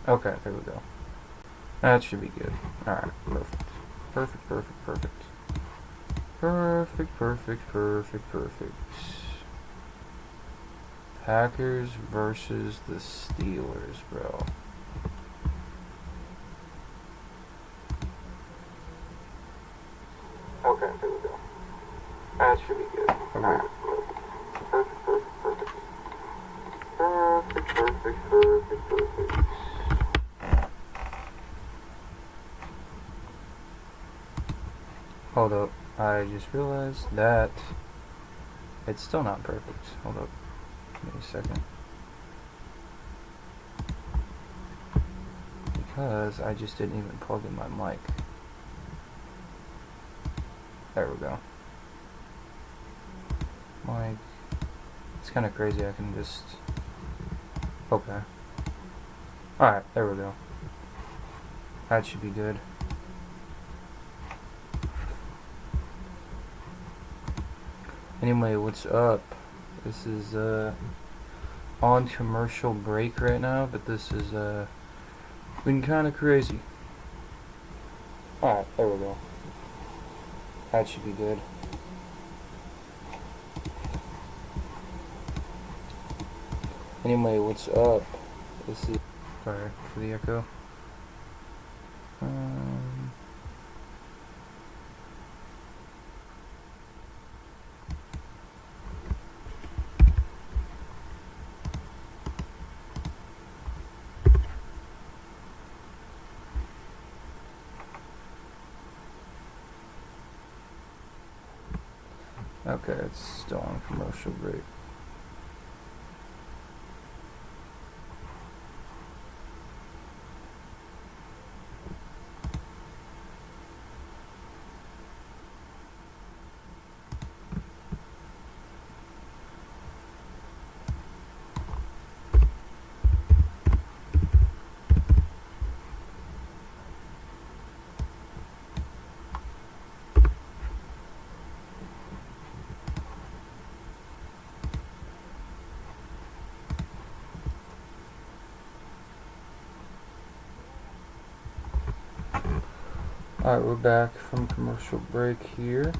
Okay, there we go. That should be good. Alright, perfect. Perfect, perfect, perfect. Perfect, perfect, perfect, perfect. Packers versus the Steelers, bro. Okay, there we go. That should be good. Alright. Perfect, perfect, perfect. Perfect, perfect, perfect, perfect. Hold up. I just realized that it's still not perfect. Hold up. Give me a second. Because I just didn't even plug in my mic. There we go. Like, it's kind of crazy. I can just... Okay. Alright, there we go. That should be good. Anyway, what's up? This is on commercial break right now, but this is been kind of crazy. Alright, there we go. That should be good. Anyway, what's up? This is... Sorry for the echo. Okay, it's still on commercial break. Alright, we're back from commercial break here.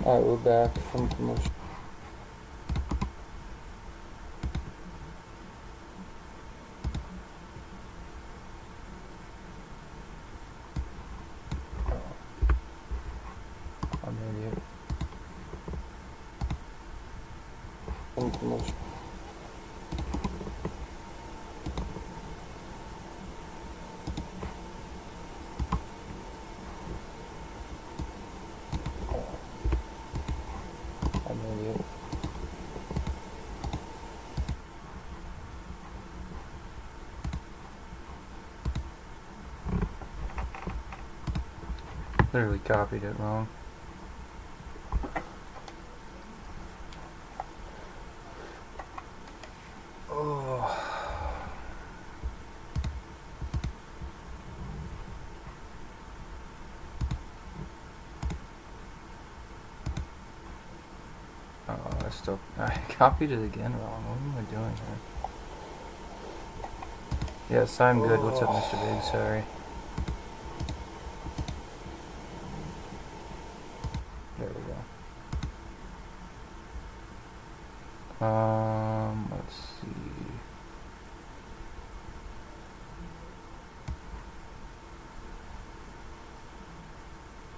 Alright, we're back from commercial. I'm an idiot. From commercial. I'm an idiot. Literally copied it wrong. Oh. I copied it again wrong. What am I doing here? Yes, I'm good. What's up, Mr. Big? Sorry. There we go. Let's see.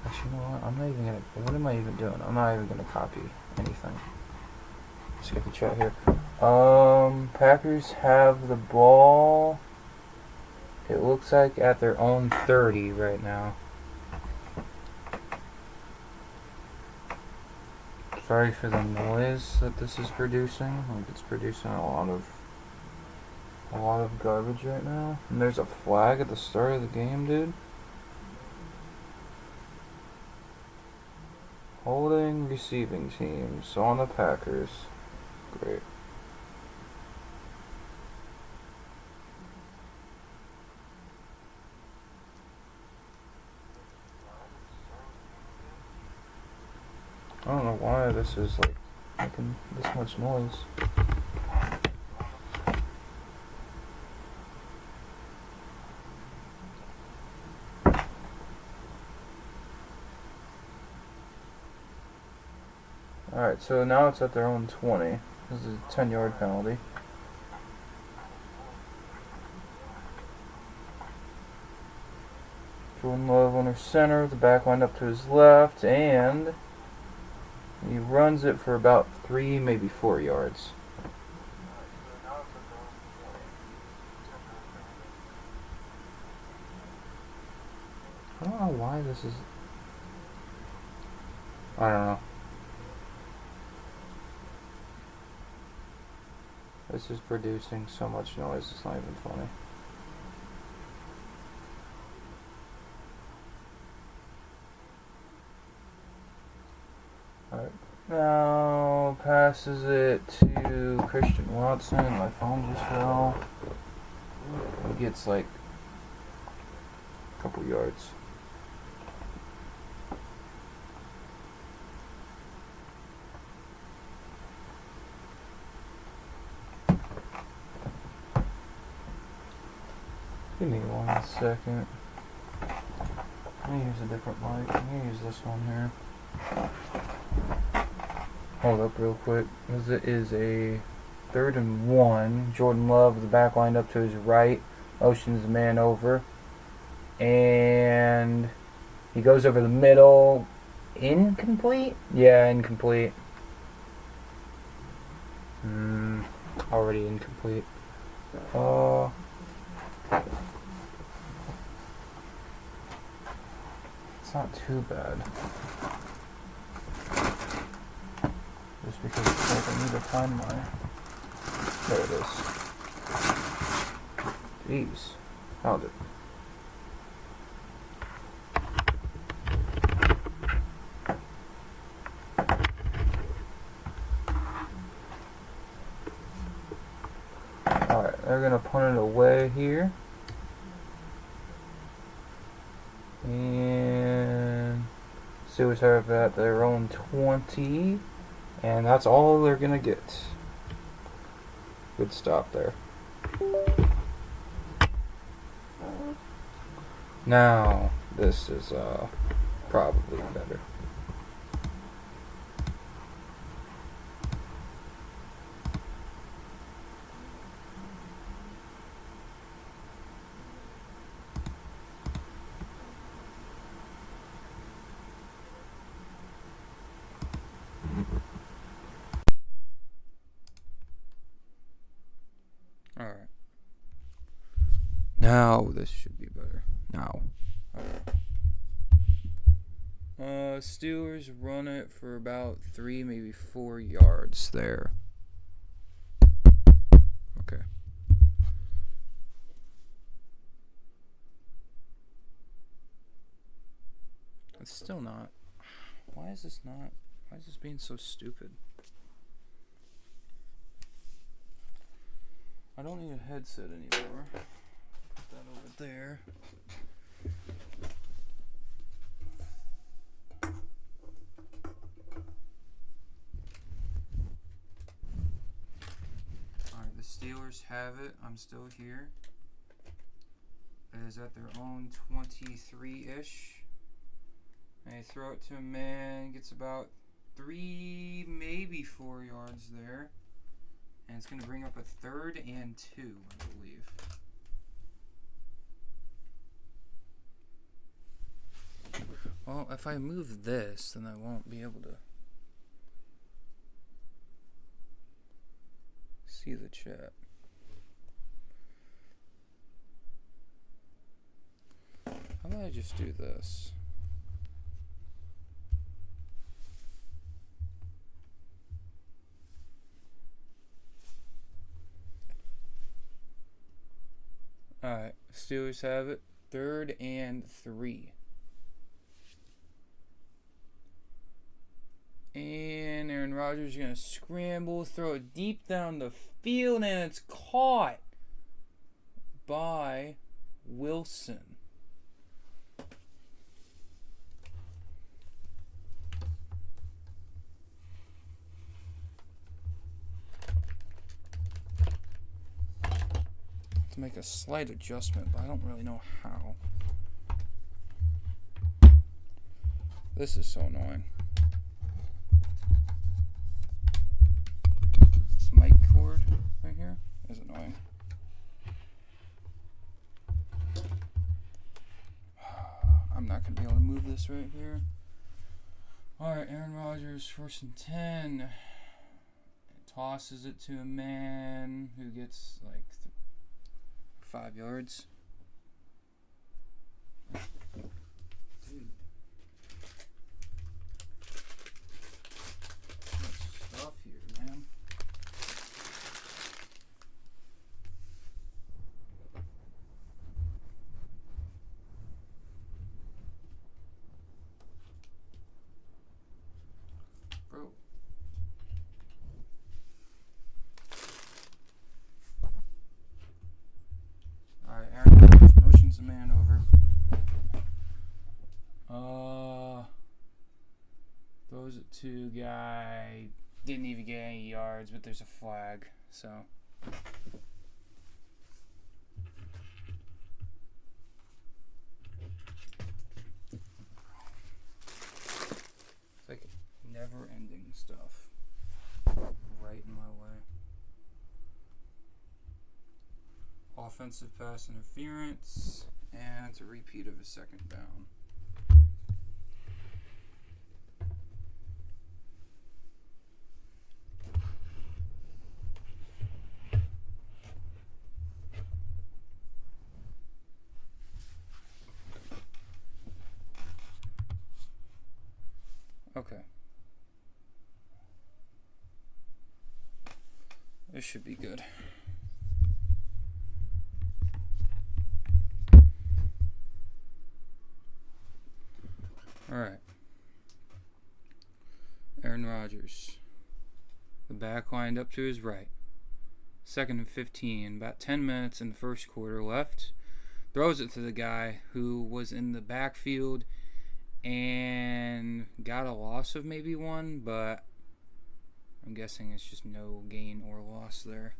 Actually, you know what? I'm not even gonna. What am I even doing? I'm not even gonna copy anything. Let's get the chat here. Packers have the ball. It looks like at their own 30 right now. Sorry for the noise that this is producing. Like, it's producing a lot of garbage right now. And there's a flag at the start of the game, dude. Holding receiving teams on the Packers. Great. I don't know why this is like making this much noise. Alright, so now it's at their own 20. This is a 10-yard penalty. Jordan Love under center, the back line up to his left, and he runs it for about 3, maybe 4 yards. I don't know why this is... I don't know. This is producing so much noise, it's not even funny. Alright, now passes it to Christian Watson. My phone just fell. He gets like a couple yards. Give me 1 second. Let me use a different mic. I'm gonna use this one here. Hold up real quick. It is a 3rd and 1. Jordan Love with the back line up to his right. Ocean's the man over. And he goes over the middle. Incomplete? Yeah, incomplete. Already incomplete. It's not too bad. Just because it's like I need to find my... There it is. Jeez. Found it. Alright, they're gonna punt it away here. And Steelers have at their own 20. And that's all they're gonna get. Good stop there. Now, this is probably better. Alright. Now this should be better. Now. Steelers run it for about 3, maybe 4 yards there. Okay. It's still not. Why is this being so stupid? I don't need a headset anymore. Put that over there. Alright, the Steelers have it. I'm still here. It is at their own 23-ish. And they throw it to a man. Gets about 3, maybe 4 yards there. And it's going to bring up a 3rd and 2, I believe. Well, if I move this, then I won't be able to see the chat. How about I just do this? Alright, Steelers have it. 3rd and 3. And Aaron Rodgers is going to scramble, throw it deep down the field, and it's caught by Wilson. to make a slight adjustment, but I don't really know how. This is so annoying. This mic cord right here is annoying. I'm not going to be able to move this right here. Alright, Aaron Rodgers, 1st and 10. Tosses it to a man who gets like 5 yards. Dude. Stuff here, man. Bro. Alright, Aaron Rodgers motions the man over. Throws it to guy. Didn't even get any yards, but there's a flag, so. It's like never-ending stuff right in my way. Offensive pass interference, and it's a repeat of a 2nd down. Okay. This should be good. Alright. Aaron Rodgers. The back lined up to his right. 2nd and 15. About 10 minutes in the first quarter left. Throws it to the guy who was in the backfield and got a loss of maybe 1, but I'm guessing it's just no gain or loss there.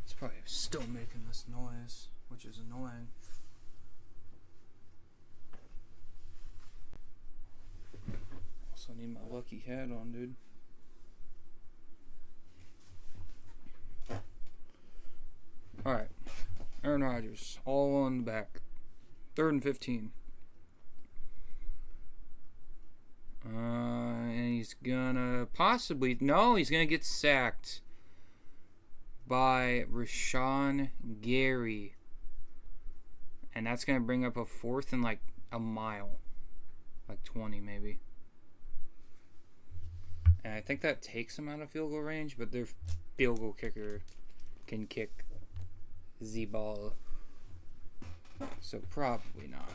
It's probably still making this noise, which is annoying. Also need my lucky hat on, dude. Alright. Aaron Rodgers, all on the back. 3rd and 15. And he's gonna possibly... No, he's gonna get sacked by Rashawn Gary. And that's gonna bring up a 4th and like a mile. Like 20 maybe. And I think that takes him out of field goal range, but their field goal kicker can kick the ball. So probably not.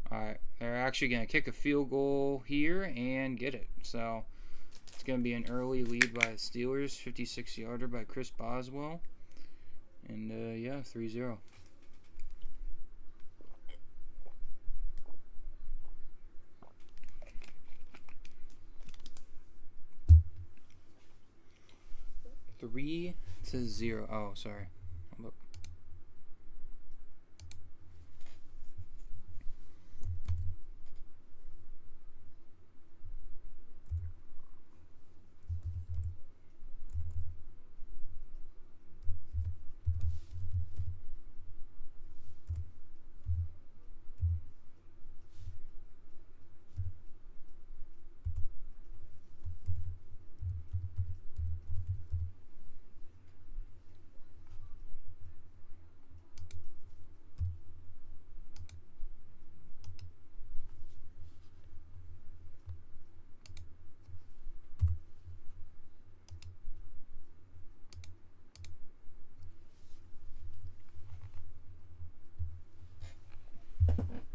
Alright, they're actually going to kick a field goal here and get it. So it's going to be an early lead by the Steelers. 56-yarder by Chris Boswell. And yeah, 3-0. Three to 0. Oh, sorry. Hold up.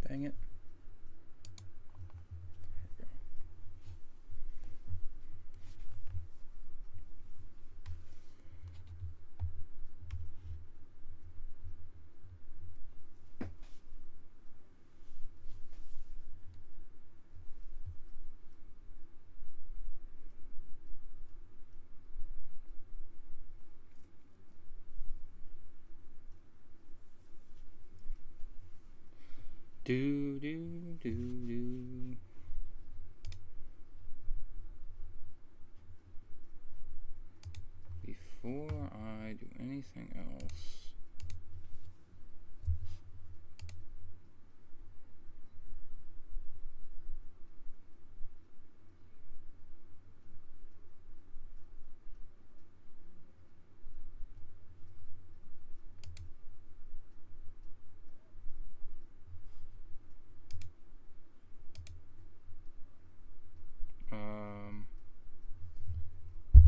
Dang it. Do do do do. Before I do anything else.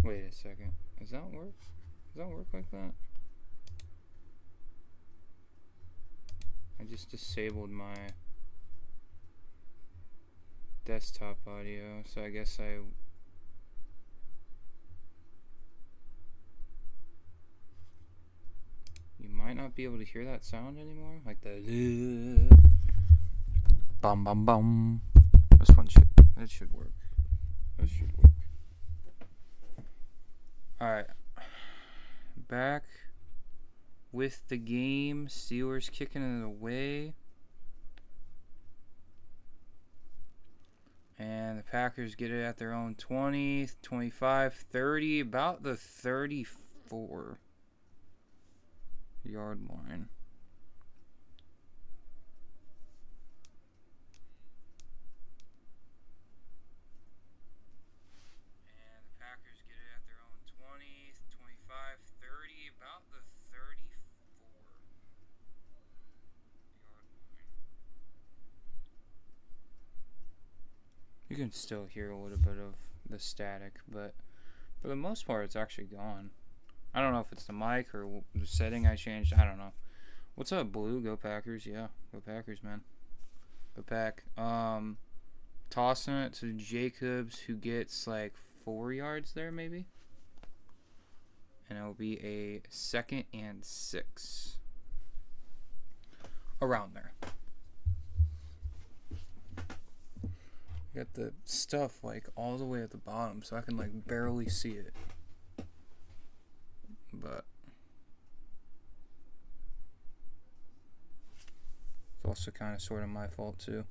Wait a second. Does that work? Does that work like that? I just disabled my desktop audio, so I guess you might not be able to hear that sound anymore, like the bum bum bum. This one should work. This should work. Alright, back with the game. Steelers kicking it away. And the Packers get it at their own 20, 25, 30, about the 34-yard line. You can still hear a little bit of the static, but for the most part, it's actually gone. I don't know if it's the mic or the setting I changed. I don't know. What's up, Blue? Go Packers. Yeah, go Packers, man. Go Pack. Tossing it to Jacobs, who gets like 4 yards there, maybe. And it'll be a 2nd and 6. Around there. Got the stuff like all the way at the bottom, so I can like barely see it. But it's also kind of sort of my fault too.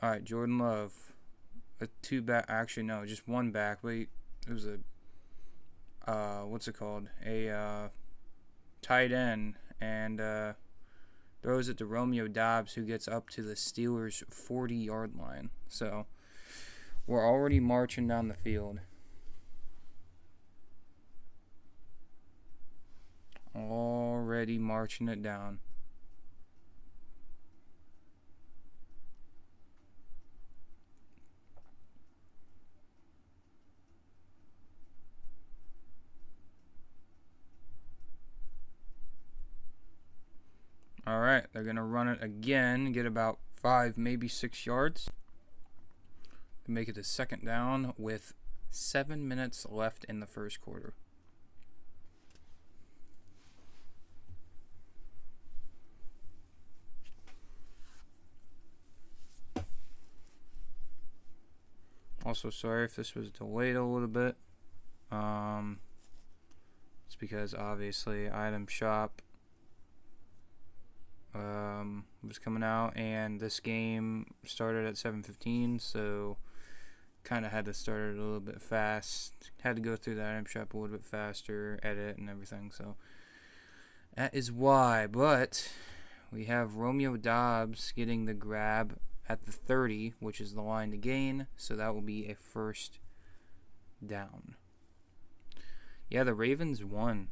All right, Jordan Love, a 2 back. Actually, no, just 1 back. Wait, it was a what's it called? A tight end, and throws it to Romeo Doubs, who gets up to the Steelers' 40-yard line. So we're already marching down the field. Already marching it down. All right, they're going to run it again, get about 5, maybe 6 yards. Make it a 2nd down with 7 minutes left in the first quarter. Also, sorry if this was delayed a little bit. It's because obviously Item Shop was coming out, and this game started at 7:15, so kind of had to start it a little bit fast. Had to go through the Item Shop a little bit faster, edit and everything, so that is why. But we have Romeo Doubs getting the grab at the 30, which is the line to gain, so that will be a 1st down. Yeah, the Ravens won,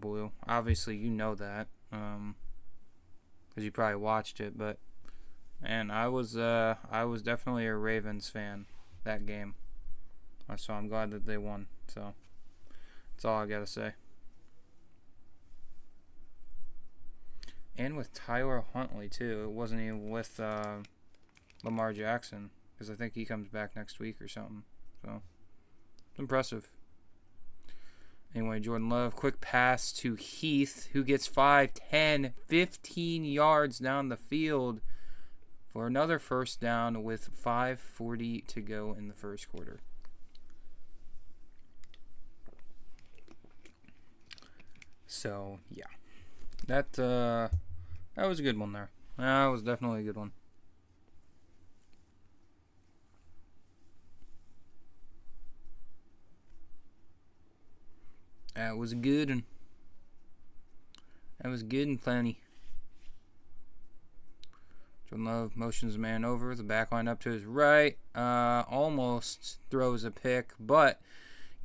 Blue. Obviously, you know that, because you probably watched it. But man, I was definitely a Ravens fan that game, so I'm glad that they won. So that's all I gotta say. And with Tyler Huntley too, it wasn't even with Lamar Jackson, because I think he comes back next week or something. So it's impressive. Anyway, Jordan Love, quick pass to Heath, who gets 5, 10, 15 yards down the field for another 1st down with 5:40 to go in the first quarter. So yeah, that was a good one there. That was definitely a good one. That was good and plenty. Jordan Love motions man over, the back line up to his right, almost throws a pick, but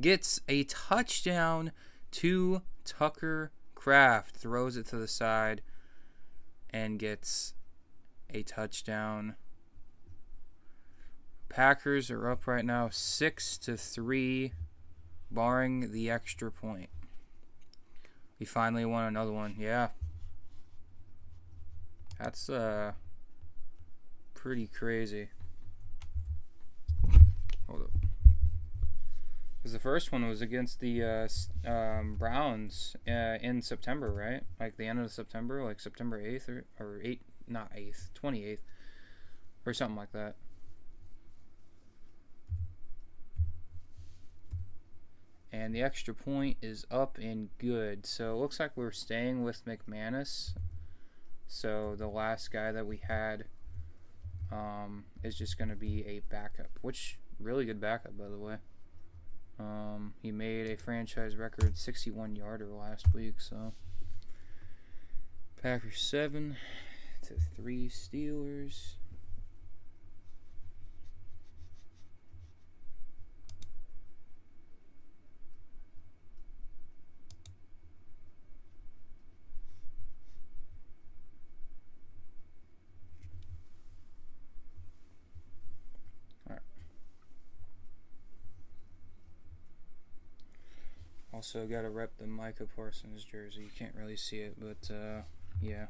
gets a touchdown to Tucker Kraft. Throws it to the side and gets a touchdown. Packers are up right now 6-3, barring the extra point. We finally won another one. Yeah. That's pretty crazy. Hold up. Because the first one was against the Browns in September, right? Like the end of September, like September 8th or 8th, not 8th, 28th, or something like that. And the extra point is up and good. So it looks like we're staying with McManus. So the last guy that we had is just going to be a backup, which really good backup, by the way. He made a franchise record 61-yarder last week. So Packers 7-3 Steelers. Also got to rep the Micah Parsons jersey. You can't really see it, but yeah.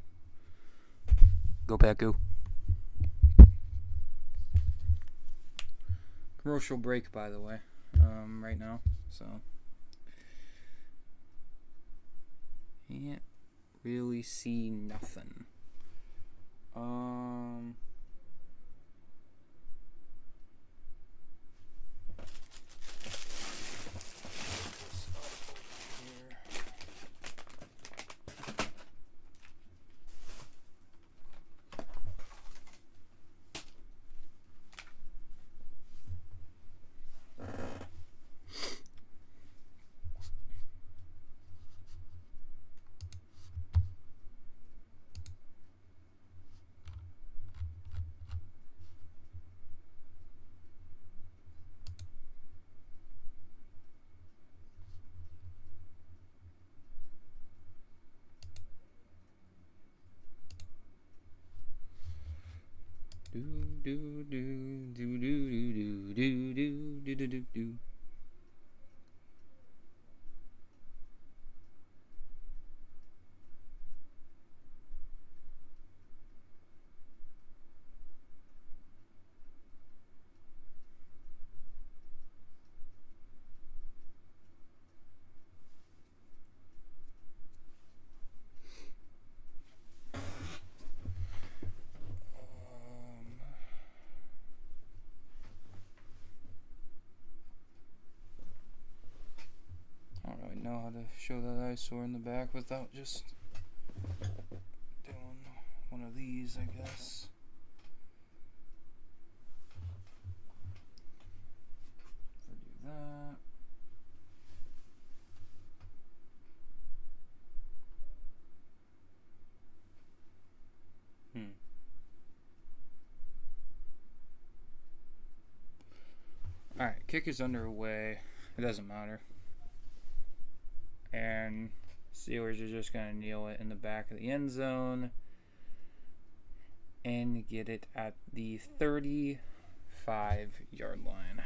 Go Pack, go. Commercial break, by the way, right now. So can't really see nothing. I don't really know how to show that eyesore in the back without just doing one of these, I guess. Do that. Alright, kick is underway. It doesn't matter. And Steelers are just going to kneel it in the back of the end zone and get it at the 35-yard line.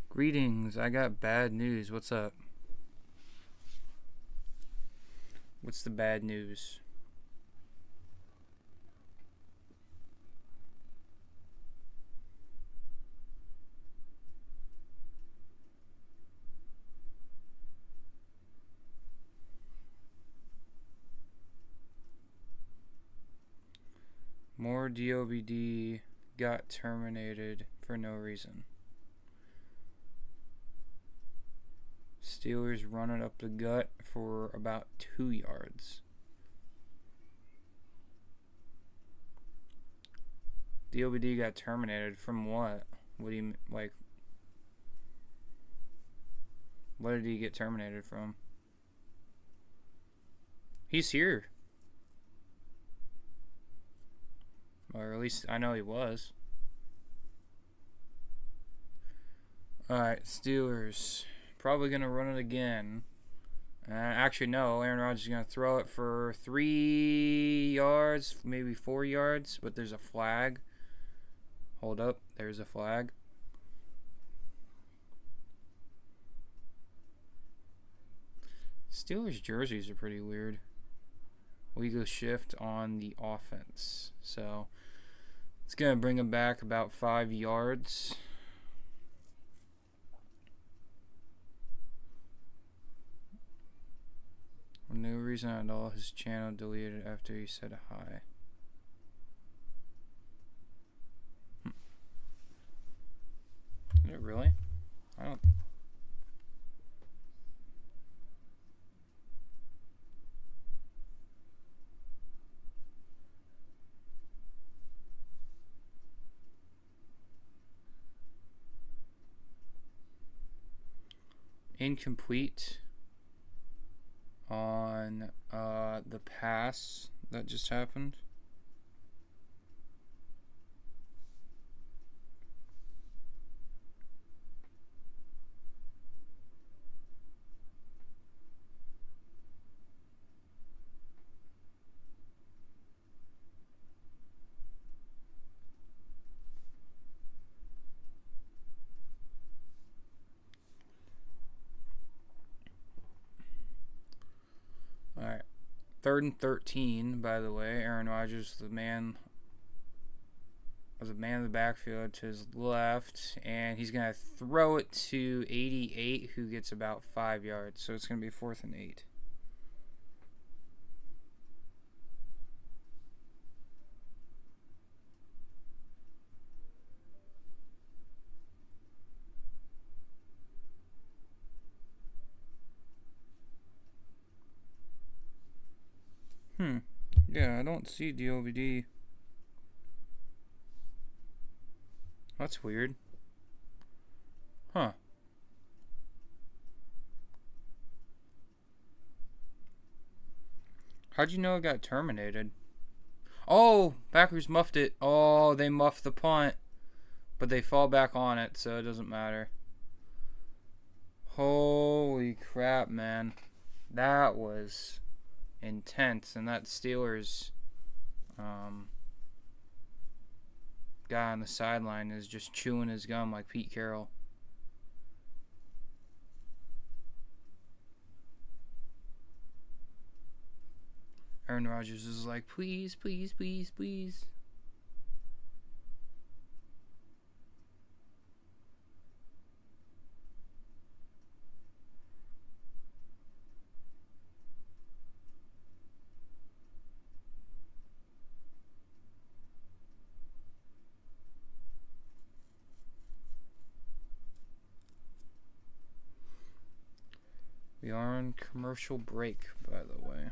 Greetings, I got bad news. What's up? What's the bad news? More DOBD got terminated for no reason. Steelers running up the gut for about 2 yards. DOBD got terminated from what? What do you like? What did he get terminated from? He's here. Or at least I know he was. Alright, Steelers. Probably going to run it again. Actually, no. Aaron Rodgers is going to throw it for 3 yards, maybe 4 yards, but there's a flag. Hold up. There's a flag. Steelers jerseys are pretty weird. We go shift on the offense. So it's going to bring them back about 5 yards. For no reason at all, his channel deleted after he said hi. Is it really? I don't. Incomplete on the pass that just happened. Alright. 3rd and 13, by the way. Aaron Rodgers, the man of the backfield to his left. And he's going to throw it to 88, who gets about 5 yards. So it's going to be 4th and 8. Yeah, I don't see DOBD. That's weird. Huh. How'd you know it got terminated? Oh, Packers muffed it. Oh, they muffed the punt. But they fall back on it, so it doesn't matter. Holy crap, man. That was intense. And that Steelers guy on the sideline is just chewing his gum like Pete Carroll. Aaron Rodgers is like, please, please, please, please. We are on commercial break, by the way.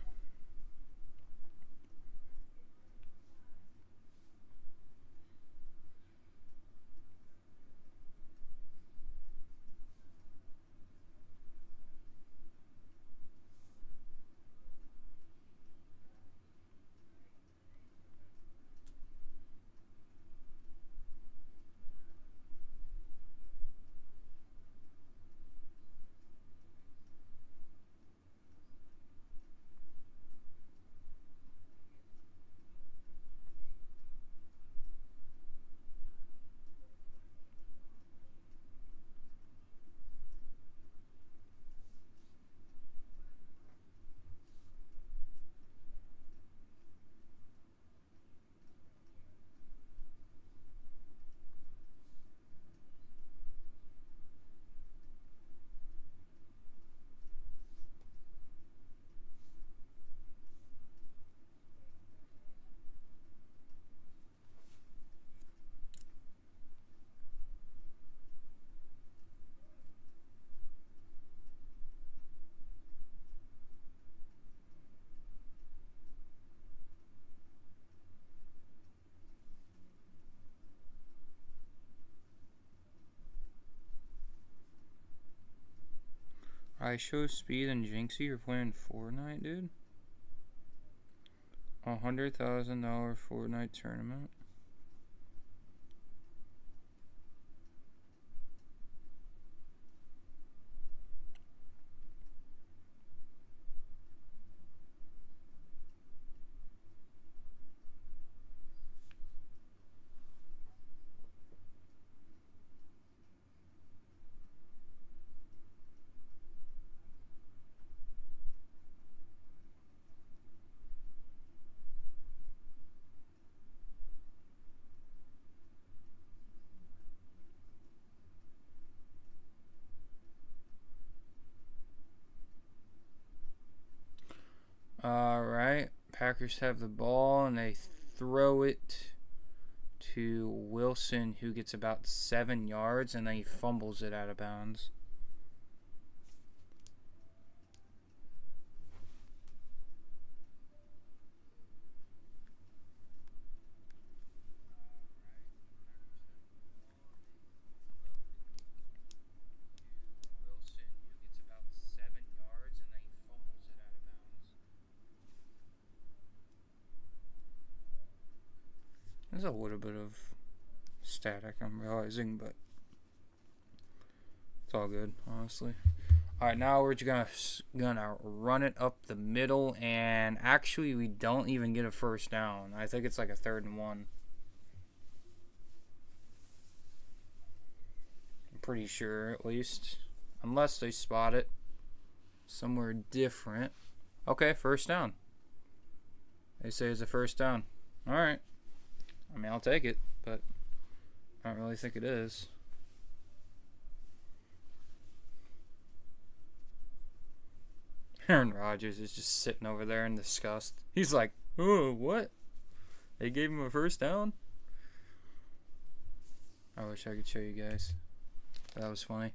I show speed and Jinxie, you're playing Fortnite, dude. $100,000 Fortnite tournament. Alright, Packers have the ball and they throw it to Wilson, who gets about 7 yards, and then he fumbles it out of bounds. There's a little bit of static, I'm realizing, but it's all good, honestly. Alright, now we're just gonna run it up the middle, and actually we don't even get a first down. I think it's like a 3rd and 1. I'm pretty sure, at least. Unless they spot it somewhere different. Okay, first down. They say it's a first down. Alright. I mean, I'll take it, but I don't really think it is. Aaron Rodgers is just sitting over there in disgust. He's like, oh, what? They gave him a first down? I wish I could show you guys. That was funny.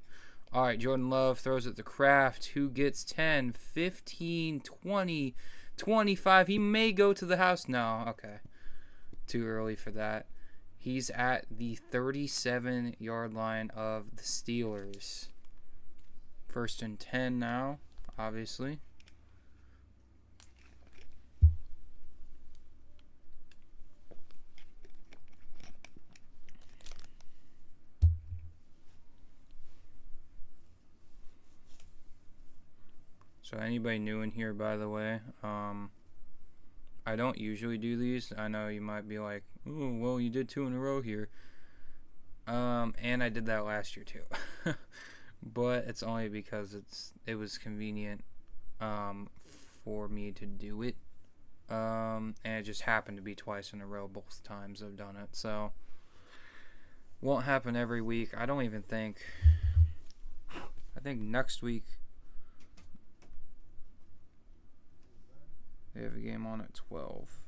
Alright, Jordan Love throws it to Kraft, who gets 10, 15, 20, 25. He may go to the house. No, okay. Too early for that. He's at the 37-yard line of the Steelers. 1st and 10 now, obviously. So anybody new in here, by the way, I don't usually do these. I know you might be like, oh, well, you did 2 in a row here. And I did that last year too. But it's only because it was convenient for me to do it. And it just happened to be twice in a row both times I've done it. So won't happen every week. I don't even think. I think next week they have a game on at 12.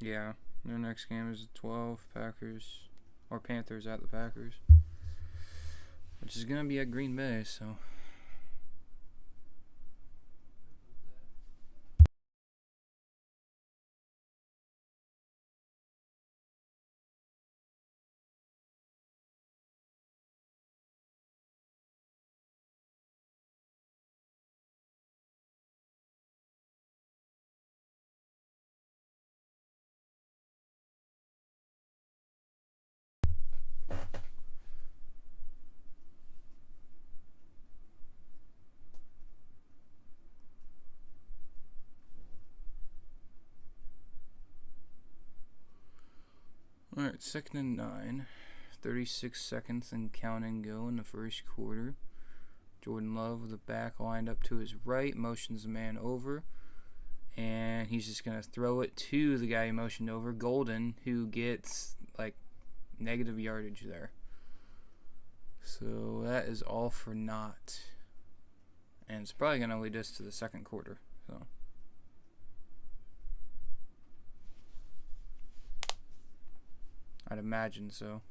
Yeah, their next game is at 12. Packers or Panthers at the Packers, which is gonna be at Green Bay. So. Alright, 2nd and 9. 36 seconds and counting go in the first quarter. Jordan Love with the back lined up to his right, motions the man over. And he's just going to throw it to the guy he motioned over, Golden, who gets like negative yardage there. So that is all for naught. And it's probably going to lead us to the 2nd quarter. So. I'd imagine so.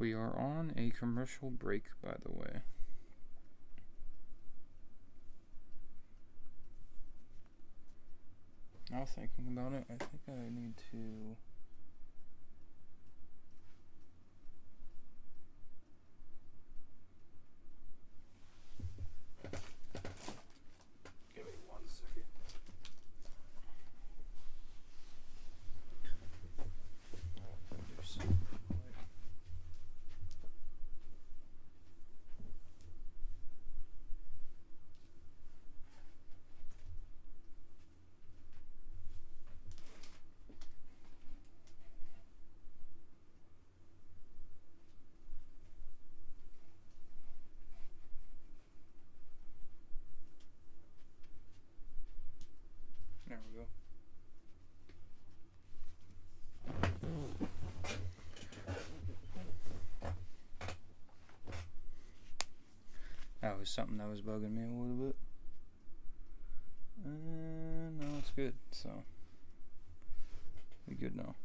We are on a commercial break, by the way. Now thinking about it, I think I need to... Give me 1 second. There we go. That was something that was bugging me a little bit. No, it's good, so we good now.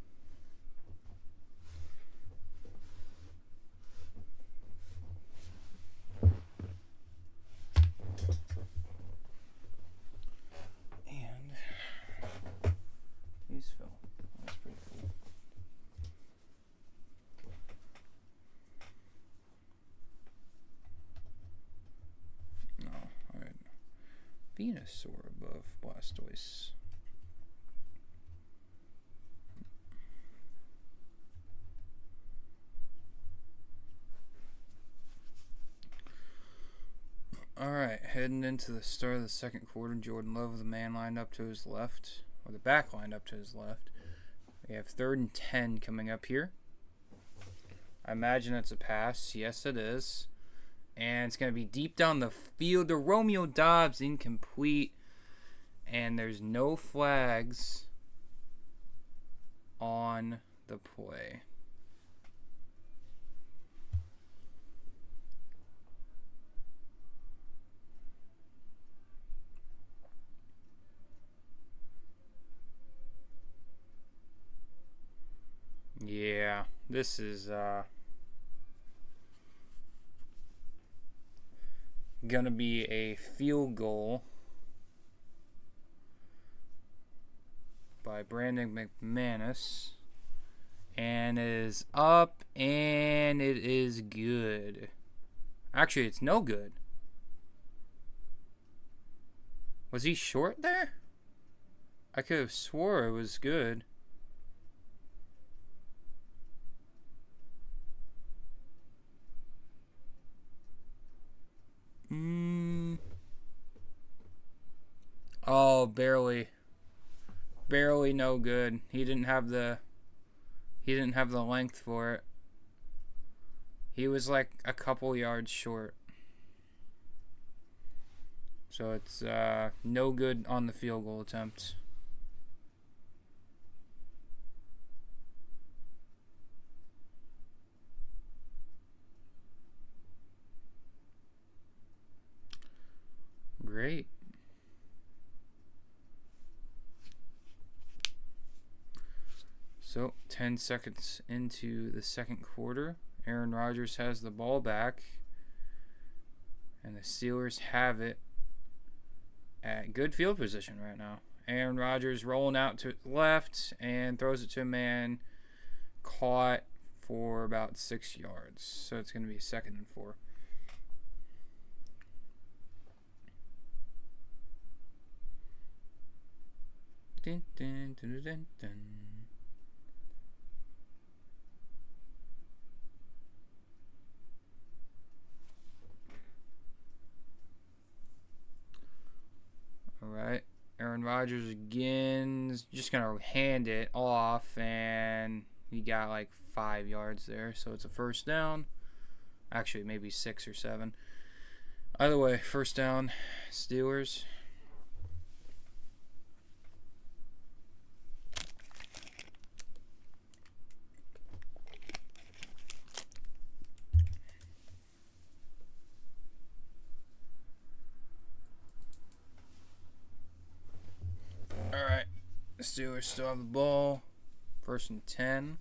And these fell. That's pretty cool. No, alright. Venusaur above Blastoise. Alright, heading into the start of the second quarter, Jordan Love with the man lined up to his left, or the back lined up to his left. We have 3rd and 10 coming up here. I imagine it's a pass. Yes, it is. And it's going to be deep down the field to Romeo Doubs, incomplete. And there's no flags on the play. Yeah, this is gonna be a field goal by Brandon McManus, and it is up, and it is good. Actually, it's no good. Was he short there? I could have swore it was good. Oh, barely. Barely no good. He didn't have the length for it. He was like a couple yards short. So it's no good on the field goal attempt. Great. So 10 seconds into the second quarter, Aaron Rodgers has the ball back, and the Steelers have it at good field position right now. Aaron Rodgers rolling out to the left and throws it to a man, caught for about 6 yards. So it's going to be 2nd and 4. Dun, dun, dun, dun, dun. Alright, Aaron Rodgers again is just going to hand it off, and he got like 5 yards there, so it's a first down. Actually, maybe 6 or 7. Either way, first down, Steelers. Alright, the Steelers still have the ball. 1st and 10.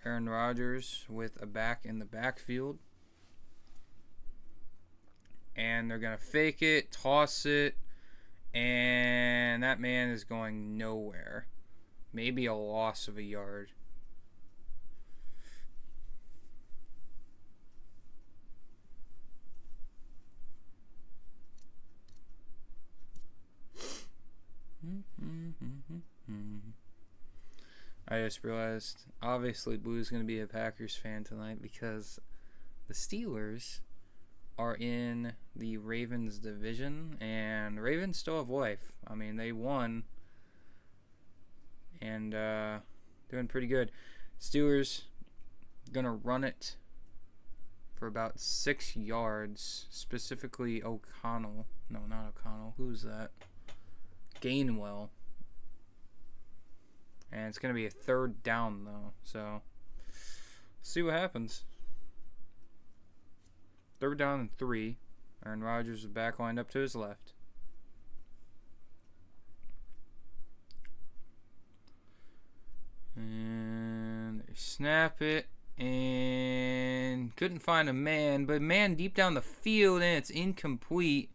Aaron Rodgers with a back in the backfield. And they're going to fake it, toss it, and that man is going nowhere. Maybe a loss of a yard. I just realized, obviously, Blue's going to be a Packers fan tonight because the Steelers are in the Ravens division, and Ravens still have life. I mean, they won, and doing pretty good. Steelers going to run it for about 6 yards, specifically O'Connell. No, not O'Connell. Who's that? Gainwell. And it's going to be a 3rd down, though. So, see what happens. 3rd down and 3. Aaron Rodgers is back lined up to his left. And they snap it. And couldn't find a man. But man deep down the field, and it's incomplete.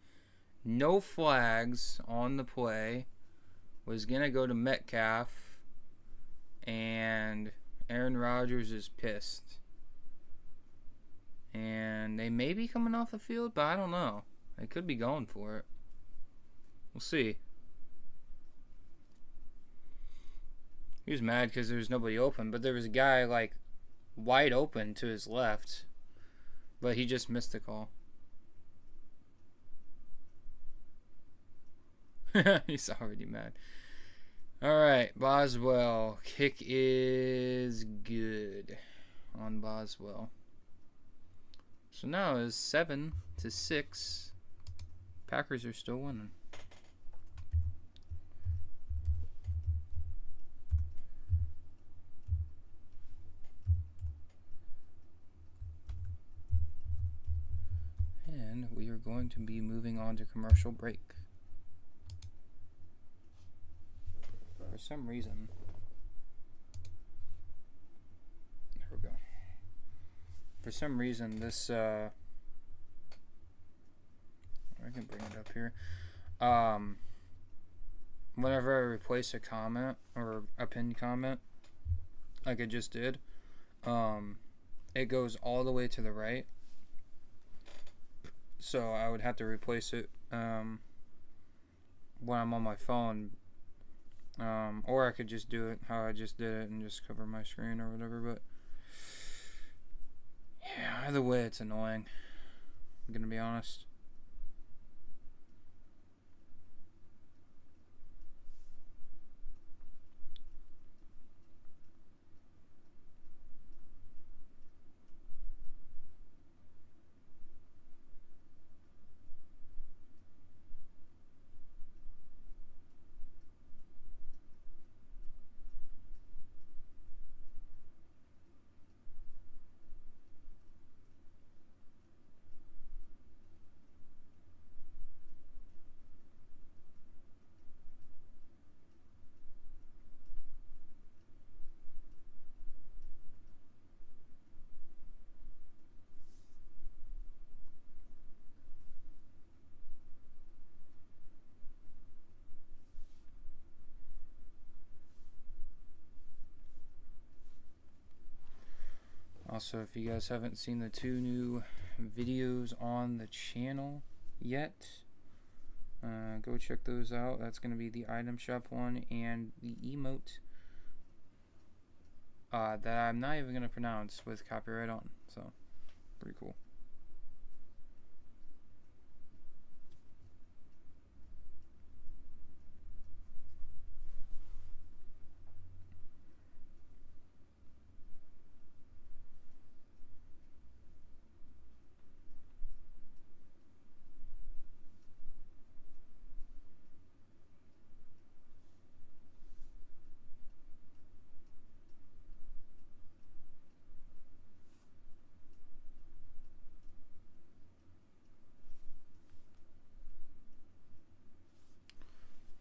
No flags on the play. Was going to go to Metcalf. And Aaron Rodgers is pissed. And they may be coming off the field, but I don't know. They could be going for it. We'll see. He was mad because there was nobody open, but there was a guy like wide open to his left. But he just missed the call. He's already mad. Alright, Boswell. Kick is good on Boswell. So now it's 7-6. Packers are still winning. And we are going to be moving on to commercial break. For some reason, there we go. For some reason, this I can bring it up here. Whenever I replace a comment or a pinned comment, like I just did, it goes all the way to the right. So I would have to replace it when I'm on my phone. Or I could just do it how I just did it and just cover my screen or whatever, but yeah, either way it's annoying. I'm gonna be honest. Also, if you guys haven't seen the 2 new videos on the channel yet, go check those out. That's going to be the item shop one and the emote that I'm not even going to pronounce with copyright on. So, pretty cool.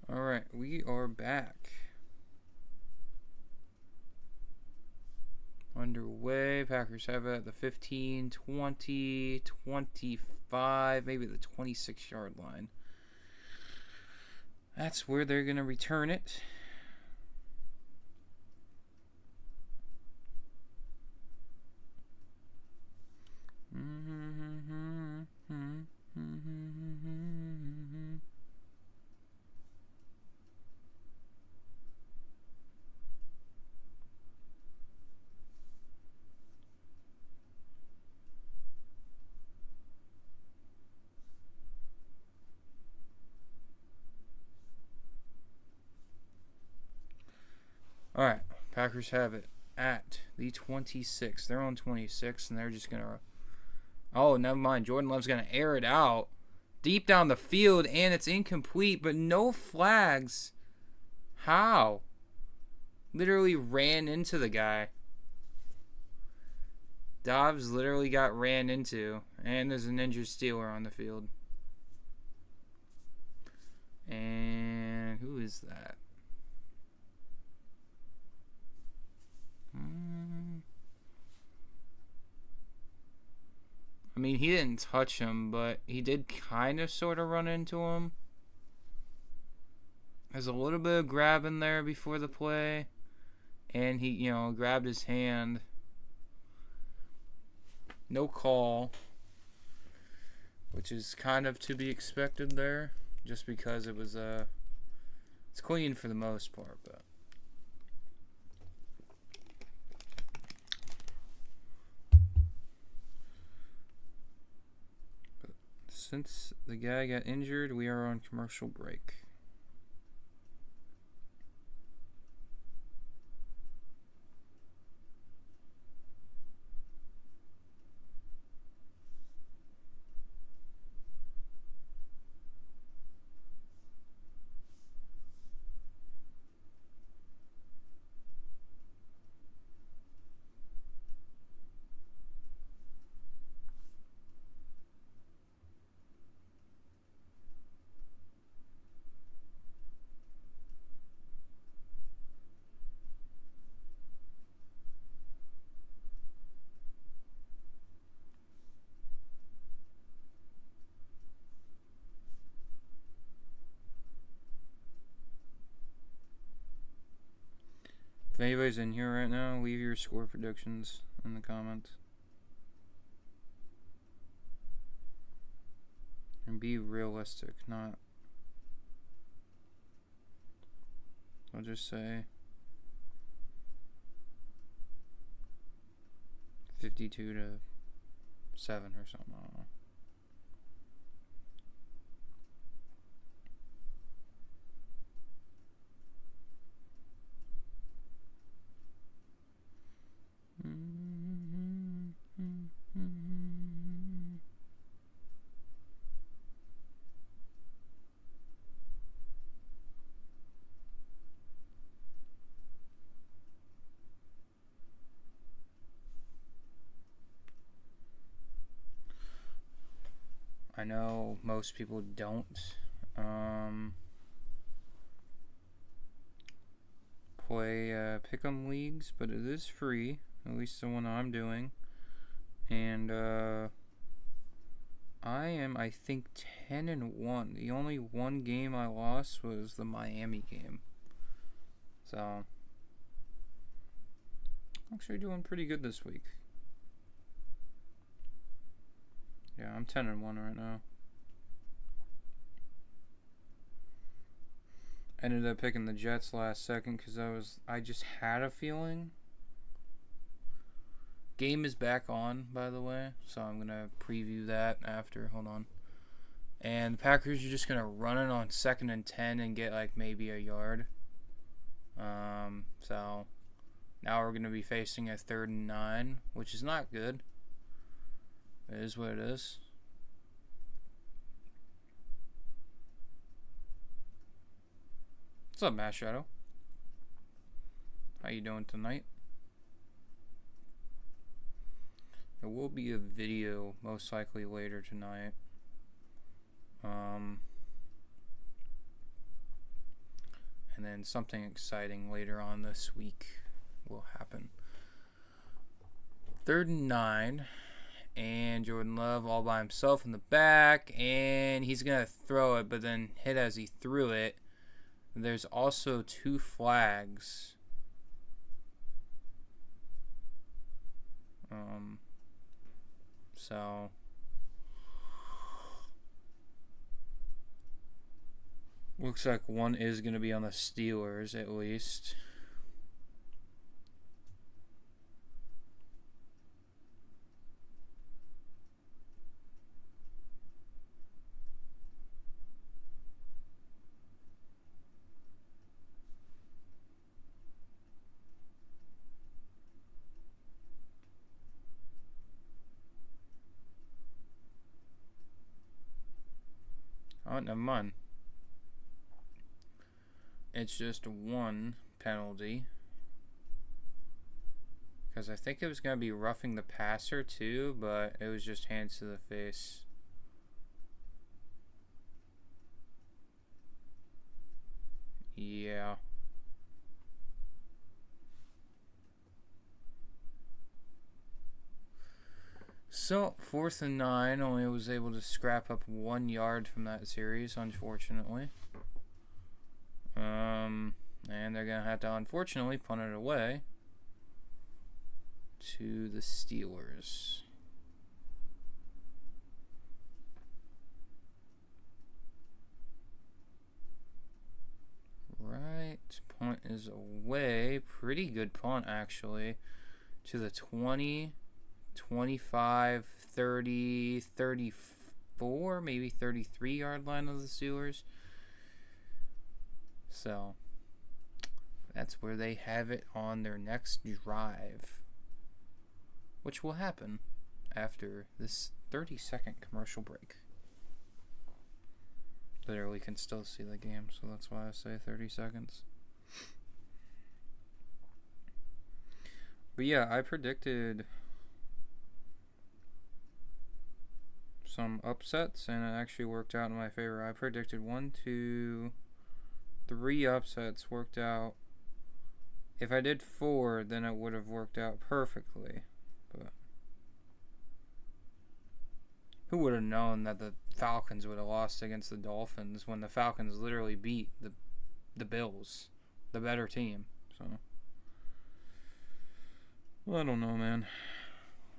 Alright, we are back. underway. Packers have it at the 15, 20, 25, maybe the 26-yard line. That's where they're going to return it. All right, Packers have it at the 26. They're on 26, and they're just going to... Oh, never mind. Jordan Love's going to air it out deep down the field, and it's incomplete, but no flags. How? Literally ran into the guy. Dobbs literally got ran into, and there's an injured Steeler on the field. And who is that? I mean, he didn't touch him, but he did kind of sort of run into him. There's a little bit of grabbing there before the play, and he, grabbed his hand. No call, which is kind of to be expected there, just because it was it's clean for the most part, but. Since the guy got injured, we are on commercial break. If anybody's in here right now, leave your score predictions in the comments. And be realistic, not... I'll just say 52-7 or something, I don't know. I know most people don't play pick'em leagues, but it is free, at least the one I'm doing. And I am, I think, 10-1. The only one game I lost was the Miami game. So, I'm actually doing pretty good this week. Yeah, I'm 10-1 right now. Ended up picking the Jets last second because I just had a feeling. Game is back on, by the way, so I'm gonna preview that after. Hold on. And the Packers are just gonna run it on 2nd and 10 and get like maybe a yard. So now we're gonna be facing a 3rd and 9, which is not good. It is what it is. What's up, Matt Shadow? How you doing tonight? There will be a video most likely later tonight. And then something exciting later on this week will happen. 3rd and 9. And Jordan Love all by himself in the back. And he's going to throw it, but then hit as he threw it. There's also 2 flags. So looks like one is going to be on the Steelers at least. Oh, never mind. It's just 1 penalty. Because I think it was going to be roughing the passer too, but it was just hands to the face. Yeah. So, 4th and 9, only was able to scrap up 1 yard from that series, unfortunately. And they're going to have to, unfortunately, punt it away to the Steelers. Right, punt is away. Pretty good punt, actually, to the 20, 25, 30, 34, maybe 33-yard line of the Steelers. So, that's where they have it on their next drive, which will happen after this 30-second commercial break. Literally can still see the game, so that's why I say 30 seconds. But yeah, I predicted some upsets, and it actually worked out in my favor. I predicted 1, 2, 3 upsets worked out. If I did 4, then it would have worked out perfectly. But who would have known that the Falcons would have lost against the Dolphins when the Falcons literally beat the Bills, the better team. So, well, I don't know, man.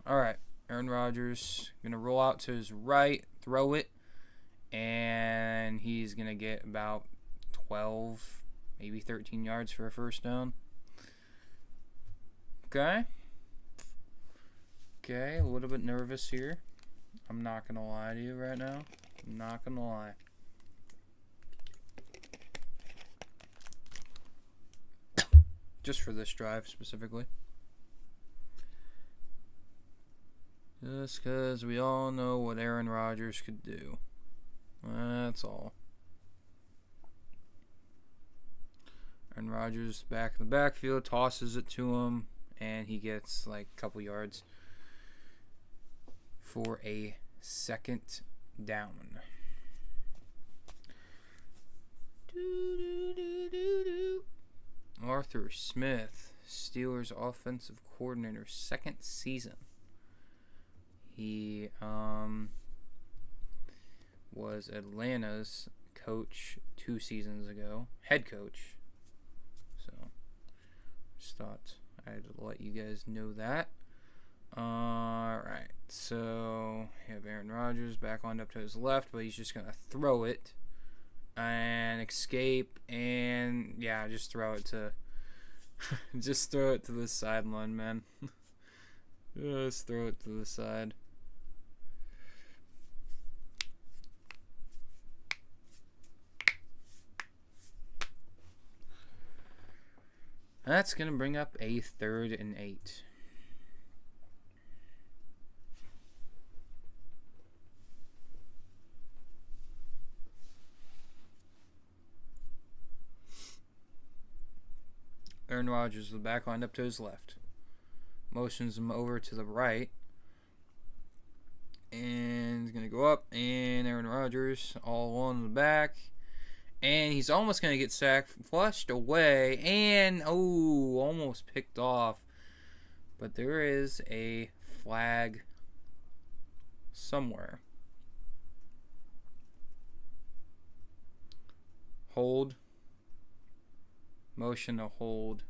All right, Aaron Rodgers gonna roll out to his right, throw it, and he's gonna get about 12, maybe 13 yards for a first down. Okay, a little bit nervous here. I'm not going to lie to you right now. I'm not going to lie. Just for this drive specifically. Just because we all know what Aaron Rodgers could do. That's all. Aaron Rodgers back in the backfield, tosses it to him, and he gets like a couple yards for a second down. Arthur Smith, Steelers offensive coordinator, 2nd season. He was Atlanta's coach 2 seasons ago, head coach. So, just thought I'd let you guys know that. Alright, so you have Aaron Rodgers back on up to his left, but he's just going to throw it and escape, and yeah, just throw it to just throw it to the sideline, man. Just throw it to the side. That's going to bring up a 3rd and 8. Aaron Rodgers, the back lined up to his left. Motions him over to the right. And he's going to go up. And Aaron Rodgers all alone in the back. And he's almost going to get sacked. Flushed away. And, almost picked off. But there is a flag somewhere. Hold. Motion to hold.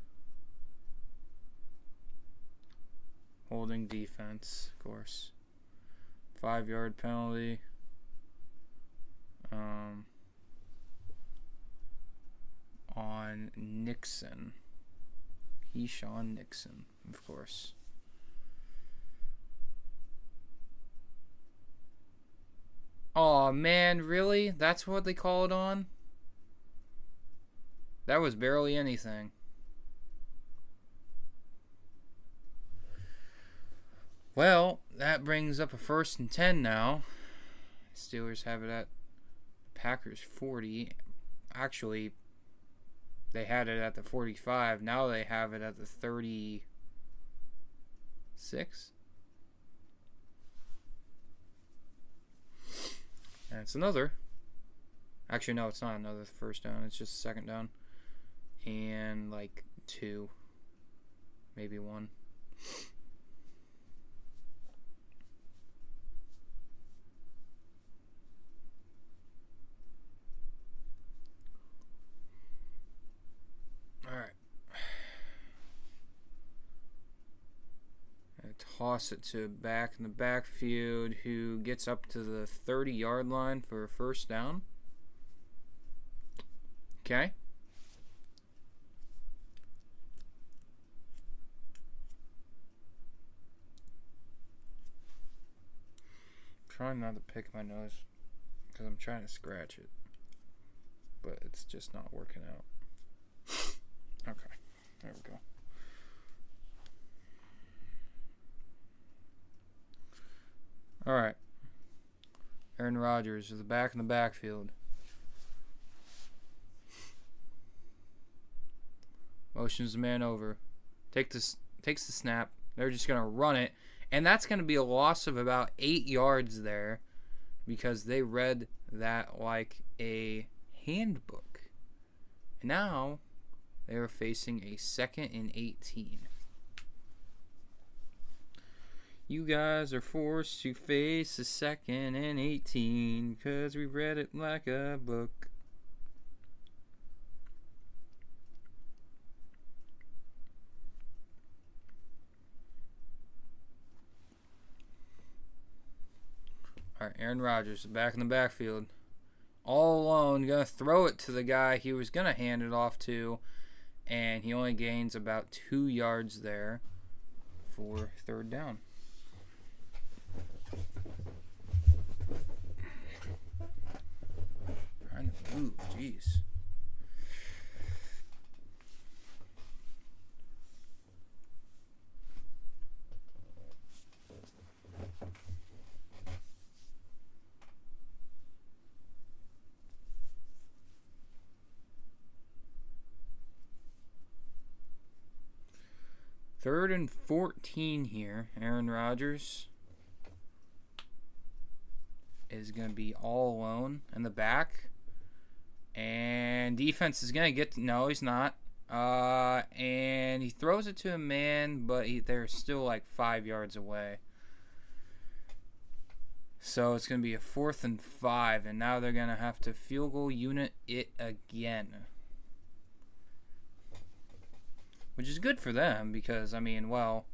Holding defense, of course. 5-yard penalty. On Nixon. Heshawn Nixon, of course. Aw, man, really? That's what they call it on? That was barely anything. Well, that brings up a 1st and 10 now. Steelers have it at Packers 40. Actually, they had it at the 45. Now they have it at the 36. And it's another. Actually, no, it's not another first down. It's just second down. And like 2. Maybe 1. Alright. Toss it to back in the backfield who gets up to the 30-yard line for a first down. Okay. Trying not to pick my nose because I'm trying to scratch it, but it's just not working out. Okay, there we go. All right. Aaron Rodgers is back in the backfield. Motions the man over. Takes the snap. They're just going to run it. And that's going to be a loss of about 8 yards there because they read that like a handbook. And now they are facing a 2nd and 18. You guys are forced to face a 2nd and 18 because we read it like a book. Alright, Aaron Rodgers back in the backfield. All alone, going to throw it to the guy he was going to hand it off to. And he only gains about 2 yards there for 3rd down. Trying to move, jeez. Third and 14 here. Aaron Rodgers is going to be all alone in the back. And defense is going to get... No, he's not. And he throws it to a man, but they're still like 5 yards away. So it's going to be a 4th and 5. And now they're going to have to field goal unit it again. Which is good for them because, I mean, well,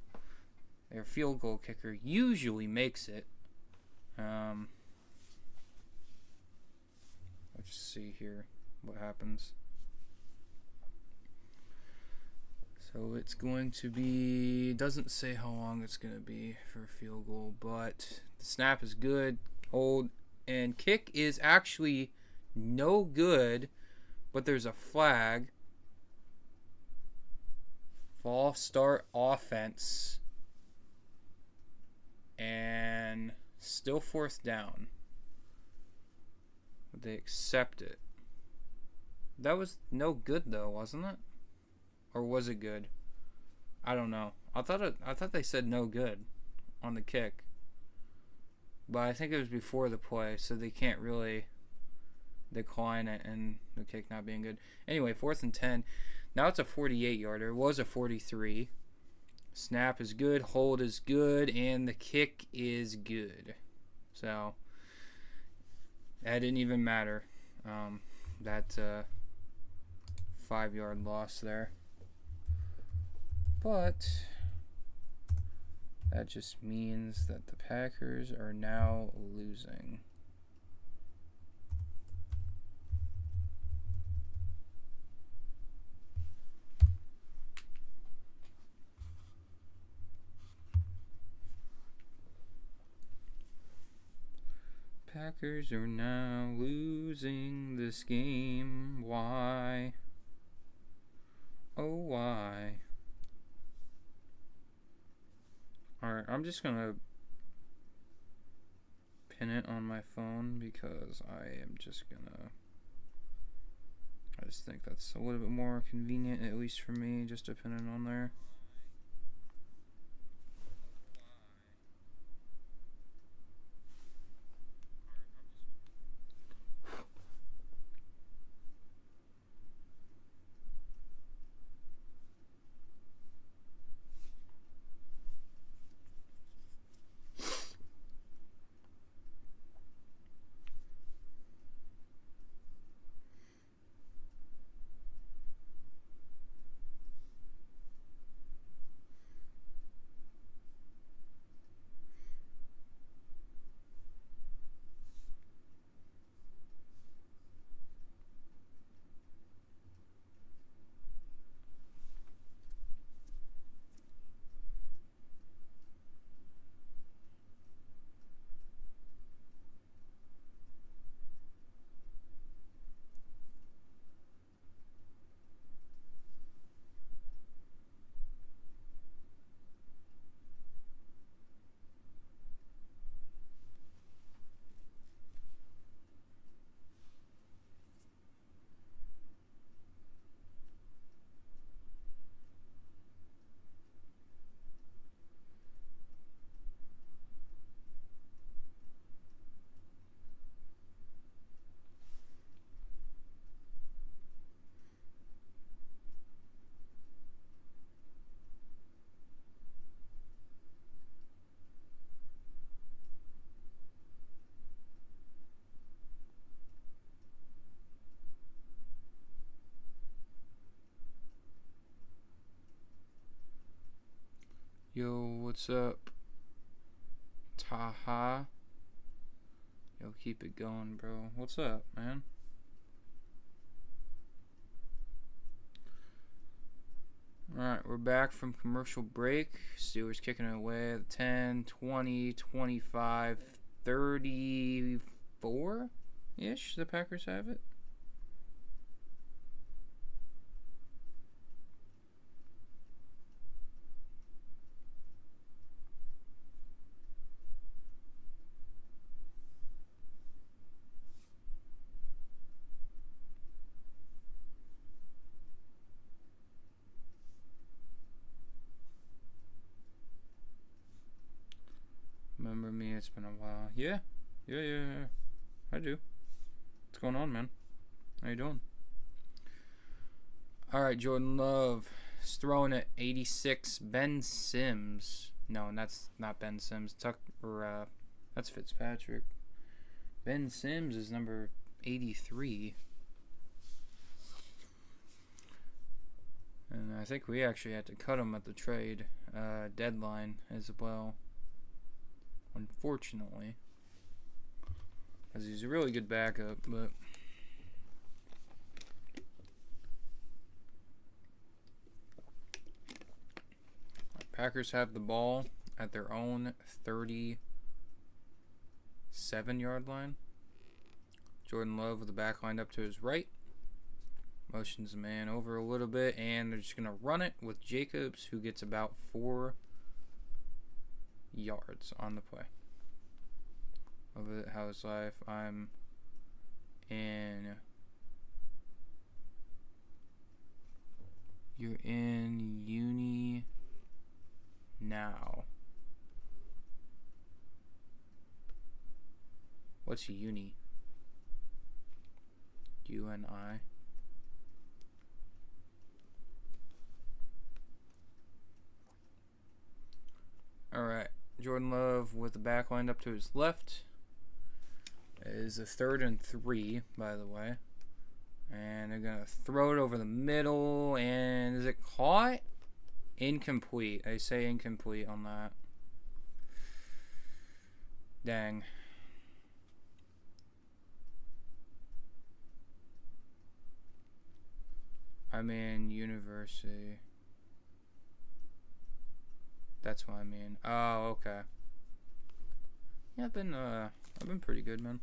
their field goal kicker usually makes it. Let's see here what happens. So it's going to be, doesn't say how long it's going to be for a field goal, but the snap is good. Hold and kick is actually no good, but there's a flag. False start offense. And still 4th down. But they accept it. That was no good though, wasn't it? Or was it good? I don't know. I thought they said no good on the kick. But I think it was before the play, so they can't really decline it and the kick not being good. Anyway, 4th and 10. Now it's a 48-yarder. It was a 43. Snap is good, hold is good, and the kick is good. So that didn't even matter. That 5-yard loss there. But that just means that the Packers are now losing. Packers are now losing this game. Why? Oh, why? Alright, I'm just gonna pin it on my phone because I just think that's a little bit more convenient, at least for me, just to pin it on there. Yo, what's up? Taha? Yo, keep it going, bro. What's up, man? Alright, we're back from commercial break. Steelers kicking it away at 10, 20, 25, 34-ish. The Packers have it. Remember me? It's been a while. Yeah. I do. What's going on, man? How you doing? Alright, Jordan Love is throwing at 86. Ben Sims. No, that's not Ben Sims. That's Fitzpatrick. Ben Sims is number 83. And I think we actually had to cut him at the trade deadline as well. Unfortunately. Because he's a really good backup, but... Packers have the ball at their own 37-yard line. Jordan Love with the back line up to his right. Motions the man over a little bit, and they're just going to run it with Jacobs, who gets about 4 yards on the play. Over at House Life, I'm in... You're in uni now. What's uni? UNI. Alright. Jordan Love with the back lined up to his left. It is a 3rd and 3, by the way. And they're going to throw it over the middle. And is it caught? Incomplete. I say incomplete on that. Dang. I'm in university. That's what I mean. Oh, okay. Yeah, I've been pretty good, man.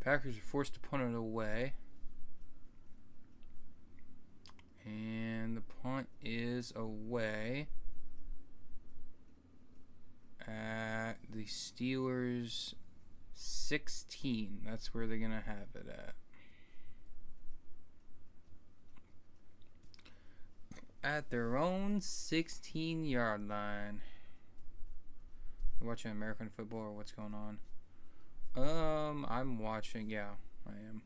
Packers are forced to punt it away. And the punt is away at the Steelers' 16. That's where they're going to have it at. At their own 16-yard line. You watching American football or what's going on? I'm watching. Yeah, I am.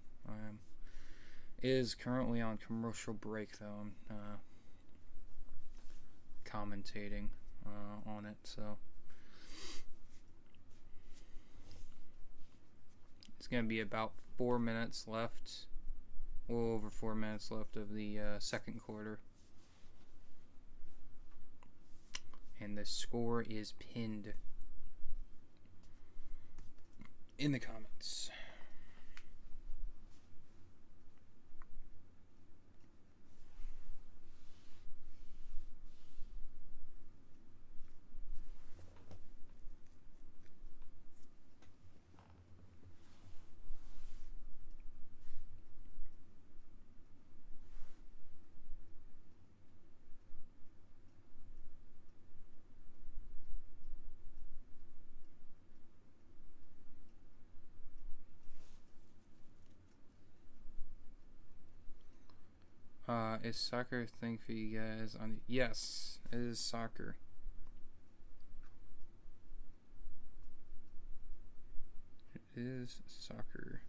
It is currently on commercial break, though. I'm commentating on it, so it's gonna be about 4 minutes left. A little over 4 minutes left of the second quarter, and the score is pinned in the comments. Is soccer a thing for you guys? Yes, it is soccer. It is soccer.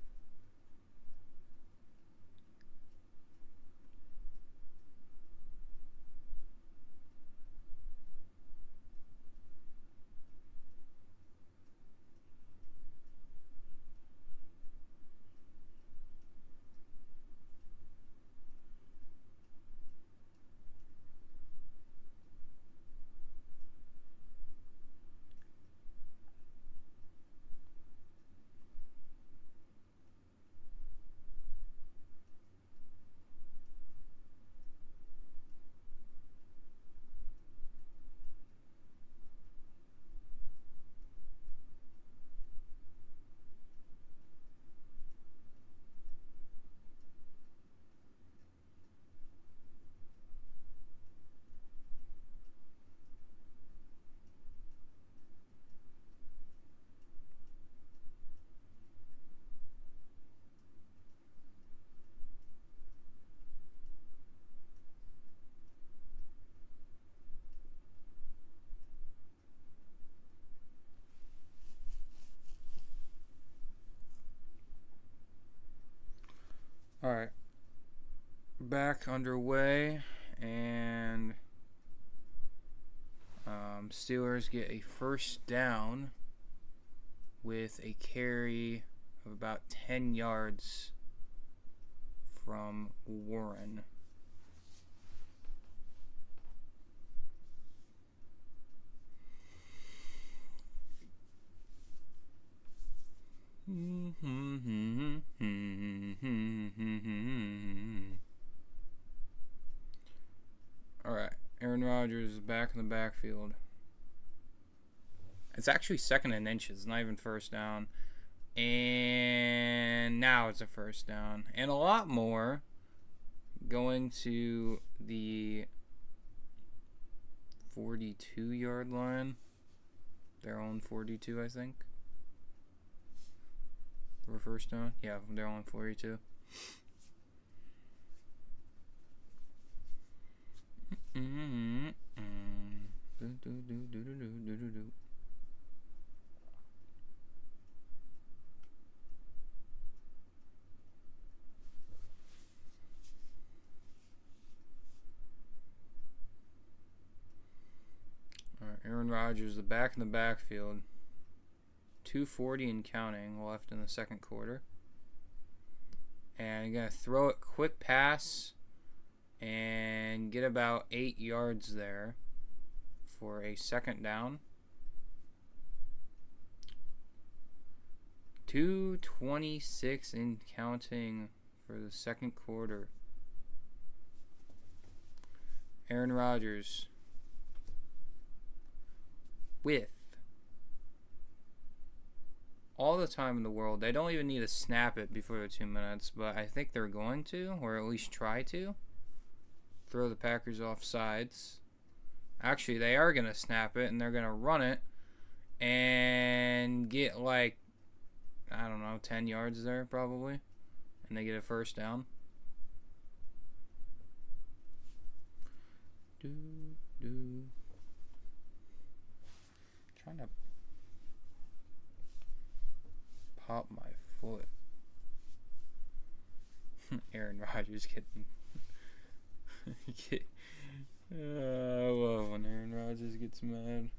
Alright. Back underway, and Steelers get a first down with a carry of about 10 yards from Warren. Alright, Aaron Rodgers is back in the backfield. It's actually 2nd and inches, not even first down. And now it's a first down. And a lot more going to the 42-yard line. Their own 42, I think. For first down? Yeah, they're on 42. Aaron Rodgers, the back in the backfield. 2:40 and counting left in the second quarter. And you're going to throw it quick pass and get about 8 yards there for a second down. 2:26 and counting for the second quarter. Aaron Rodgers with all the time in the world. They don't even need to snap it before the 2 minutes, but I think they're going to, or at least try to, throw the Packers off sides. Actually, they are going to snap it, and they're going to run it and get like, I don't know, 10 yards there probably, and they get a first down. Trying to pop my foot. Aaron Rodgers getting. I love when Aaron Rodgers gets mad.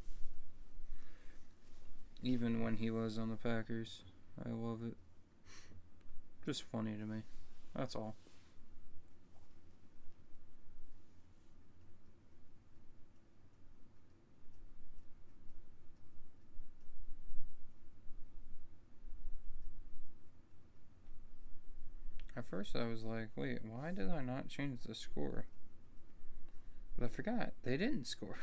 Even when he was on the Packers. I love it. Just funny to me. That's all. At first I was like, wait, why did I not change the score? But I forgot, they didn't score.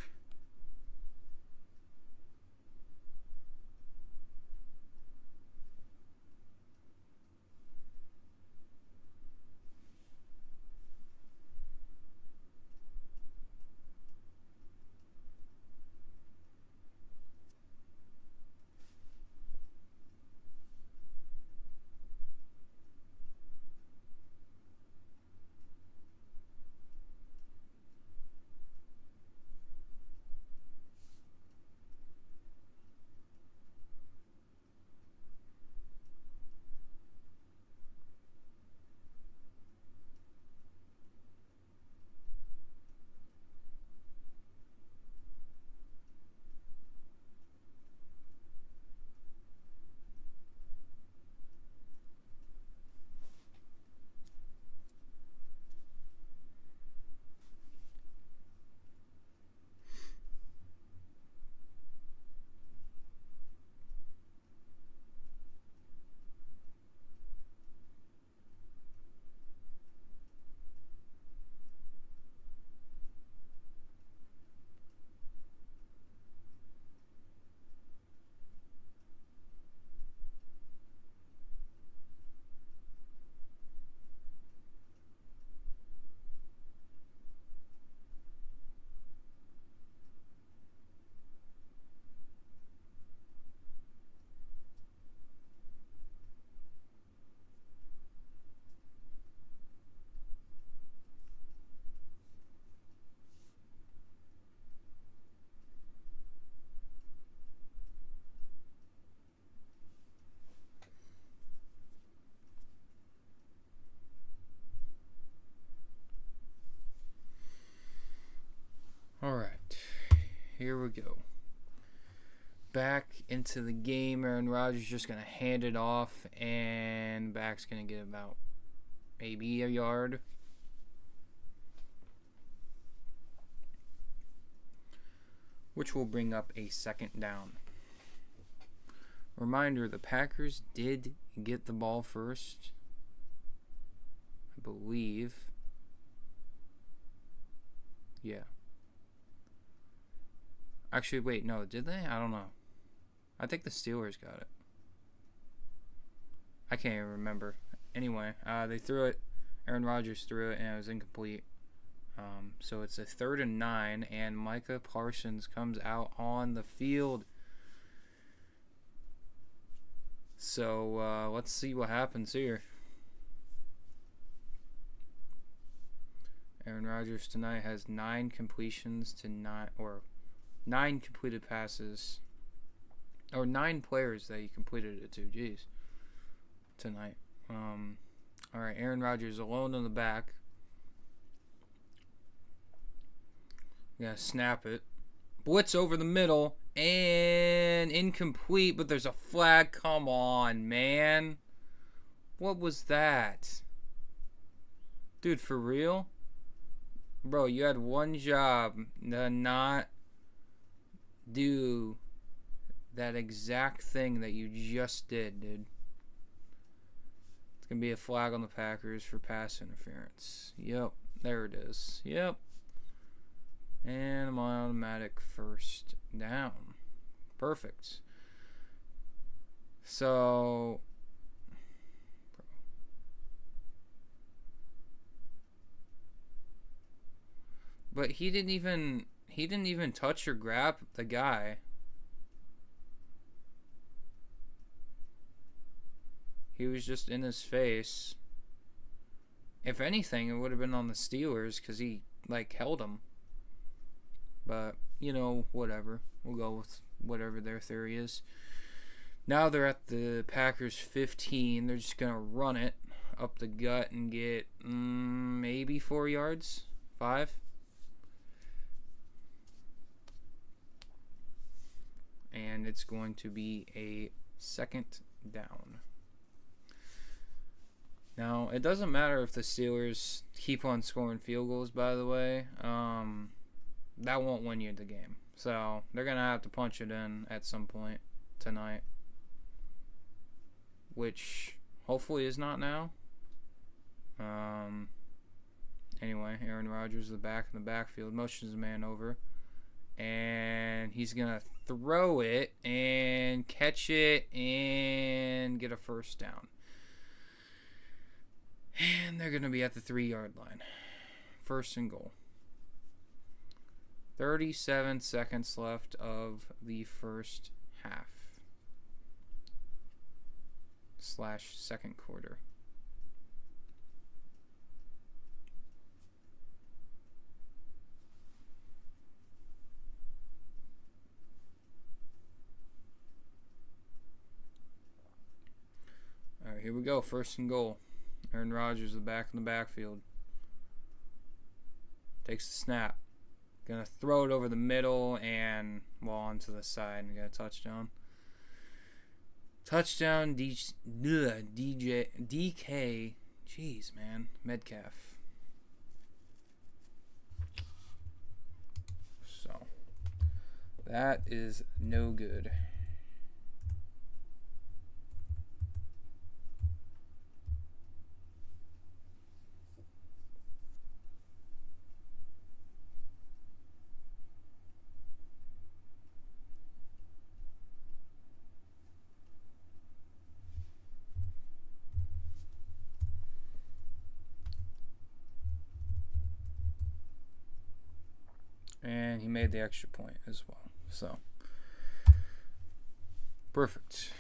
Alright, here we go. Back into the game. Aaron Rodgers just going to hand it off, and back's going to get about maybe a yard. Which will bring up a second down. Reminder, the Packers did get the ball first, I believe. Yeah. Actually, wait, no, did they? I don't know. I think the Steelers got it. I can't even remember. Anyway, they threw it. Aaron Rodgers threw it, and it was incomplete. So it's a 3rd and 9, and Micah Parsons comes out on the field. So let's see what happens here. Aaron Rodgers tonight has 9 completions to 9 completed passes, or 9 players that he completed it to. Jeez, tonight. All right, Aaron Rodgers alone in the back. Gonna snap it Blitz over the middle and incomplete, but there's a flag. Come on, man. What was that? Dude, for real? Bro, you had one job to not do that exact thing that you just did, dude. It's going to be a flag on the Packers for pass interference. Yep, there it is. Yep. And an automatic first down. Perfect. So, but he didn't even touch or grab the guy. He was just in his face. If anything, it would have been on the Steelers because he like held him. But you know, whatever. We'll go with whatever their theory is. Now they're at the Packers 15. They're just gonna run it up the gut and get maybe 4 yards, 5. And it's going to be a second down. Now, it doesn't matter if the Steelers keep on scoring field goals, by the way. That won't win you the game. So, they're going to have to punch it in at some point tonight. Which, hopefully, is not now. Anyway, Aaron Rodgers is back in the backfield. Motions the man over. And he's going to throw it and catch it and get a first down. And they're going to be at the 3-yard line. First and goal. 37 seconds left of the first half. / second quarter. All right, here we go. First and goal. Aaron Rodgers is back in the backfield. Takes the snap. Gonna throw it over the middle and onto the side and get a touchdown. Touchdown DK. Jeez, man. Metcalf. So that is no good. And he made the extra point as well. So, perfect.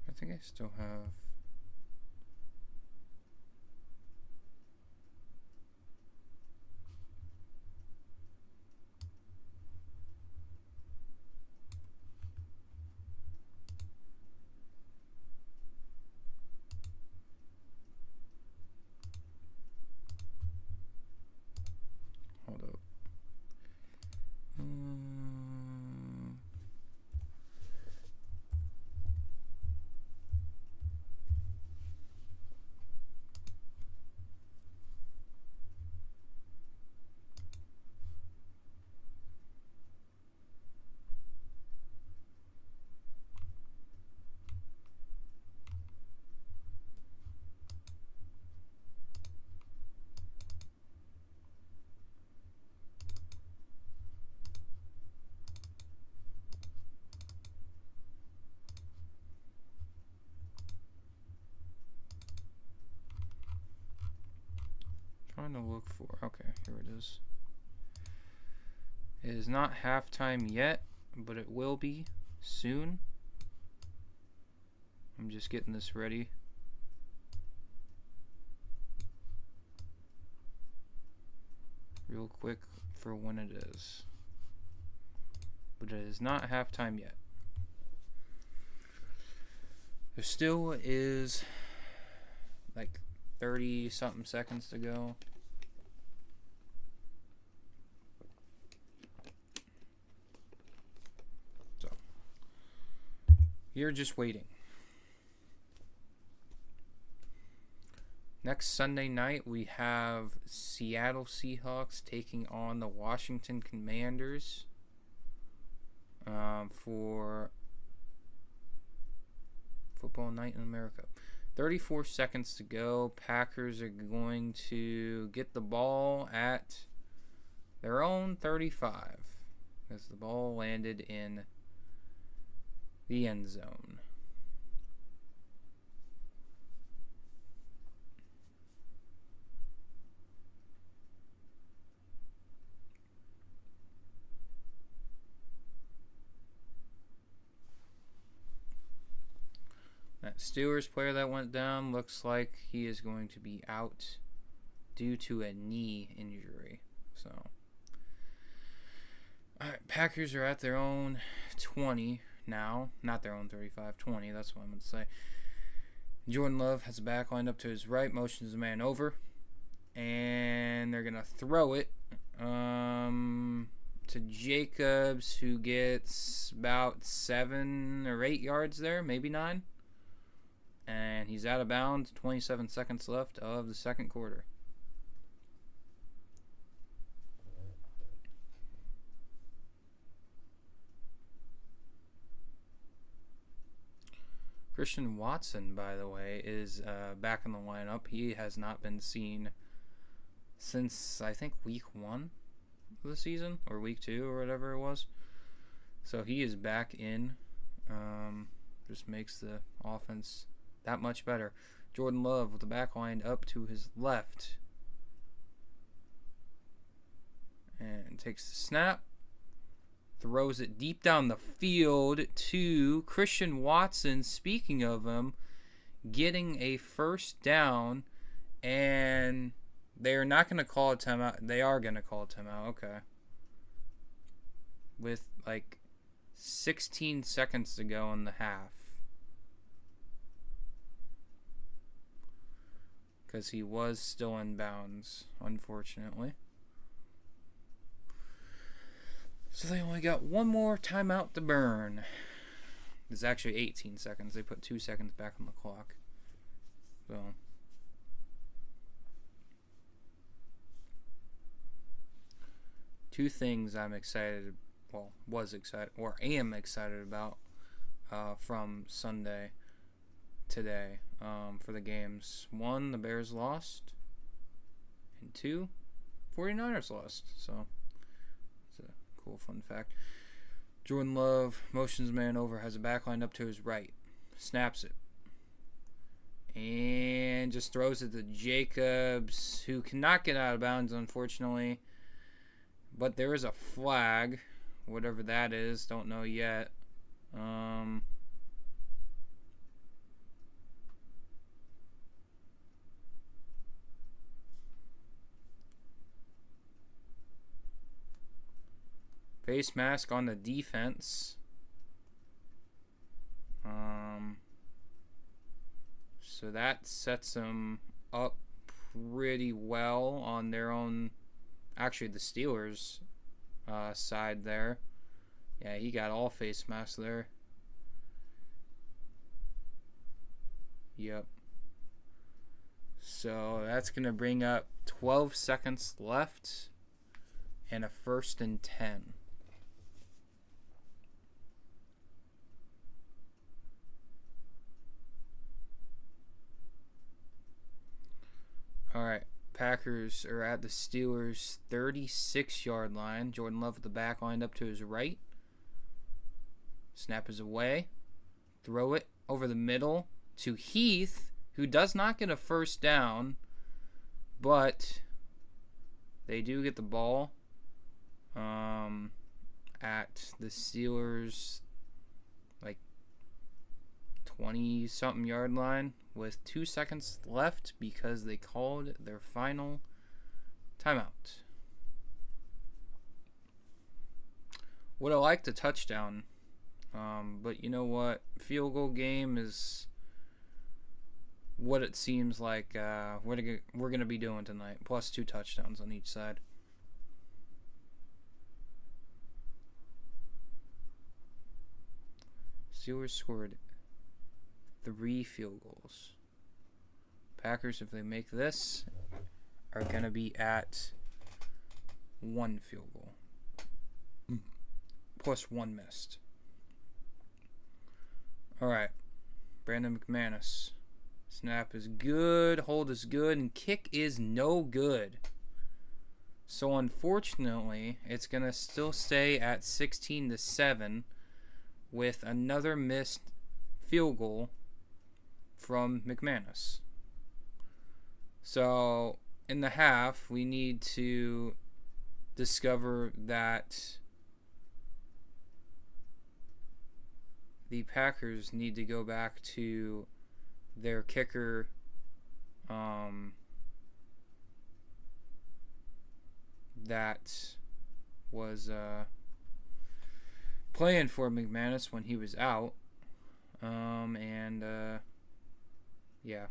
I think I still have. Hold up. trying to look for. Okay, here it is. It is not halftime yet, but it will be soon. I'm just getting this ready. Real quick for when it is. But it is not halftime yet. There still is like 30 something seconds to go. So you're just waiting. Next Sunday night, we have Seattle Seahawks taking on the Washington Commanders for Football Night in America. 34 seconds to go. Packers are going to get the ball at their own 35 as the ball landed in the end zone. That Steelers player that went down looks like he is going to be out due to a knee injury. So, alright, Packers are at their own 20 now. Not their own 35, 20. That's what I'm going to say. Jordan Love has a back lined up to his right, motions the man over. And they're going to throw it to Jacobs, who gets about 7 or 8 yards there, maybe 9. And he's out of bounds. 27 seconds left of the second quarter. Christian Watson, by the way, is back in the lineup. He has not been seen since, I think, week 1 of the season, or week 2, or whatever it was. So he is back in. Just makes the offense that much better. Jordan Love with the back line up to his left. And takes the snap. Throws it deep down the field to Christian Watson. Speaking of him, getting a first down. And they're not going to call a timeout. They are going to call a timeout. Okay. With like 16 seconds to go in the half. Because he was still in bounds, unfortunately. So they only got one more timeout to burn. It's actually 18 seconds. They put 2 seconds back on the clock. So. Two things I'm excited, well, was excited, or am excited about from Sunday today for the games. 1, the Bears lost, and 2, 49ers lost. So it's a cool fun fact. Jordan Love motions man over, has a back line up to his right, snaps it, and just throws it to Jacobs, who cannot get out of bounds, unfortunately. But there is a flag, whatever that is, don't know yet. Face mask on the defense. So that sets them up pretty well on their own. Actually, the Steelers side there. Yeah, he got all face masks there. Yep. So that's going to bring up 12 seconds left and a 1st and 10. All right. Packers are at the Steelers' 36-yard line. Jordan Love with the back lined up to his right. Snap is away. Throw it over the middle to Heath, who does not get a first down, but they do get the ball at the Steelers, like 20 something yard line with 2 seconds left because they called their final timeout. Would have liked a touchdown, but you know what? Field goal game is what it seems like we're going to be doing tonight, plus 2 touchdowns on each side. Steelers scored 3 field goals. Packers, if they make this, are going to be at 1 field goal. Plus 1 missed. Alright. Brandon McManus. Snap is good. Hold is good. And kick is no good. So unfortunately, it's going to still stay at 16-7 with another missed field goal from McManus. So in the half, we need to discover that the Packers need to go back to their kicker that was playing for McManus when he was out. Yeah.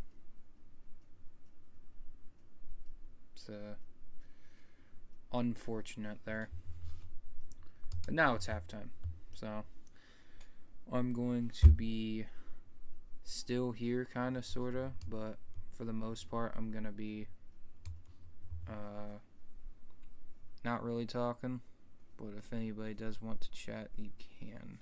It's unfortunate there. But now it's halftime. So I'm going to be still here, kind of, sort of, but for the most part, I'm going to be not really talking. But if anybody does want to chat, you can.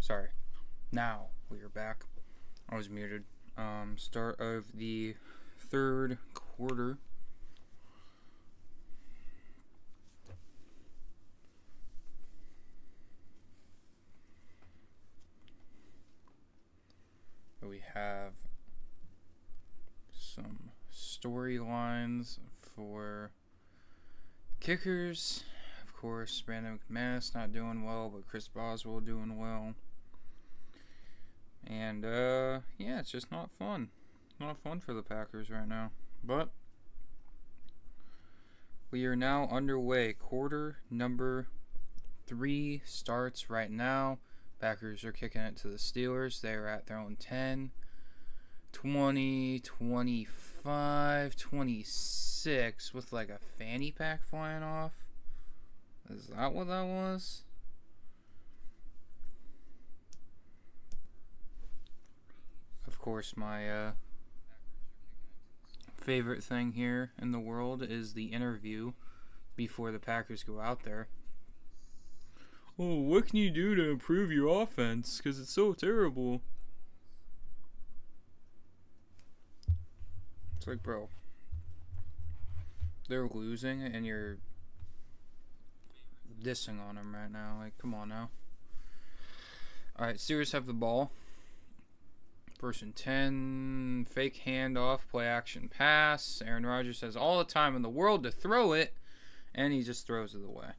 Sorry. Now we are back. I was muted. Start of the third quarter. We have some storylines for kickers. Of course, Brandon McManus not doing well, but Chris Boswell doing well. And, yeah, it's just not fun. Not fun for the Packers right now. But we are now underway. Quarter number 3 starts right now. Packers are kicking it to the Steelers. They are at their own 10, 20, 25, 26 with like a fanny pack flying off. Is that what that was? Of course, my favorite thing here in the world is the interview before the Packers go out there. Oh, what can you do to improve your offense? Because it's so terrible. It's like, bro, they're losing and you're dissing on them right now. Like, come on now. Alright, Steelers have the ball. 1st and 10. Fake handoff. Play action pass. Aaron Rodgers has all the time in the world to throw it. And he just throws it away.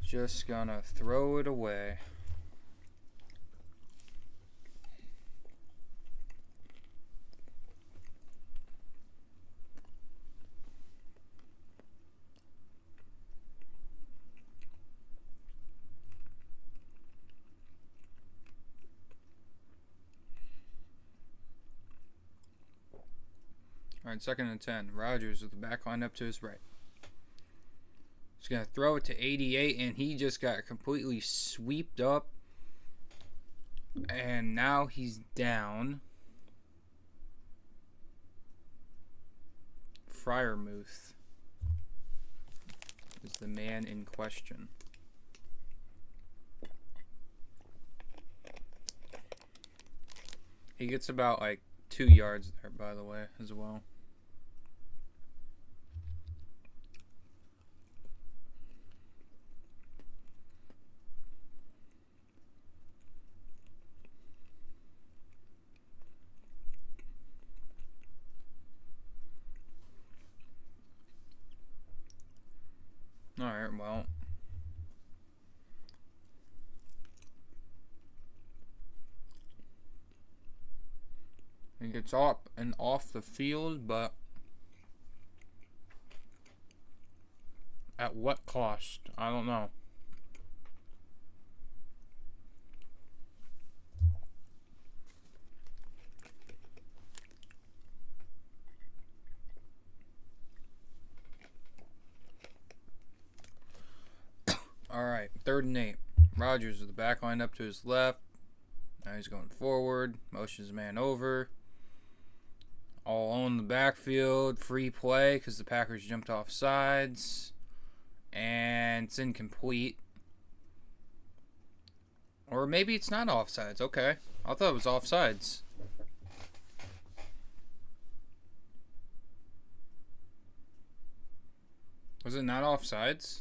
Just gonna throw it away. Alright, 2nd and 10. Rodgers with the back line up to his right. He's going to throw it to 88, and he just got completely swept up. And now he's down. Freiermuth is the man in question. He gets about like 2 yards there, by the way, as well. Alright, well. He gets up and off the field, but at what cost? I don't know. Alright, 3rd and 8. Rodgers with the back line up to his left. Now he's going forward. Motions man over. All on the backfield. Free play because the Packers jumped off sides. And it's incomplete. Or maybe it's not offsides. Okay. I thought it was offsides. Was it not offsides?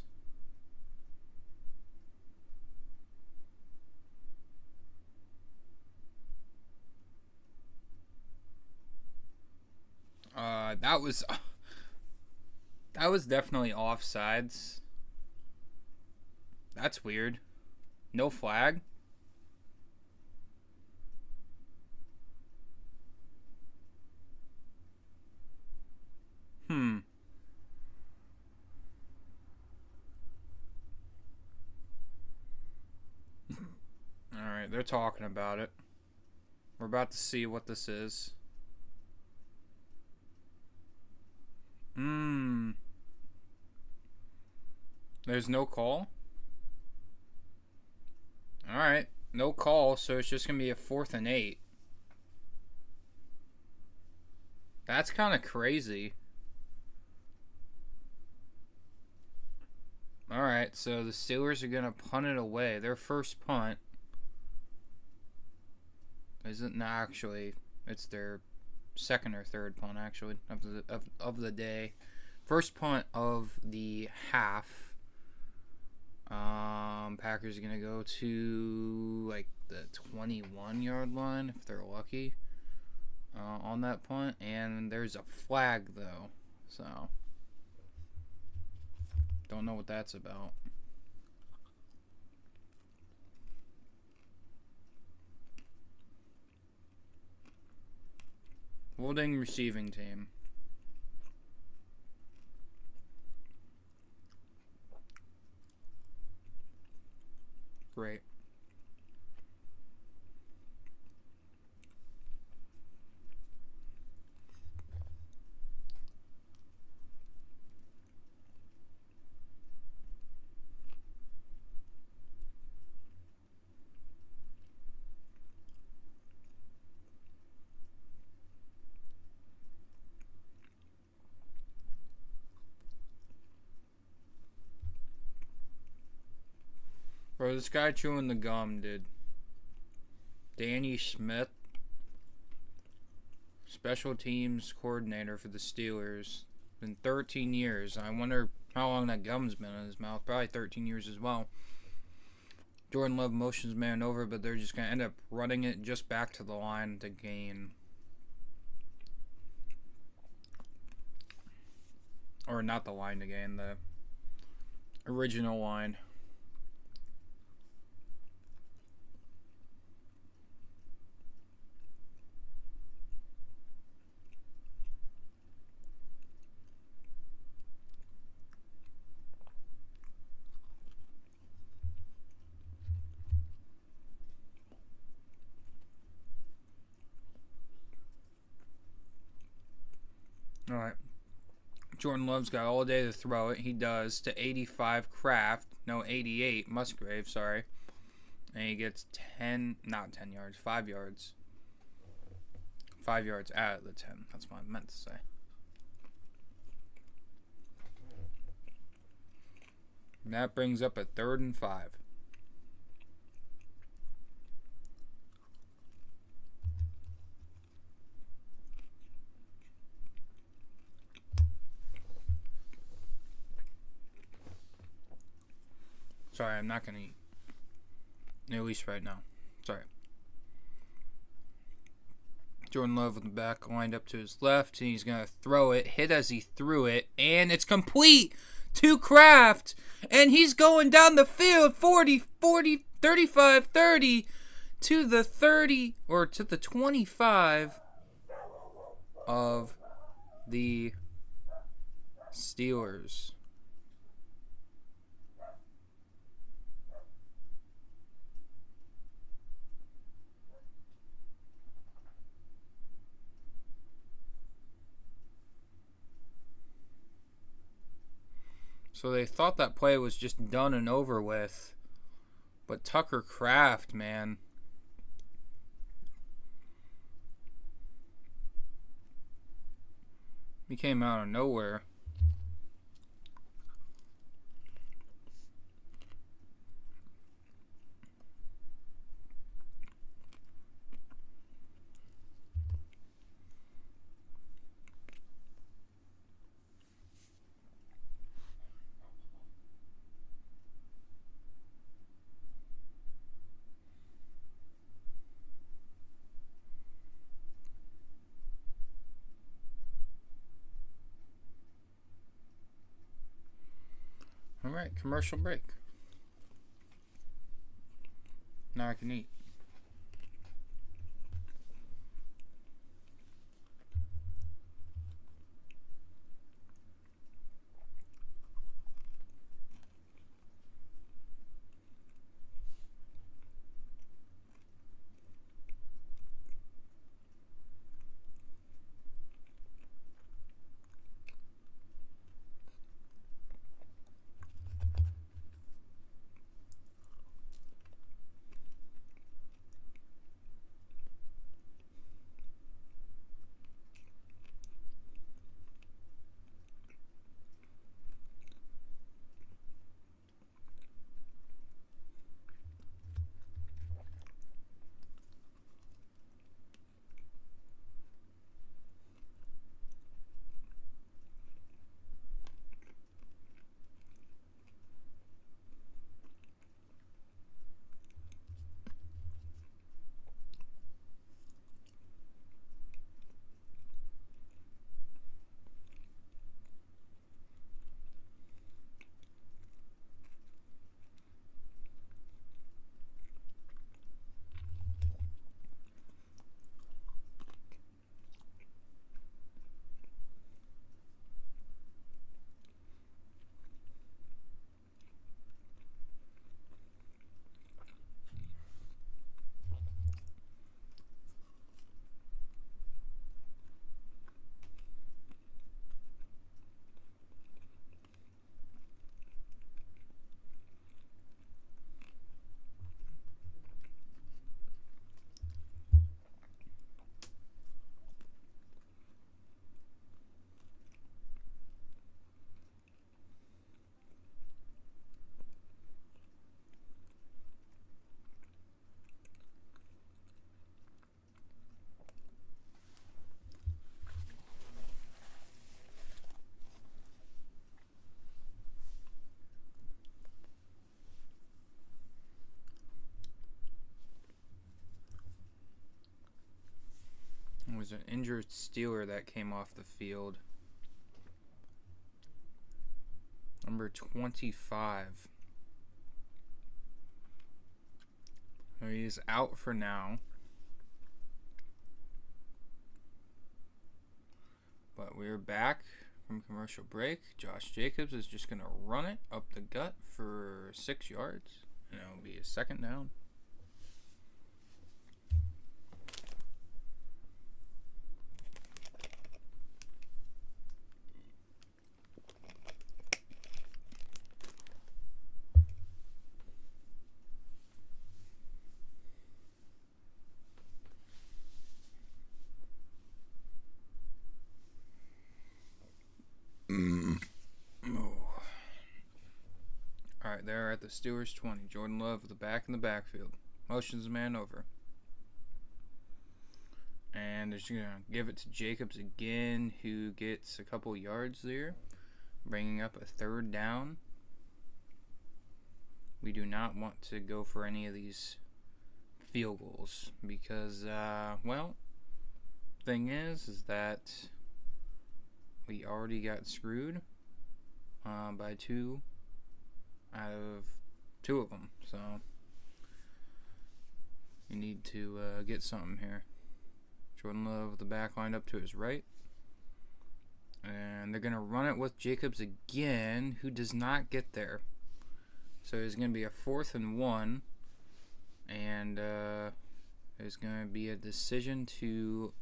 That was definitely offsides. That's weird. No flag. Alright, they're talking about it. We're about to see what this is. There's no call? Alright, no call, so it's just going to be a 4th and 8. That's kind of crazy. Alright, so the Steelers are going to punt it away. Their first punt isn't actually, it's their second or third punt actually of the day. First punt of the half. Packers are going to go to like the 21-yard line if they're lucky on that punt. And there's a flag though, so don't know what that's about. Holding receiving team. Great. Bro, this guy chewing the gum, dude. Danny Smith, special teams coordinator for the Steelers. Been 13 years. I wonder how long that gum's been in his mouth. Probably 13 years as well. Jordan Love motions man over, but they're just going to end up running it just back to the line to gain. Or not the line to gain, the original line. Alright. Jordan Love's got all day to throw it. He does to 85 Kraft. No, 88 Musgrave, sorry. And he gets not 10 yards, 5 yards. 5 yards out of the 10. That's what I meant to say. And that brings up a 3rd and 5. Sorry, I'm not going to eat. At least right now. Sorry. Jordan Love with the back lined up to his left. And he's going to throw it. Hit as he threw it. And it's complete to Kraft. And he's going down the field 40, 35, 30 to the 30 or to the 25 of the Steelers. So they thought that play was just done and over with. But Tucker Kraft, man. He came out of nowhere. Alright, commercial break. Now I can eat. was an injured Steeler that came off the field. Number 25. So he's out for now. But we're back from commercial break. Josh Jacobs is just going to run it up the gut for 6 yards. And it'll be a second down. Alright, they're at the Steelers 20. Jordan Love with the back in the backfield. Motions the man over. And they're just going to give it to Jacobs again, who gets a couple yards there, bringing up a third down. We do not want to go for any of these field goals because, well, thing is that we already got screwed by 2 out of 2 of them. So we need to get something here. Jordan Love with the back lined up to his right. And they're going to run it with Jacobs again, who does not get there. So it's going to be a 4th and 1. And there's going to be a decision to,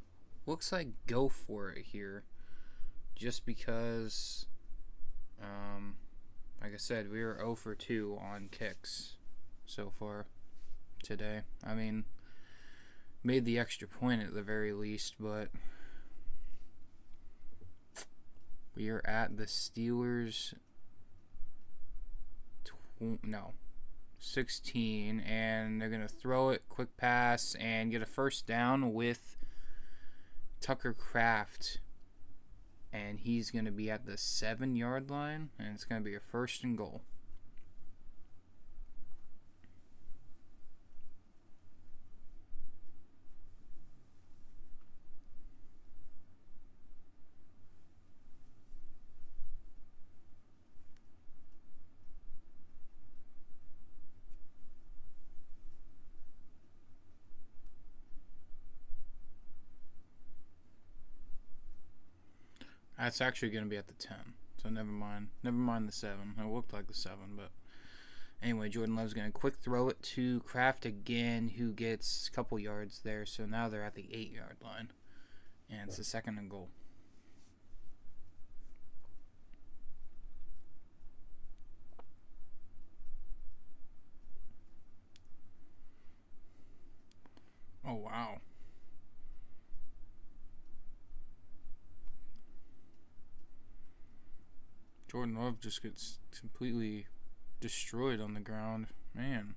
looks like, go for it here. Just because, like I said, we were 0 for 2 on kicks so far today. I mean, made the extra point at the very least, but we are at the Steelers 16, and they're going to throw it, quick pass, and get a first down with Tucker Kraft. And he's going to be at the 7-yard line, and it's going to be a 1st and goal. That's actually going to be at the 10. So never mind. Never mind the 7. It looked like the 7, but anyway, Jordan Love's going to quick throw it to Kraft again, who gets a couple yards there. So now they're at the 8-yard line. And it's a 2nd and goal. Oh, wow. Jordan Love just gets completely destroyed on the ground. Man.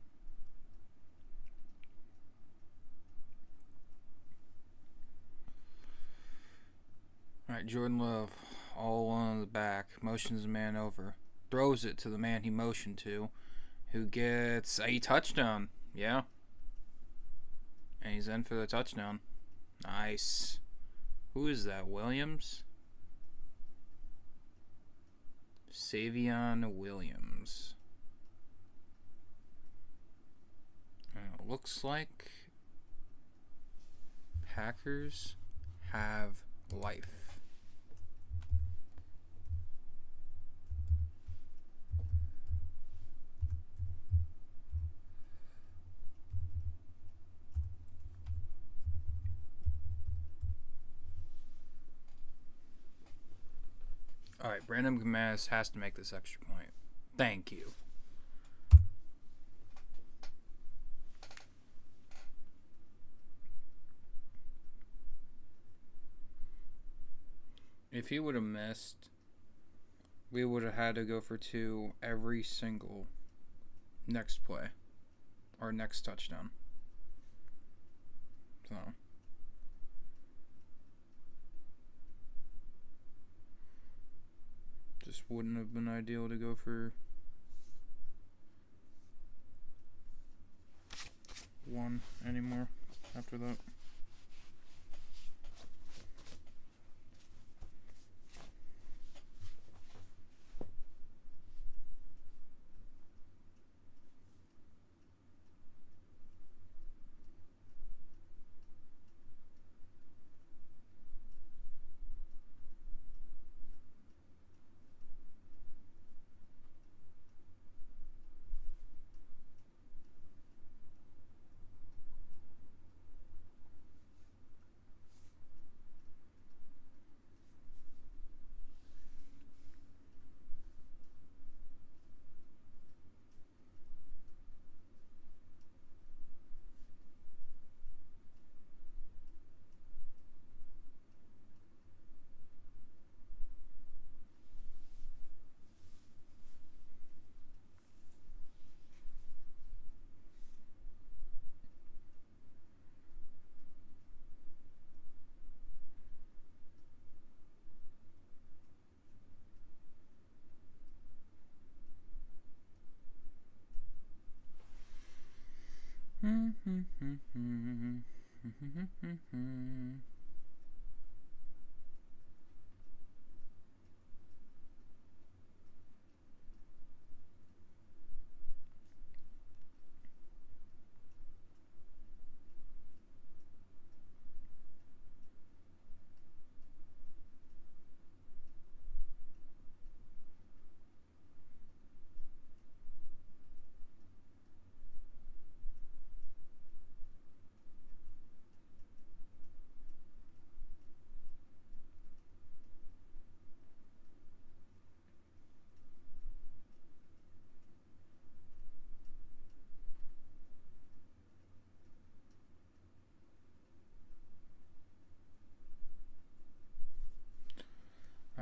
Alright, Jordan Love, all on the back, motions the man over, throws it to the man he motioned to, who gets a touchdown. Yeah. And he's in for the touchdown. Nice. Who is that? Williams? Savion Williams. And it looks like Packers have life. Alright, Brandon McManus has to make this extra point. Thank you. If he would have missed, we would have had to go for 2 every single next play. Or next touchdown. So just wouldn't have been ideal to go for 1 anymore after that. All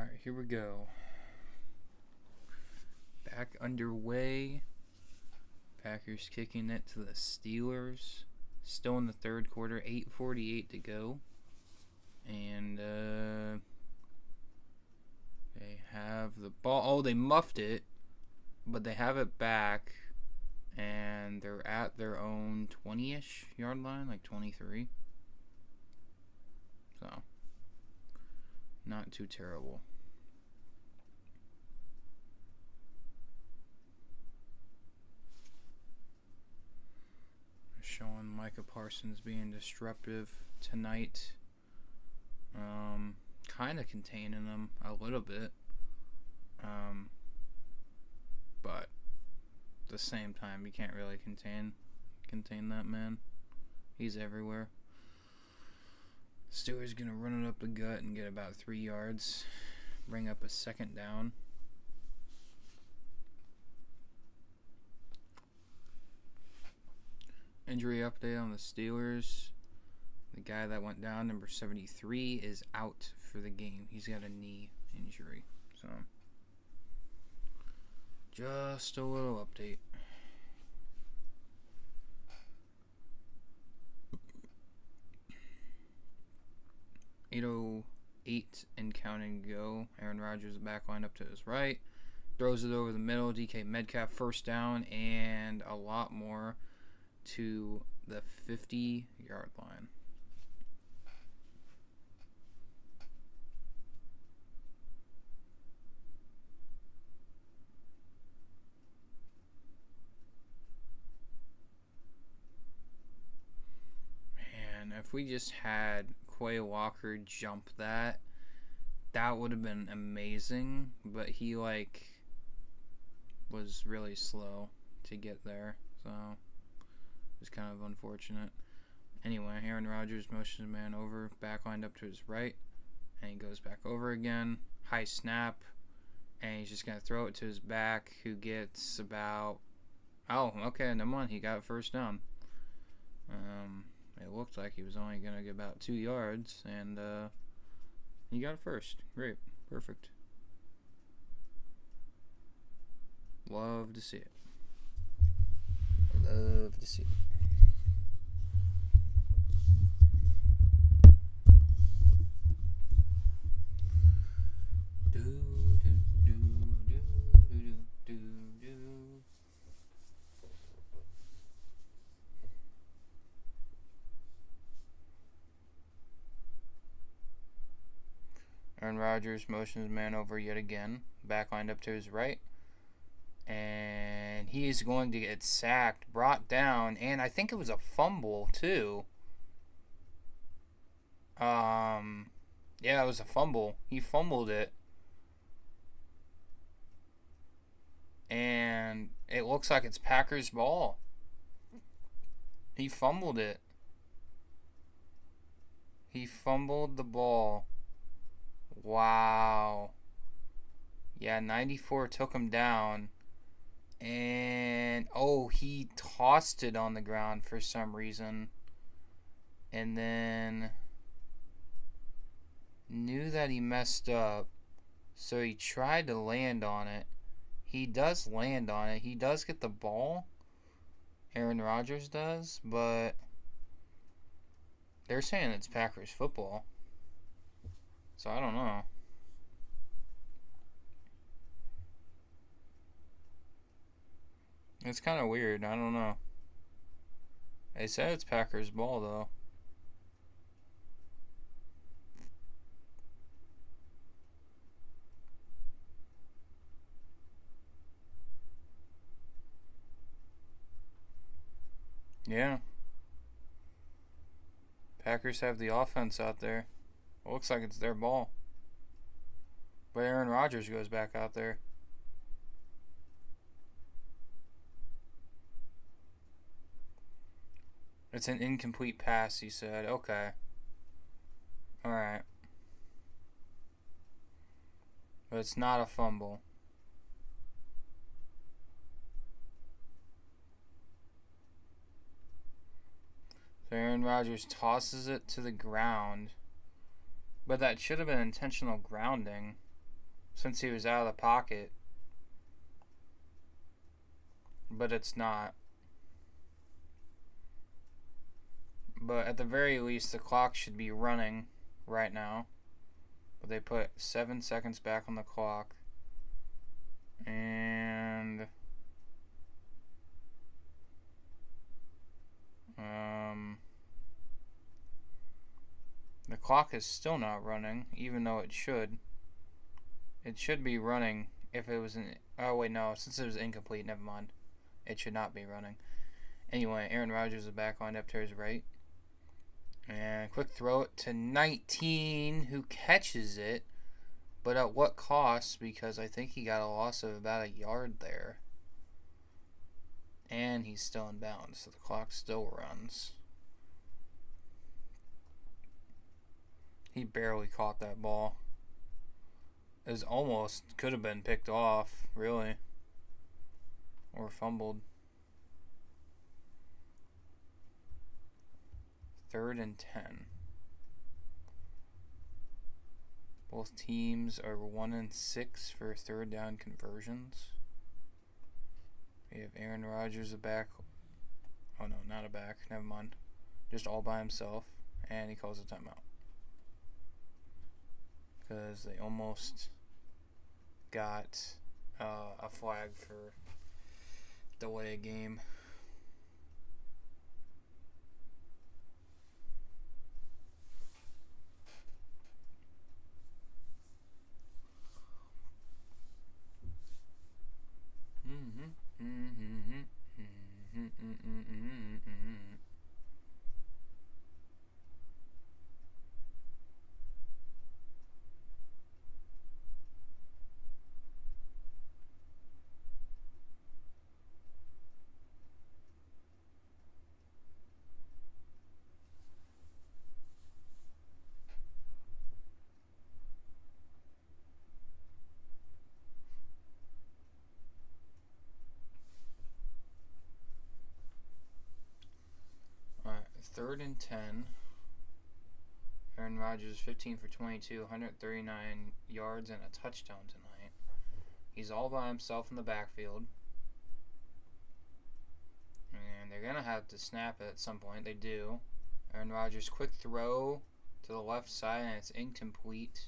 right, here we go. Back underway. Packers kicking it to the Steelers. Still in the third quarter, 8:48 to go. And they have the ball. Oh, they muffed it, but they have it back. And they're at their own 20-ish yard line, like 23. So, not too terrible. Showing Micah Parsons being disruptive tonight. Kind of containing them a little bit. But at the same time, you can't really contain that man. He's everywhere. Stewart's going to run it up the gut and get about 3 yards. Bring up a second down. Injury update on the Steelers. The guy that went down, number 73, is out for the game. He's got a knee injury. So, just a little update. .808 and counting go. Aaron Rodgers back line up to his right. Throws it over the middle. DK Metcalf first down and a lot more to the 50-yard line. Man, if we just had Quay Walker jump that would have been amazing, but he was really slow to get there, so it's kind of unfortunate. Anyway, Aaron Rodgers motions a man over, back lined up to his right, and he goes back over again. High snap, and he's just going to throw it to his back, who gets about... Oh, okay, never mind. He got first down. It looked like he was only going to get about 2 yards, and he got it first. Great. Perfect. Love to see it. Love to see it. Aaron Rodgers motions man over yet again. Back lined up to his right. And he is going to get sacked, brought down, and I think it was a fumble too. Yeah, it was a fumble. He fumbled it. And it looks like it's Packers ball. He fumbled it. He fumbled the ball. Wow. Yeah, 94 took him down. And, he tossed it on the ground for some reason. And then knew that he messed up. So he tried to land on it. He does land on it. He does get the ball. Aaron Rodgers does. But they're saying it's Packers football. So I don't know. It's kind of weird. I don't know. They said it's Packers ball, though. Yeah. Packers have the offense out there. It looks like it's their ball. But Aaron Rodgers goes back out there. It's an incomplete pass, he said. Okay. Alright. But it's not a fumble. So Aaron Rodgers tosses it to the ground. But that should have been intentional grounding since he was out of the pocket. But it's not. But at the very least, the clock should be running right now. But they put 7 seconds back on the clock. And the clock is still not running, even though it should. It should be running if it was an... Oh, wait, no. Since it was incomplete, never mind. It should not be running. Anyway, Aaron Rodgers is back on up to his right. And quick throw it to 19, who catches it. But at what cost? Because I think he got a loss of about a yard there. And he's still in bounds, so the clock still runs. He barely caught that ball. It was almost, could have been picked off, really. Or fumbled. 3rd and 10. Both teams are 1 and 6 for 3rd down conversions. We have Aaron Rodgers a back. Oh no, not a back. Never mind. Just all by himself. And he calls a timeout. Because they almost got a flag for delay a game. Alright, 3rd and 10. Aaron Rodgers 15 for 22, 139 yards and a touchdown tonight. He's all by himself in the backfield. And they're going to have to snap it at some point. They do. Aaron Rodgers, quick throw to the left side, and it's incomplete.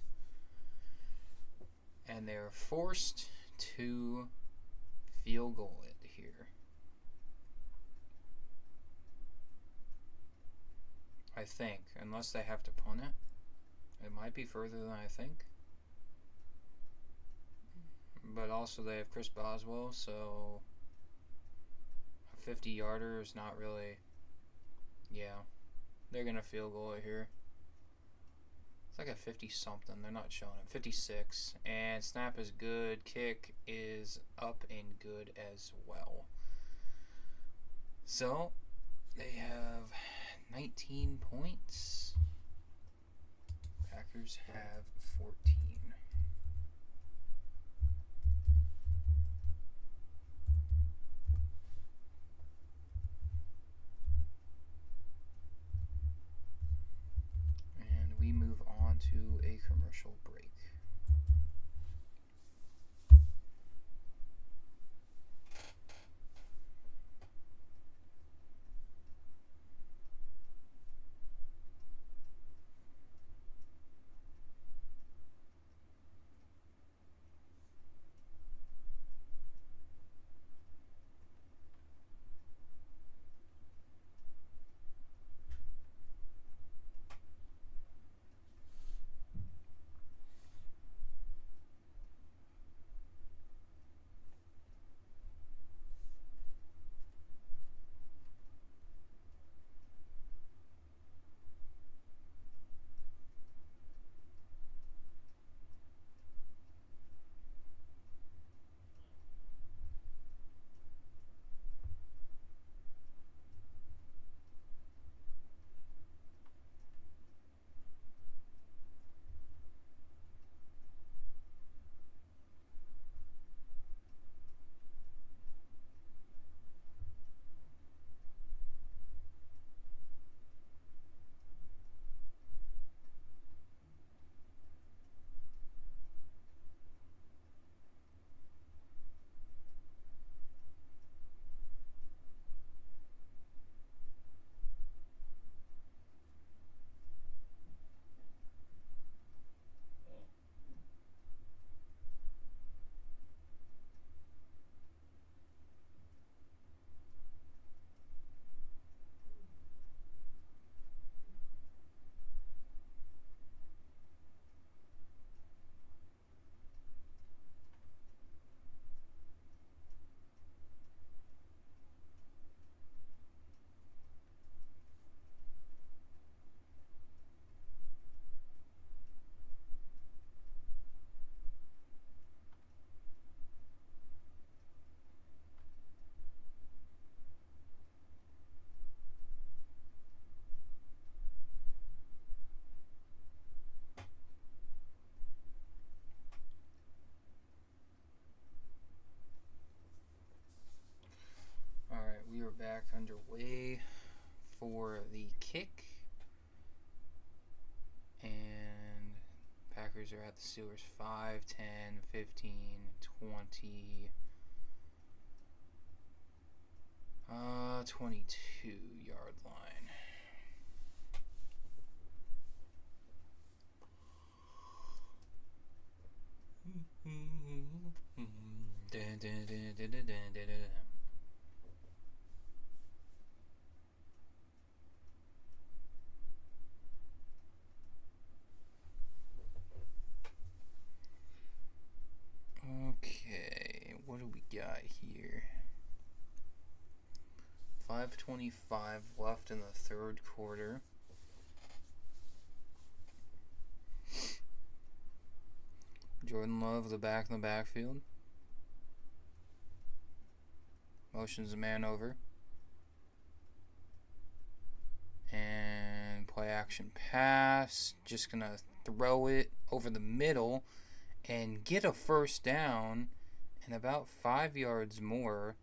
And they're forced to field goal it here. I think, unless they have to punt it. It might be further than I think. But also they have Chris Boswell, so a 50-yarder is not really... Yeah, they're going to field goal it here. It's like a 50-something. They're not showing it. 56. And snap is good. Kick is up and good as well. So, they have 19 points. Packers have 14. And we move on to a commercial break. Packers are at the Steelers 5, 10, 15, 20, 22-yard line. Okay, what do we got here? 5:25 left in the third quarter. Jordan Love, the back in the backfield. Motions a man over. And play action pass. Just going to throw it over the middle and get a first down and about 5 yards more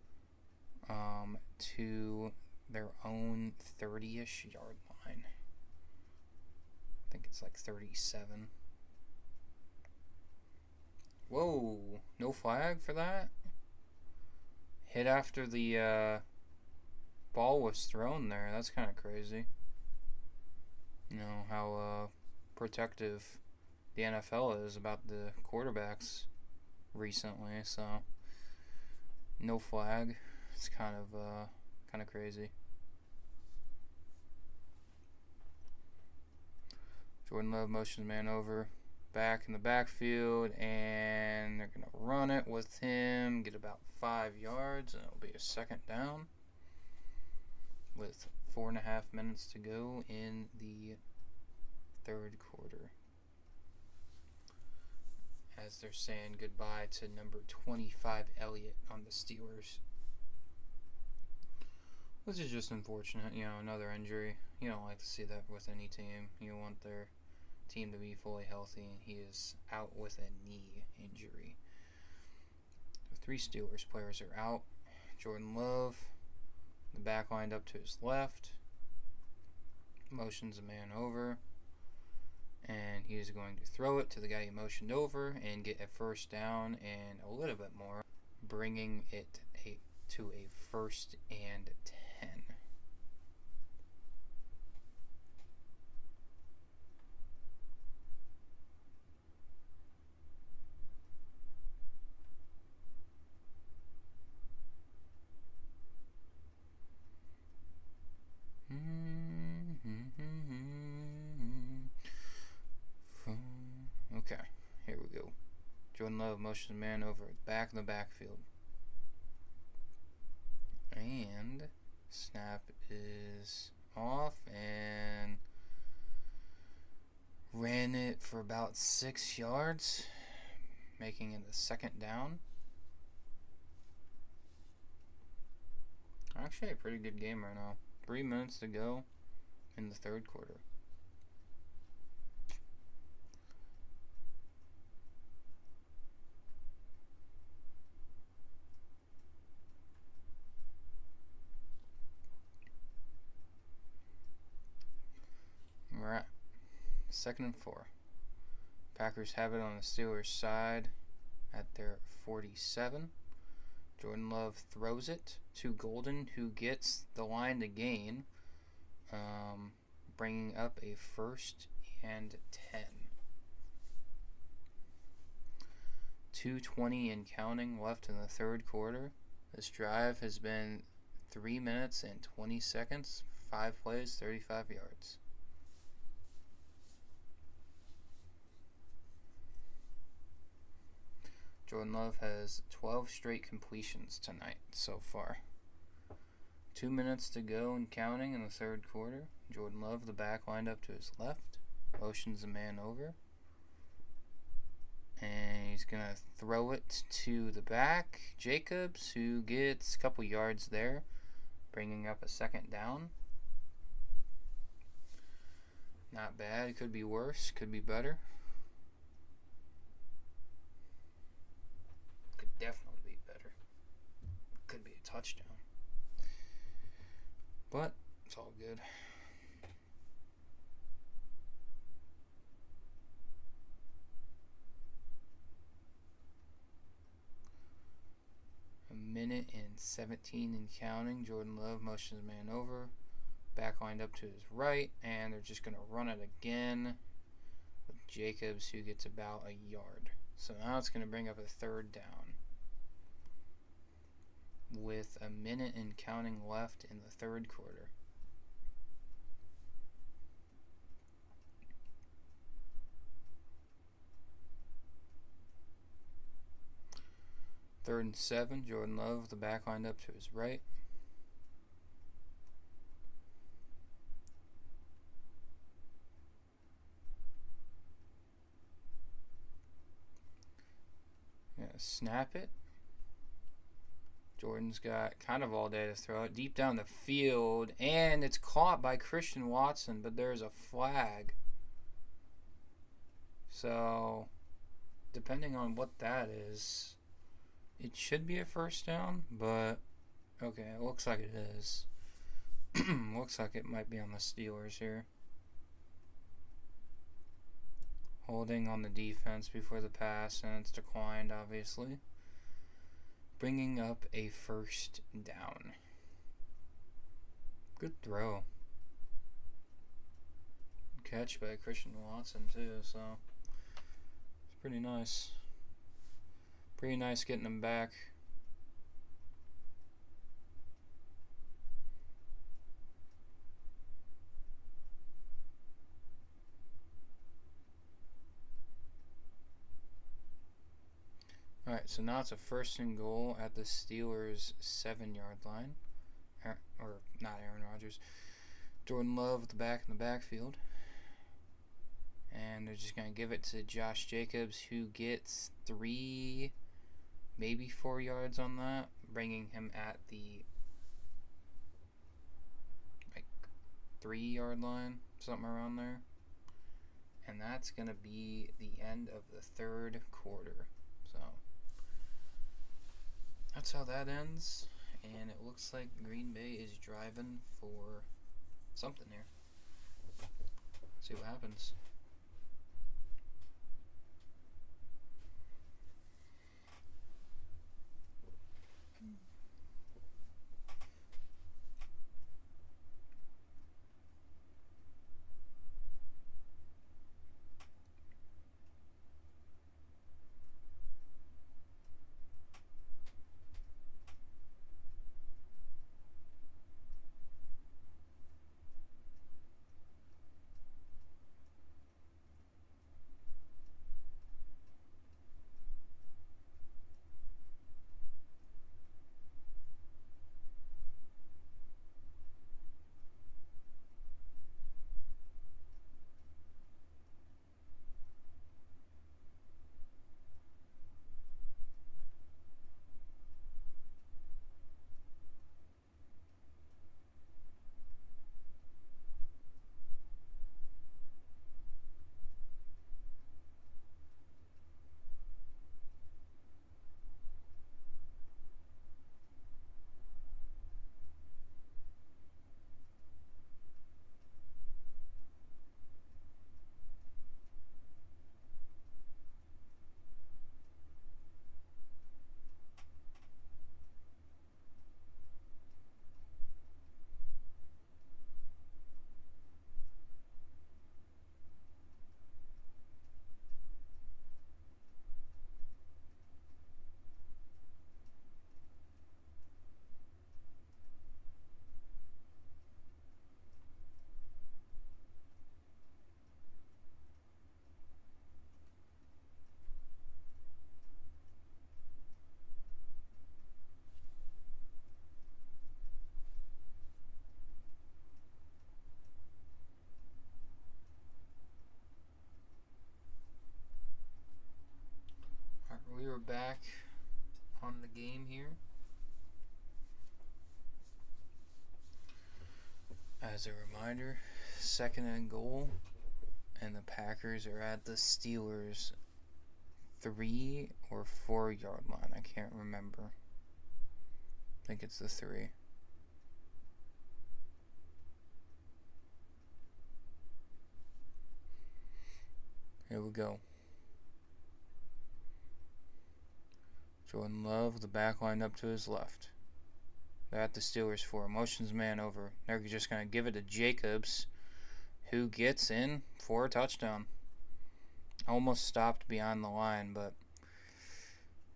to their own 30-ish yard line. I think it's like 37. Whoa, no flag for that? Hit after the ball was thrown there. That's kind of crazy. You know, how protective the NFL is about the quarterbacks recently, so no flag. It's kind of crazy. Jordan Love motions man over, back in the backfield, and they're gonna run it with him, get about 5 yards, and it'll be a second down with 4.5 minutes to go in the third quarter, as they're saying goodbye to number 25 Elliott on the Steelers, which is just unfortunate. You know, another injury. You don't like to see that with any team. You want their team to be fully healthy, and he is out with a knee injury. The 3 Steelers players are out. Jordan Love, the back lined up to his left, motions a man over, and he is going to throw it to the guy he motioned over and get a first down and a little bit more, bringing it to a 1st and 10. Okay, here we go. Jordan Love motions man over back in the backfield. And snap is off, and ran it for about 6 yards, making it a second down. Actually a pretty good game right now. 3 minutes to go in the third quarter. We're at 2nd and 4. Packers have it on the Steelers' side at their 47. Jordan Love throws it to Golden, who gets the line to gain, bringing up a 1st and 10. 2:20 and counting left in the third quarter. This drive has been 3 minutes and 20 seconds, 5 plays, 35 yards. Jordan Love has 12 straight completions tonight so far. 2 minutes to go and counting in the third quarter. Jordan Love, the back, lined up to his left, motions a man over, and he's going to throw it to the back, Jacobs, who gets a couple yards there, bringing up a second down. Not bad. It could be worse, could be better. Definitely be better. Could be a touchdown. But it's all good. 17 and counting. Jordan Love motions man over. Back lined up to his right, and they're just going to run it again with Jacobs, who gets about a yard. So now it's going to bring up a third down with a minute and counting left in the third quarter. Third and 7, Jordan Love, the back lined up to his right. Gonna snap it. Jordan's got kind of all day to throw it deep down the field, and it's caught by Christian Watson, but there's a flag. So, depending on what that is, it should be a first down, but okay, it looks like it is. Looks like it might be on the Steelers here. Holding on the defense before the pass, and it's declined, obviously. Bringing up a first down. Good throw. Catch by Christian Watson, too, so it's pretty nice. Pretty nice getting him back. Alright, so now it's a first and goal at the Steelers' 7-yard line. Or not Aaron Rodgers. Jordan Love with the back in the backfield. And they're just going to give it to Josh Jacobs, who gets 3, maybe 4 yards on that, bringing him at the 3-yard line, something around there. And that's going to be the end of the third quarter. So that's how that ends, and it looks like Green Bay is driving for something here. See what happens. We are back on the game here. As a reminder, 2nd and goal, and the Packers are at the Steelers' 3 or 4 yard line. I can't remember. I think it's the 3. Here we go. Jordan Love, the back line up to his left. They're at the Steelers 4. Motions man over. They're just going to give it to Jacobs, who gets in for a touchdown. Almost stopped beyond the line, but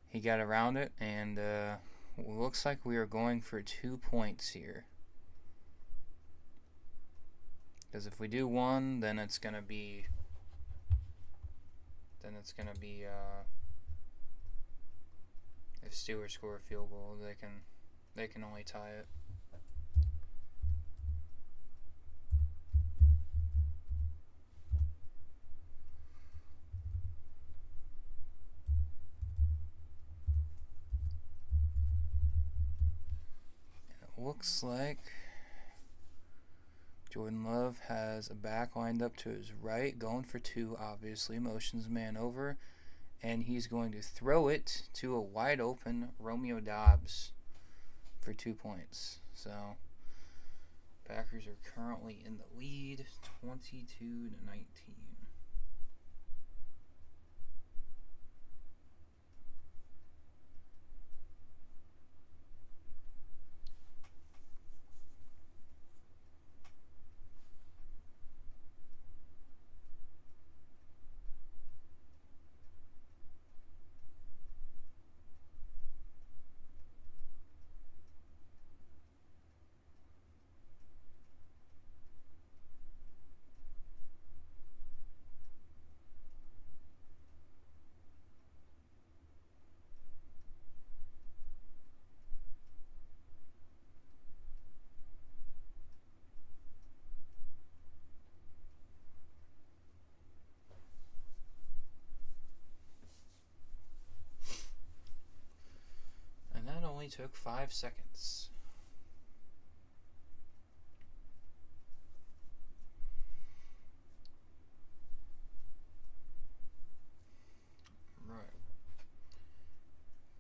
he got around it, and looks like we are going for 2 points here. Because if we do one, then it's gonna be if Steelers score a field goal, they can only tie it. Looks like Jordan Love has a back lined up to his right, going for 2, obviously. Motions man over, and he's going to throw it to a wide open Romeo Doubs for 2 points. So, Packers are currently in the lead, 22-19. And that only took 5 seconds. Right.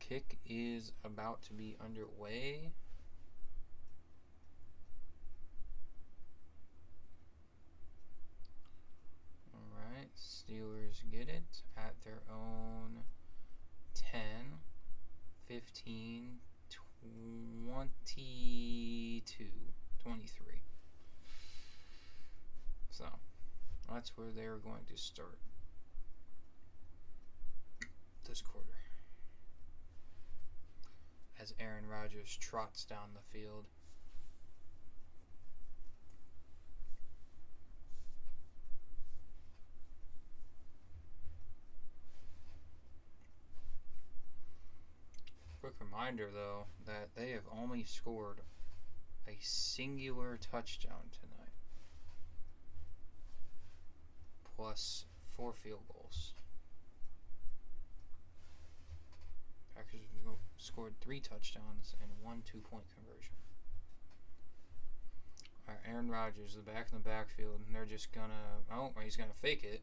Kick is about to be underway. Alright, Steelers get it at their own 10, 15, 22, 23. So, that's where they're going to start this quarter. As Aaron Rodgers trots down the field. Quick reminder, though, that they have only scored a singular touchdown tonight, plus 4 field goals. Packers scored 3 touchdowns and 1 2-point conversion. Alright, Aaron Rodgers, the back in the backfield, and they're just gonna, he's gonna fake it,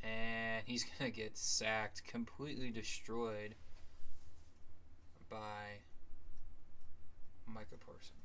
and he's gonna get sacked, completely destroyed by Micah Parsons.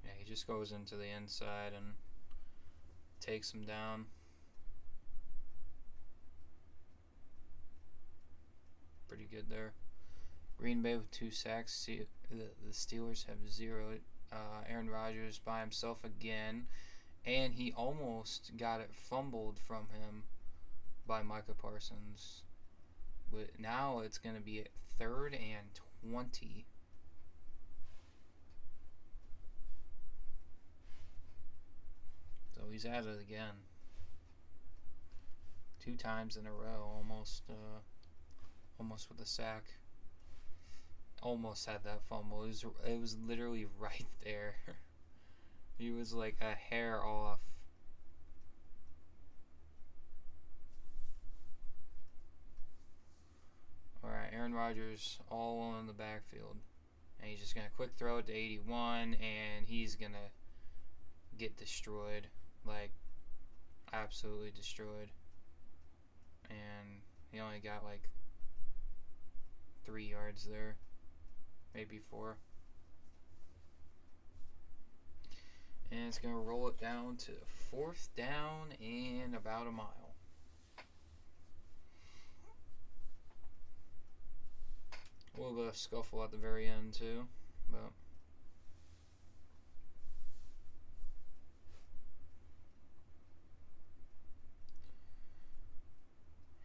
Yeah, he just goes into the inside and takes him down. Pretty good there. Green Bay with 2 sacks. The Steelers have 0. Aaron Rodgers by himself again, and he almost got it fumbled from him by Micah Parsons. But now it's going to be at 3rd and 20. So he's at it again. 2 times in a row, almost with a sack. Almost had that fumble. It was literally right there. He was like a hair off. Alright, Aaron Rodgers all alone in the backfield. And he's just going to quick throw it to 81, and he's going to get destroyed. Like, absolutely destroyed. and he only got like 3 yards there, maybe 4. And it's going to roll it down to 4th down and about a mile. A little bit of scuffle at the very end too, but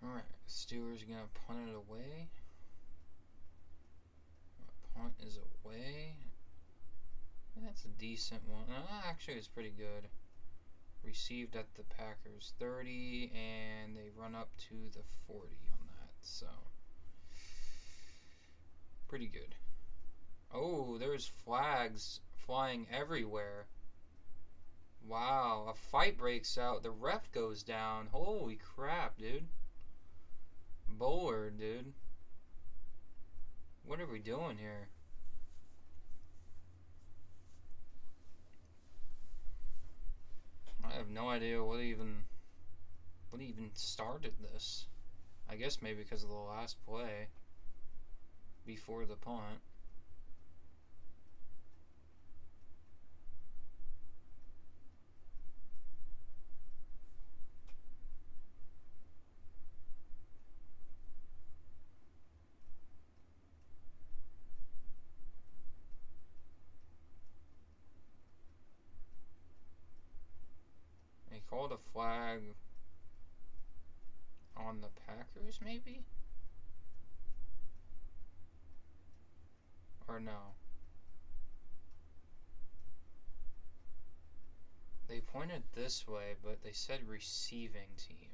alright, Steelers are going to punt it away. Punt is away. That's a decent one. Actually, it's pretty good. Received at the Packers 30, and they run up to the 40 on that. So, pretty good. Oh, there's flags flying everywhere. Wow, a fight breaks out. The ref goes down. Holy crap, dude. Bowler, dude. What are we doing here? I have no idea what even started this. I guess maybe because of the last play before the punt. They called a flag on the Packers, maybe? Or no? They pointed this way, but they said receiving team.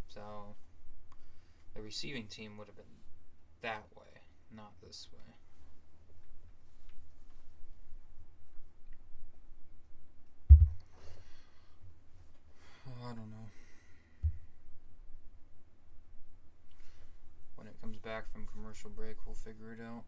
So, the receiving team would have been that way, not this way. Oh, I don't know. When it comes back from commercial break, we'll figure it out.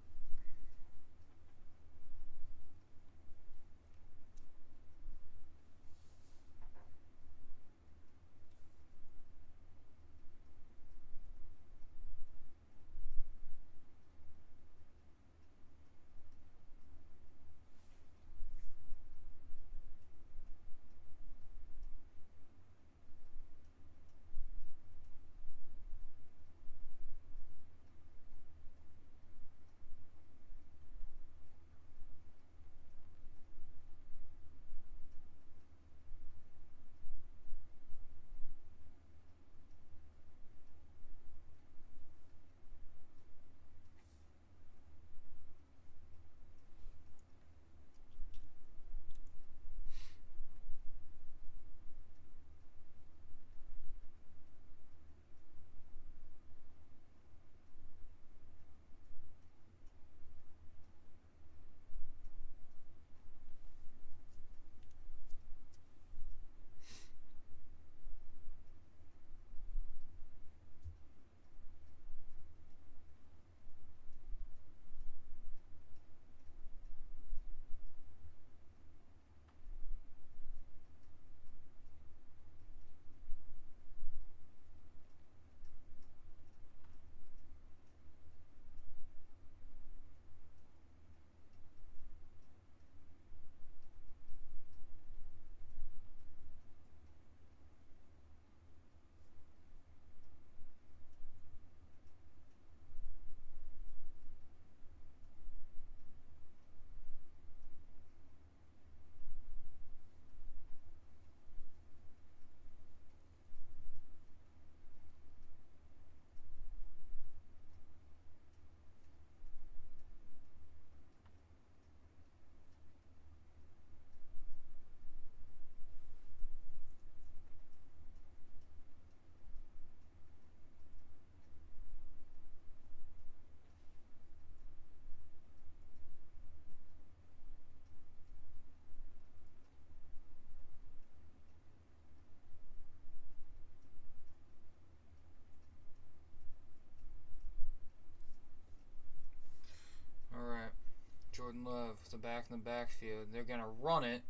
Jordan Love, the back in the backfield. They're going to run it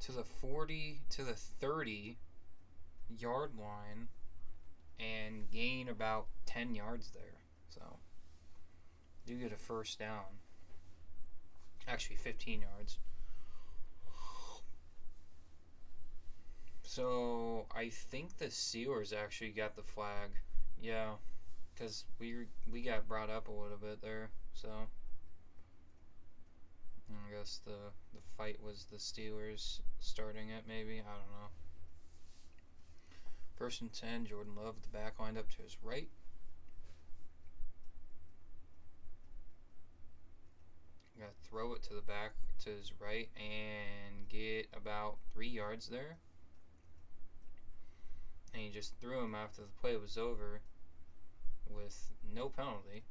to the 40 to the 30 yard line. and gain about 10 yards there. So, do get a first down. Actually, 15 yards. So, I think the Steelers actually got the flag. Yeah, because we got brought up a little bit there. So, I guess the fight was the Steelers starting it, maybe. I don't know. 1st and 10, Jordan Love, the back lined up to his right. Got to throw it to the back to his right and get about 3 yards there. And he just threw him after the play was over with no penalty.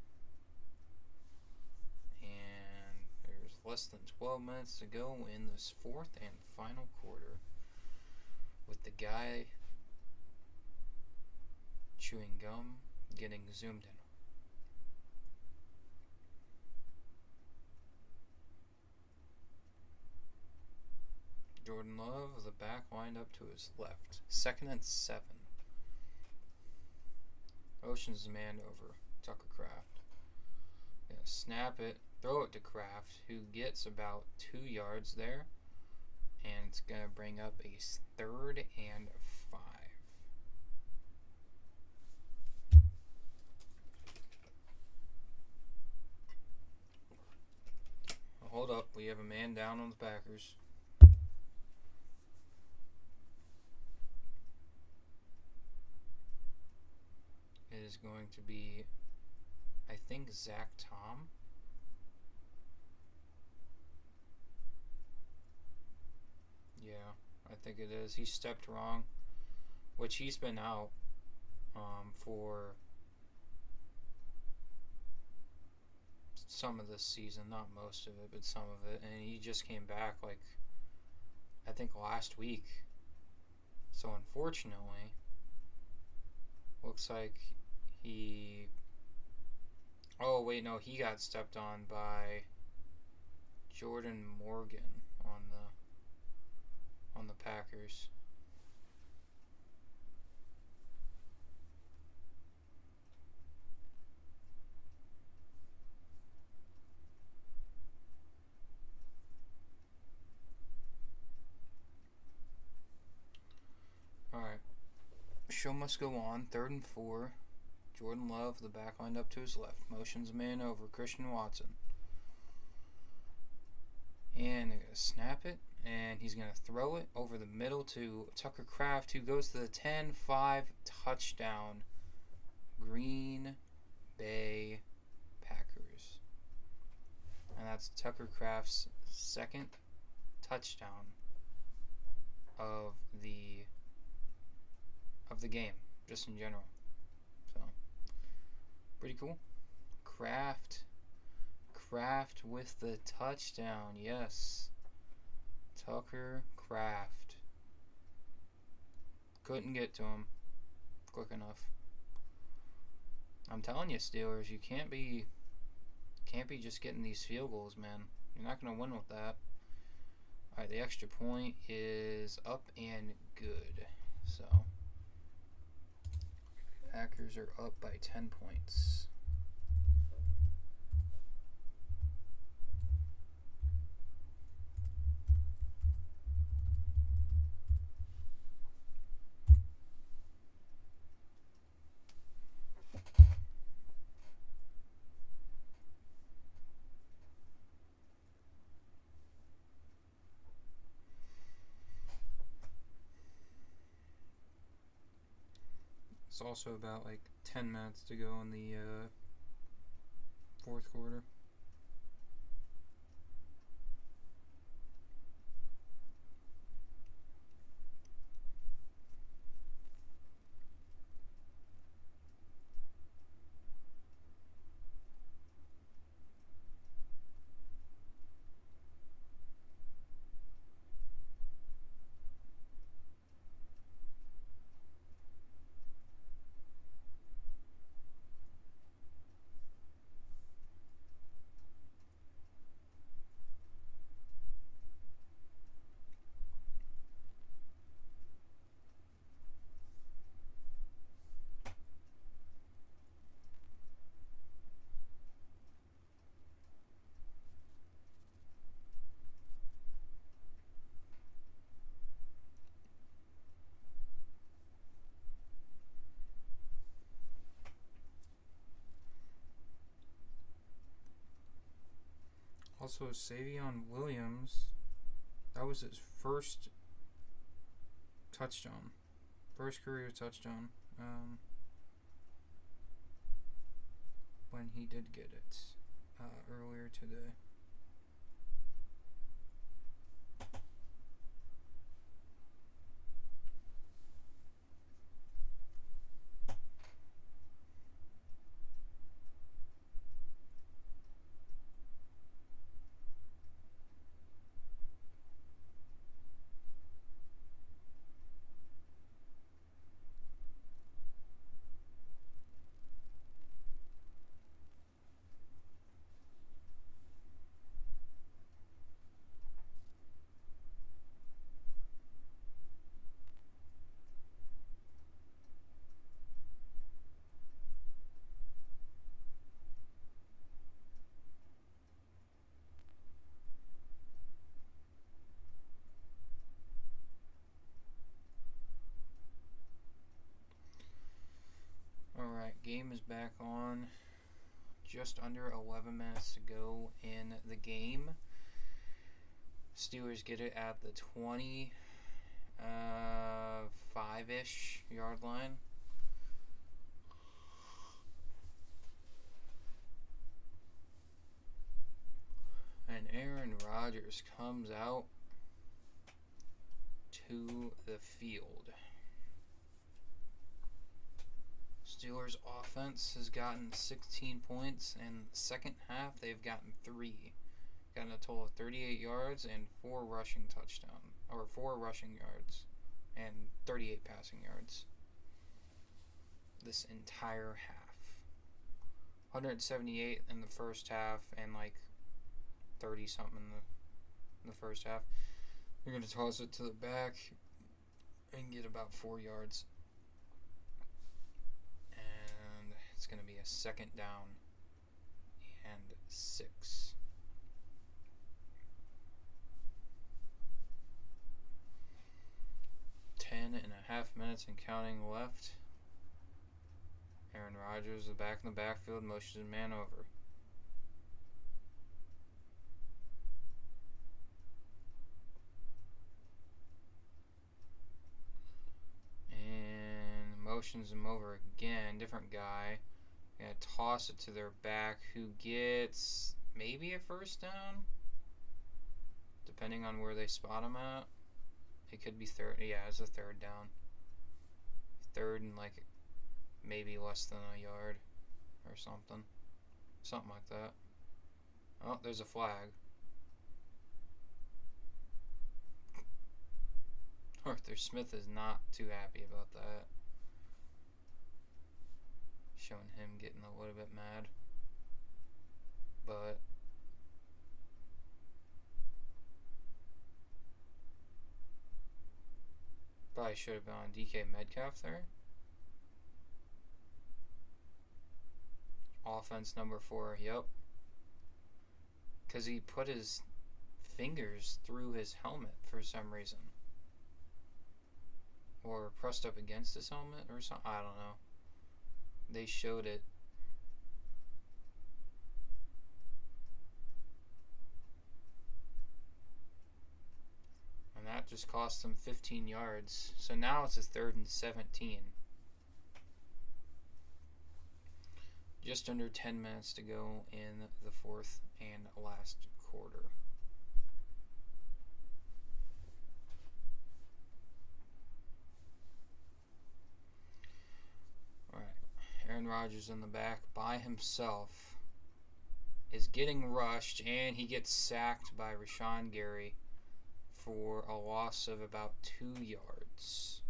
And there's less than 12 minutes to go in this 4th and final quarter, with the guy chewing gum getting zoomed in. Jordan Love, the back lined up to his left. 2nd and 7. Motions the man over. Tucker Kraft. Gonna snap it, throw it to Kraft, who gets about 2 yards there. And it's gonna bring up a 3rd and 5. Hold up, we have a man down on the Packers. It is going to be, I think, Zach Tom. Yeah, I think it is. He stepped wrong, which he's been out for some of this season, not most of it, but some of it, and he just came back like I think last week. So unfortunately, looks like he he got stepped on by Jordan Morgan on the Packers. Alright. Show must go on. 3rd and 4. Jordan Love, the back lined up to his left. Motions man over Christian Watson. And they're going to snap it. And he's going to throw it over the middle to Tucker Kraft, who goes to the 10-5 touchdown. Green Bay Packers. And that's Tucker Kraft's 2nd touchdown of the game, just in general. So, pretty cool. Kraft with the touchdown. Yes. Tucker Kraft. Couldn't get to him quick enough. I'm telling you, Steelers, you can't be just getting these field goals, man. You're not going to win with that. Alright, the extra point is up and good. So, Packers are up by 10 points. It's also about like 10 minutes to go in the 4th quarter. Also, Savion Williams, that was his first touchdown. First career touchdown. When he did get it earlier today. Alright, game is back on. Just under 11 minutes to go in the game. Steelers get it at the 25-ish yard line. And Aaron Rodgers comes out to the field. Steelers offense has gotten 16 points, and the second half they've gotten 3. Gotten a total of 38 yards and 4 rushing yards and 38 passing yards this entire half. 178 in the first half and like 30 something in the first half. You're going to toss it to the back and get about 4 yards. And it's going to be a second down and 6. Ten and a half minutes and counting left. Aaron Rodgers is back in the backfield, motions his man over. And motions him over again, different guy. Gonna toss it to their back, who gets maybe a first down, depending on where they spot him at. It could be third. Yeah, it's a third down. Third and like maybe less than a yard or something. Something like that. Oh, there's a flag. Arthur Smith is not too happy about that. Showing him getting a little bit mad. But probably should have been on DK Metcalf there. Offense number 4, yep. Because he put his fingers through his helmet for some reason. Or pressed up against his helmet or something. I don't know. They showed it. And that just cost them 15 yards. So now it's a 3rd and 17. Just under 10 minutes to go in the 4th and last quarter. Alright, Aaron Rodgers in the back by himself is getting rushed, and he gets sacked by Rashawn Gary for a loss of about 2 yards,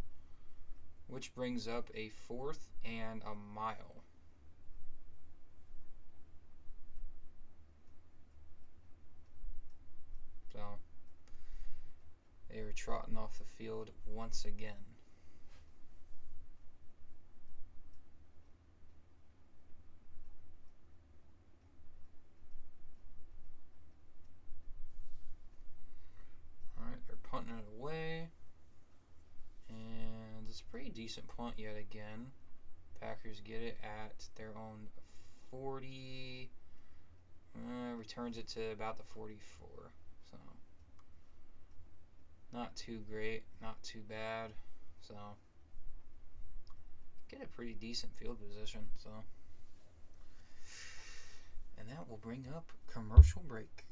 which brings up a 4th and a mile. So they were trotting off the field once again. Alright, they're punting it away. And it's a pretty decent punt yet again. Packers get it at their own 40. returns it to about the 44. So not too great, not too bad. So get a pretty decent field position. So, and that will bring up commercial break.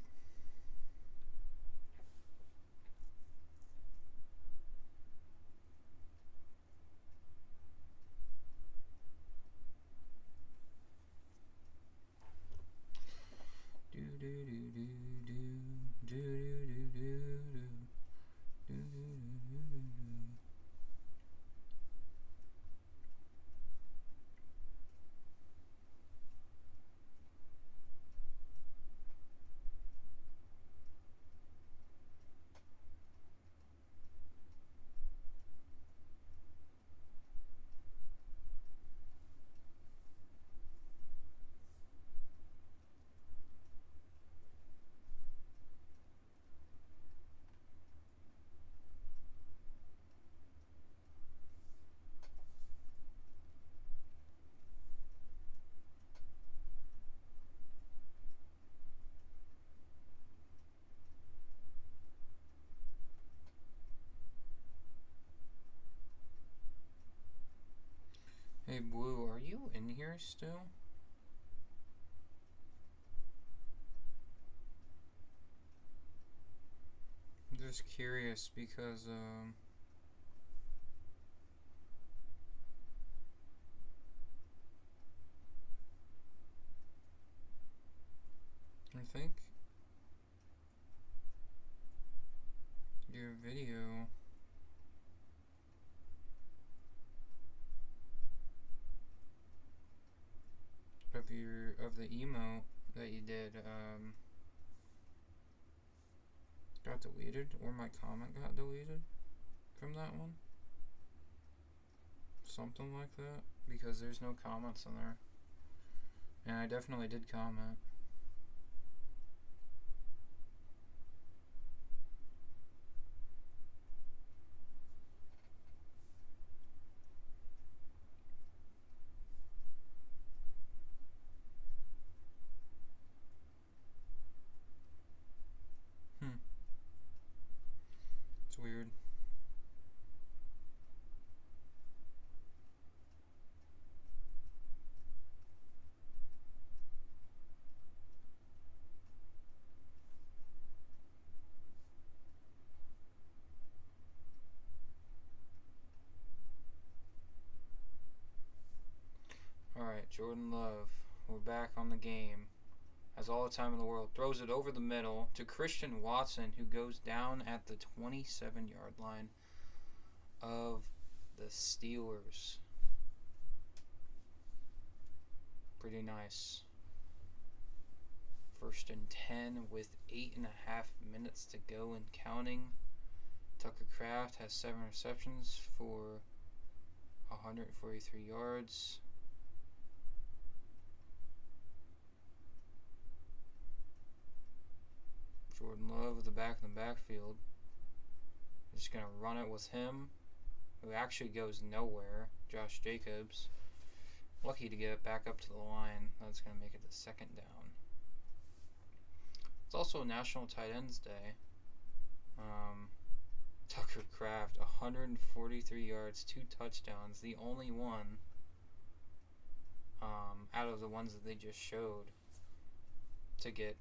Hey, Blue, are you in here still? I'm just curious because, I think your video of the emote that you did got deleted, or my comment got deleted from that one. Something like that, because there's no comments in there. And I definitely did comment. It's weird. Alright, Jordan Love. We're back on the game. Has all the time in the world. Throws it over the middle to Christian Watson, who goes down at the 27-yard line of the Steelers. Pretty nice. 1st and 10 with 8.5 minutes to go and counting. Tucker Kraft has 7 receptions for 143 yards. Jordan Love with the back in the backfield. Just going to run it with him, who actually goes nowhere. Josh Jacobs. Lucky to get it back up to the line. That's going to make it the 2nd down. It's also National Tight Ends Day. Tucker Kraft, 143 yards, 2 touchdowns. The only one out of the ones that they just showed to get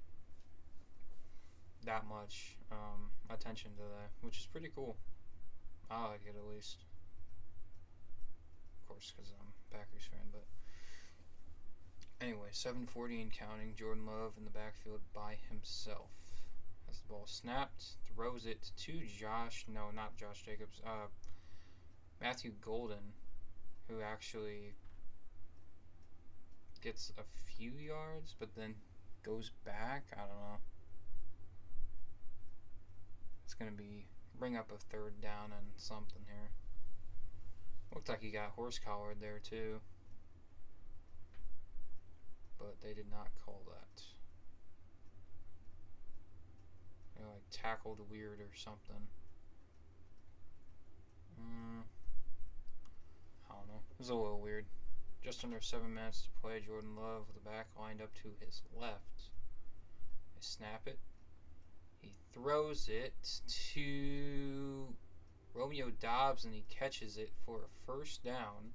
that much attention today, which is pretty cool. I like it, at least. Of course, because I'm a Packers fan, but anyway, 7:40 and counting. Jordan Love in the backfield by himself. Has the ball snapped, throws it to not Josh Jacobs, Matthew Golden, who actually gets a few yards, but then goes back. I don't know. It's going to bring up a 3rd down and something here. Looked like he got horse collared there too, but they did not call that. They like tackled weird or something. I don't know. It was a little weird. Just under 7 minutes to play. Jordan Love with the back lined up to his left. snap it. He throws it to Romeo Doubs, and he catches it for a first down.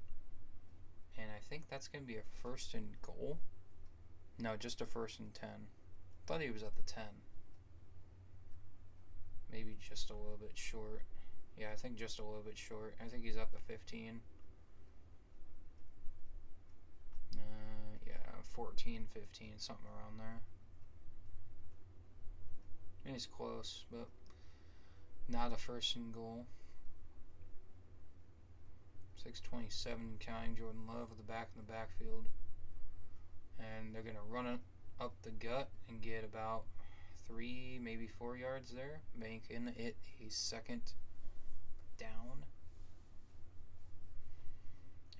And I think that's going to be a first and goal. No, just a first and 10. Thought he was at the 10. Maybe just a little bit short. Yeah, I think just a little bit short. I think he's at the 15. Yeah, 14, 15, something around there. He's close, but not a first and goal. 6:27 counting. Jordan Love with the back in the backfield. And they're going to run it up the gut and get about 3, maybe 4 yards there, making it a second down.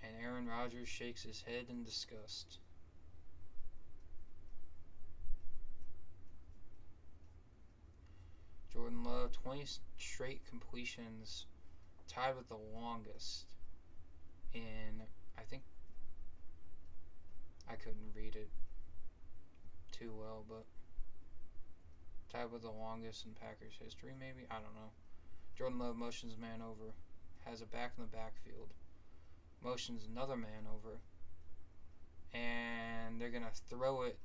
And Aaron Rodgers shakes his head in disgust. Jordan Love, 20 straight completions, tied with the longest in, I think, I couldn't read it too well, but tied with the longest in Packers history, maybe? I don't know. Jordan Love motions man over, has a back in the backfield, motions another man over, and they're going to throw it.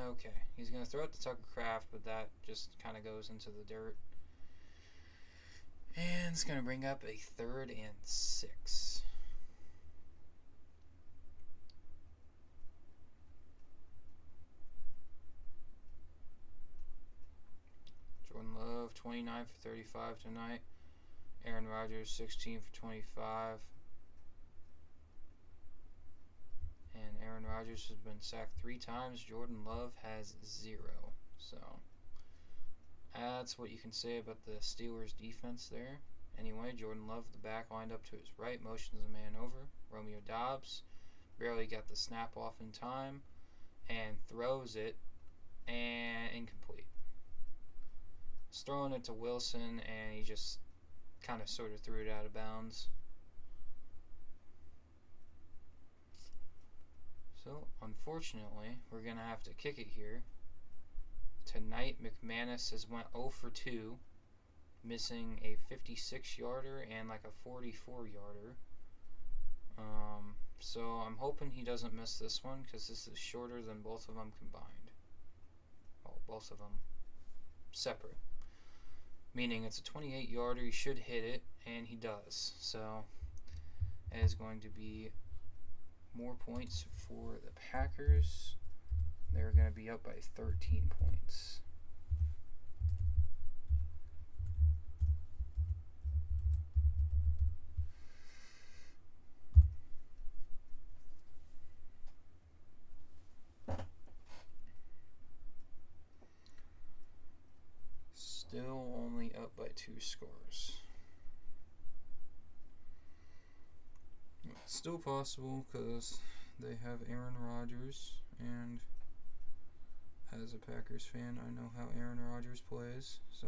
Okay, he's going to throw it to Tucker Kraft, but that just kind of goes into the dirt. And it's going to bring up a 3rd and 6. Jordan Love, 29 for 35 tonight. Aaron Rodgers, 16 for 25. And Aaron Rodgers has been sacked 3 times. Jordan Love has 0. So that's what you can say about the Steelers' defense there. Anyway, Jordan Love, the back, lined up to his right, motions a man over. Romeo Doubs barely got the snap off in time and throws it, and incomplete. He's throwing it to Wilson, and he just kind of sort of threw it out of bounds. So, unfortunately, we're going to have to kick it here. Tonight, McManus has went 0 for 2, missing a 56-yarder and like a 44-yarder. So I'm hoping he doesn't miss this one, because this is shorter than both of them combined. Well, both of them separate. Meaning it's a 28-yarder, he should hit it, and he does. So it is going to be more points for the Packers. They're going to be up by 13 points. Still only up by 2 scores. It's still possible because they have Aaron Rodgers, and as a Packers fan, I know how Aaron Rodgers plays, so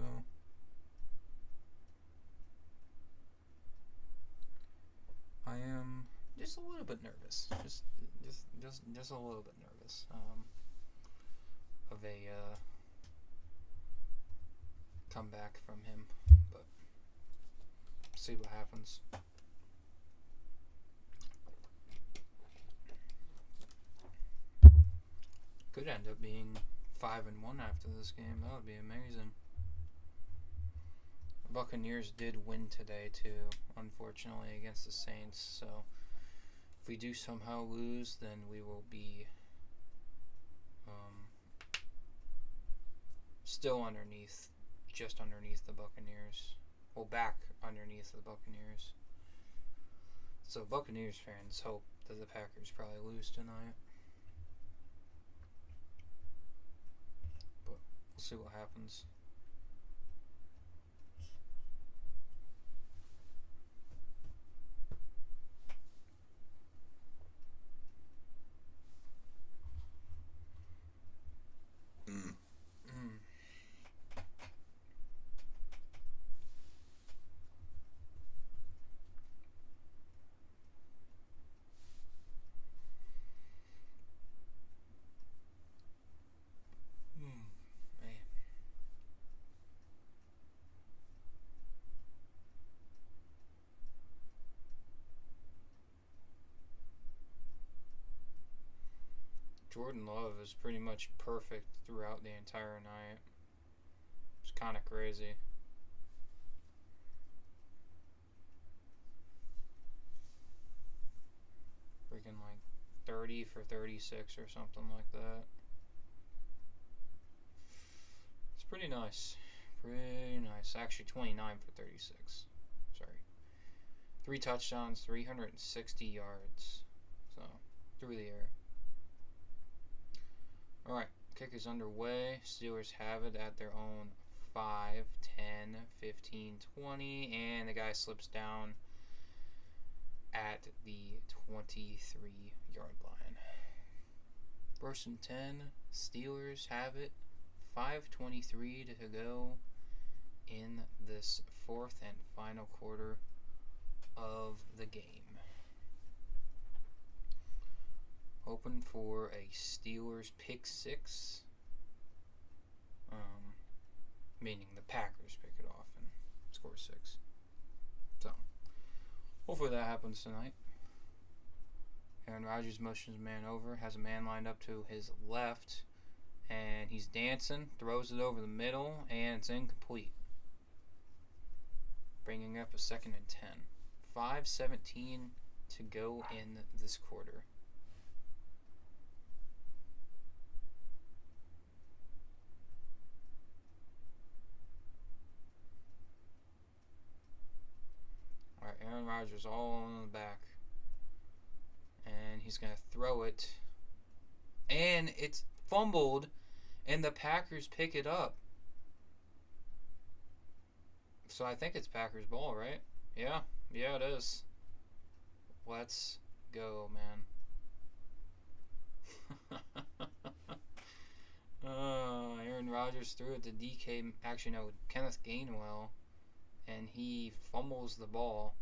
I am just a little bit nervous. Just a little bit nervous of a comeback from him, but see what happens. Could end up being 5-1 after this game. That would be amazing. The Buccaneers did win today too, unfortunately, against the Saints. So if we do somehow lose, then we will be still underneath, just underneath the Buccaneers. Well, back underneath the Buccaneers. So Buccaneers fans hope that the Packers probably lose tonight. But we'll see what happens. Man. Jordan Love is pretty much perfect throughout the entire night. It's kind of crazy. Freaking like 30 for 36 or something like that. It's pretty nice. Pretty nice. Actually, 29 for 36. Sorry. 3 touchdowns, 360 yards. So, through the air. Alright, kick is underway. Steelers have it at their own 5, 10, 15, 20. And the guy slips down at the 23-yard line. 1st and 10. Steelers have it. 5:23 to go in this 4th and final quarter of the game. Hoping for a Steelers pick 6. Meaning the Packers pick it off and score 6. So, hopefully that happens tonight. Aaron Rodgers motions man over, has a man lined up to his left, and he's dancing, throws it over the middle, and it's incomplete. Bringing up a 2nd and 10. 5:17 to go in this quarter. Alright, Aaron Rodgers all in the back. And he's going to throw it. And it's fumbled, and the Packers pick it up. So I think it's Packers ball, right? Yeah, it is. Let's go, man. Aaron Rodgers threw it to DK. Actually, no, Kenneth Gainwell, and he fumbles the ball.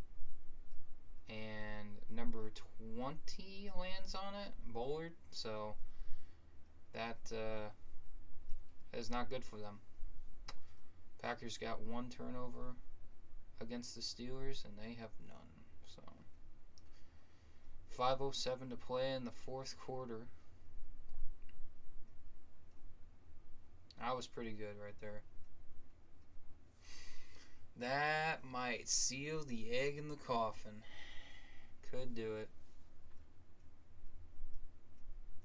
And number 20 lands on it, Bullard. So that is not good for them. Packers got 1 turnover against the Steelers, and they have none. So 5:07 to play in the 4th quarter. That was pretty good right there. That might seal the egg in the coffin. Could do it.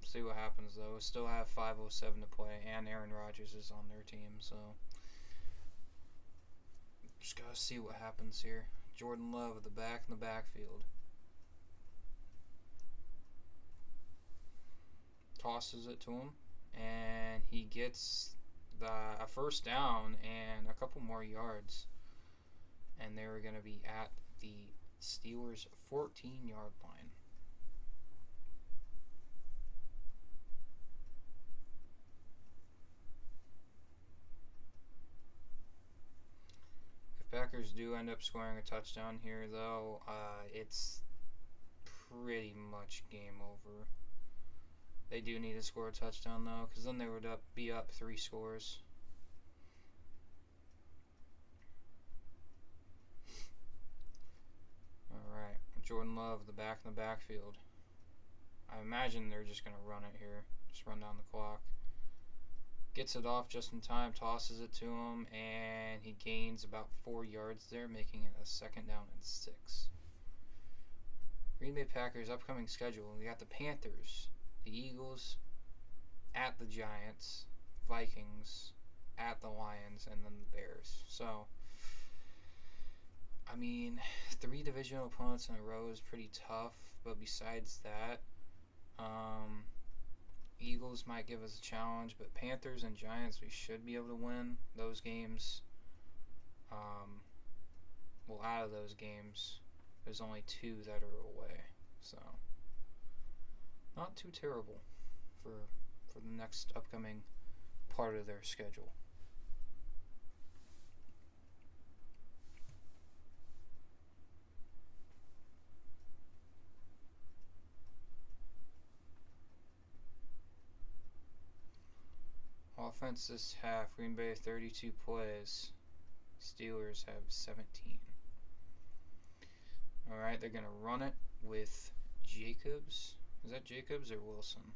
See what happens though. We still have 5:07 to play, and Aaron Rodgers is on their team, so just gotta see what happens here. Jordan Love at the back in the backfield. Tosses it to him, and he gets a 1st down and a couple more yards. And they were going to be at the Steelers' 14-yard line. If Packers do end up scoring a touchdown here, though, it's pretty much game over. They do need to score a touchdown, though, because then they would be up 3 scores. Alright, Jordan Love, the back in the backfield. I imagine they're just going to run it here. Just run down the clock. Gets it off just in time, tosses it to him, and he gains about 4 yards there, making it a 2nd down and 6. Green Bay Packers upcoming schedule. We got the Panthers, the Eagles, at the Giants, Vikings, at the Lions, and then the Bears. So, I mean, 3 divisional opponents in a row is pretty tough, but besides that, Eagles might give us a challenge, but Panthers and Giants, we should be able to win those games. Well, out of those games, there's only 2 that are away, so not too terrible for the next upcoming part of their schedule. Offense this half, Green Bay 32 plays, Steelers have 17. Alright, they're going to run it with Jacobs. Is that Jacobs or Wilson?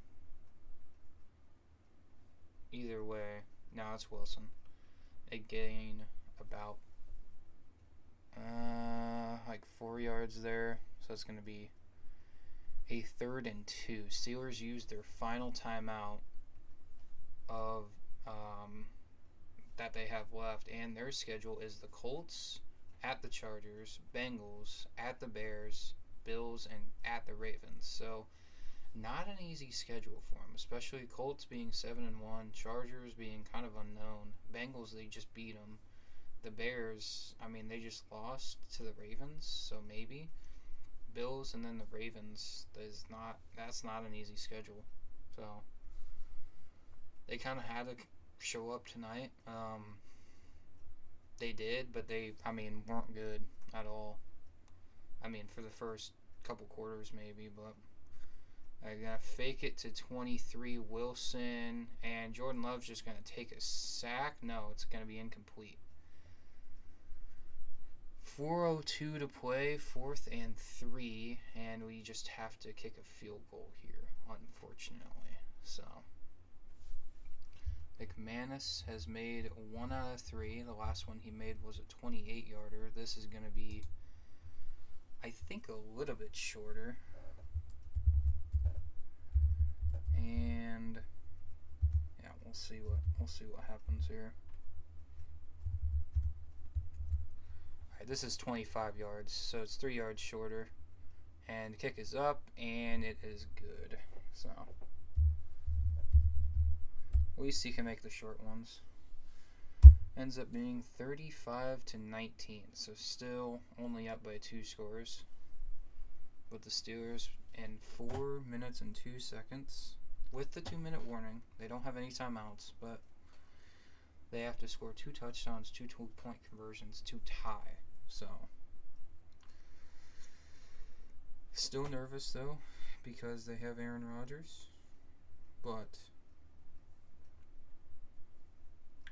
either way, now it's Wilson. They gain about like 4 yards there, so it's going to be a 3rd and 2. Steelers use their final timeout of that they have left, and their schedule is the Colts at the Chargers, Bengals at the Bears, Bills, and at the Ravens. So not an easy schedule for them, especially Colts being 7-1, Chargers being kind of unknown, Bengals, they just beat them. The Bears, I mean, they just lost to the Ravens, so maybe. Bills and then the Ravens, that's not an easy schedule. So they kind of had to show up tonight. They did, but they, I mean, weren't good at all. I mean, for the first couple quarters maybe, but they're going to fake it to 23 Wilson, and Jordan Love's just going to take a sack. No, it's going to be incomplete. 4:02 to play, 4th and 3, and we just have to kick a field goal here, unfortunately. So McManus has made 1 out of 3. The last one he made was a 28-yarder. This is going to be, I think, a little bit shorter. And yeah, we'll see what happens here. Alright, this is 25 yards, so it's 3 yards shorter. And the kick is up, and it is good. So at least he can make the short ones. Ends up being 35-19, so still only up by 2 scores. But the Steelers in 4 minutes and 2 seconds, with the 2-minute warning, they don't have any timeouts, but they have to score 2 touchdowns, 2 2-point conversions to tie. So still nervous though, because they have Aaron Rodgers, but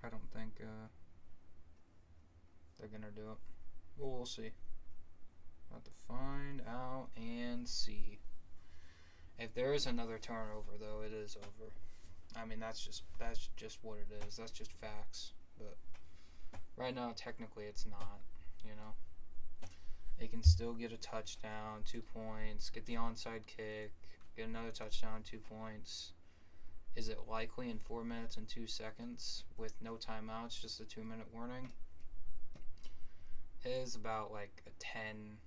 I don't think they're gonna do it. Well, we'll see. Have to find out and see. If there is another turnover, though, it is over. I mean, that's just what it is. That's just facts. But right now, technically, it's not. You know, they can still get a touchdown, 2 points, get the onside kick, get another touchdown, 2 points. Is it likely in 4 minutes and 2 seconds with no timeouts, just a 2-minute warning? It is about like a 10,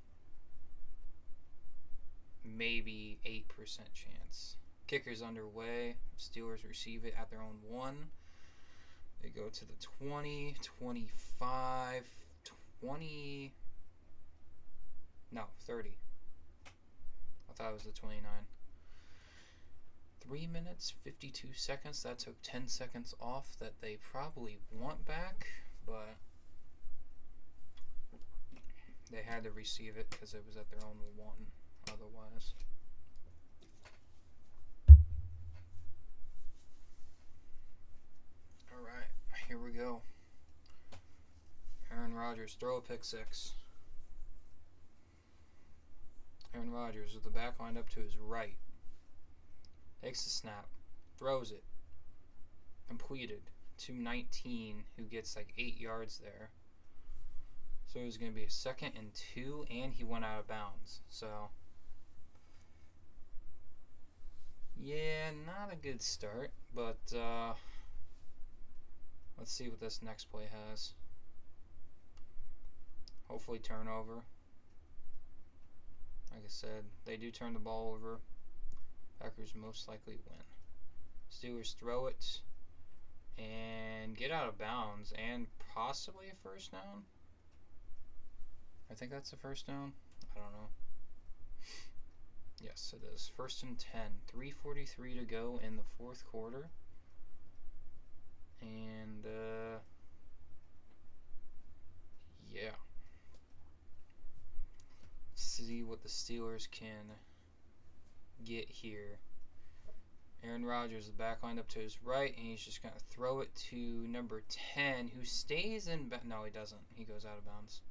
maybe 8% chance. Kicker's underway. Steelers receive it at their own 1. They go to the 20, 25, 20. No, 30. I thought it was the 29. 3 minutes, 52 seconds. That took 10 seconds off that they probably want back, but they had to receive it because it was at their own 1 otherwise. Alright, here we go. Aaron Rodgers, throw a pick 6. Aaron Rodgers with the back lined up to his right. Takes the snap, throws it, completed to 19, who gets like 8 yards there. So it was going to be a 2nd and 2, and he went out of bounds. So, yeah, not a good start, but let's see what this next play has. Hopefully turnover. Like I said, they do turn the ball over. Packers most likely win. Steelers throw it and get out of bounds and possibly a first down. I think that's the first down. I don't know. Yes, it is. 1st and 10. 3:43 to go in the 4th quarter. And, yeah. See what the Steelers can get here. Aaron Rodgers, the back lined up to his right, and he's just going to throw it to number 10, who stays in... No, he doesn't. He goes out of bounds.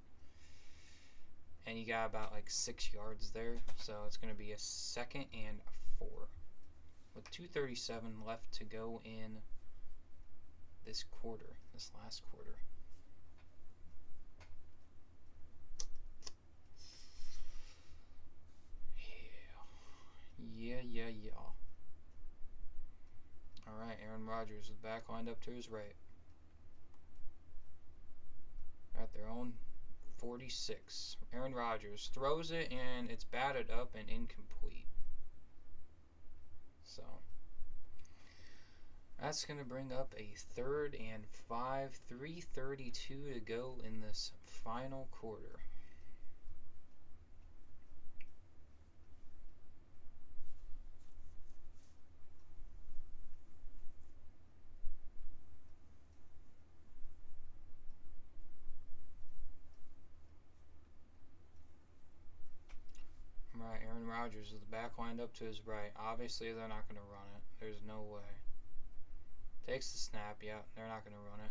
And he got about like 6 yards there, so it's going to be a 2nd and 4. With 2:37 left to go in this quarter, this last quarter. Yeah. Alright, Aaron Rodgers is back lined up to his right. At their own 46. Aaron Rodgers throws it and it's batted up and incomplete. So that's going to bring up a 3rd and 5, 3:32 to go in this final quarter. Right, Aaron Rodgers is back lined up to his right. Obviously, they're not going to run it. There's no way. Takes the snap. Yeah, they're not going to run it.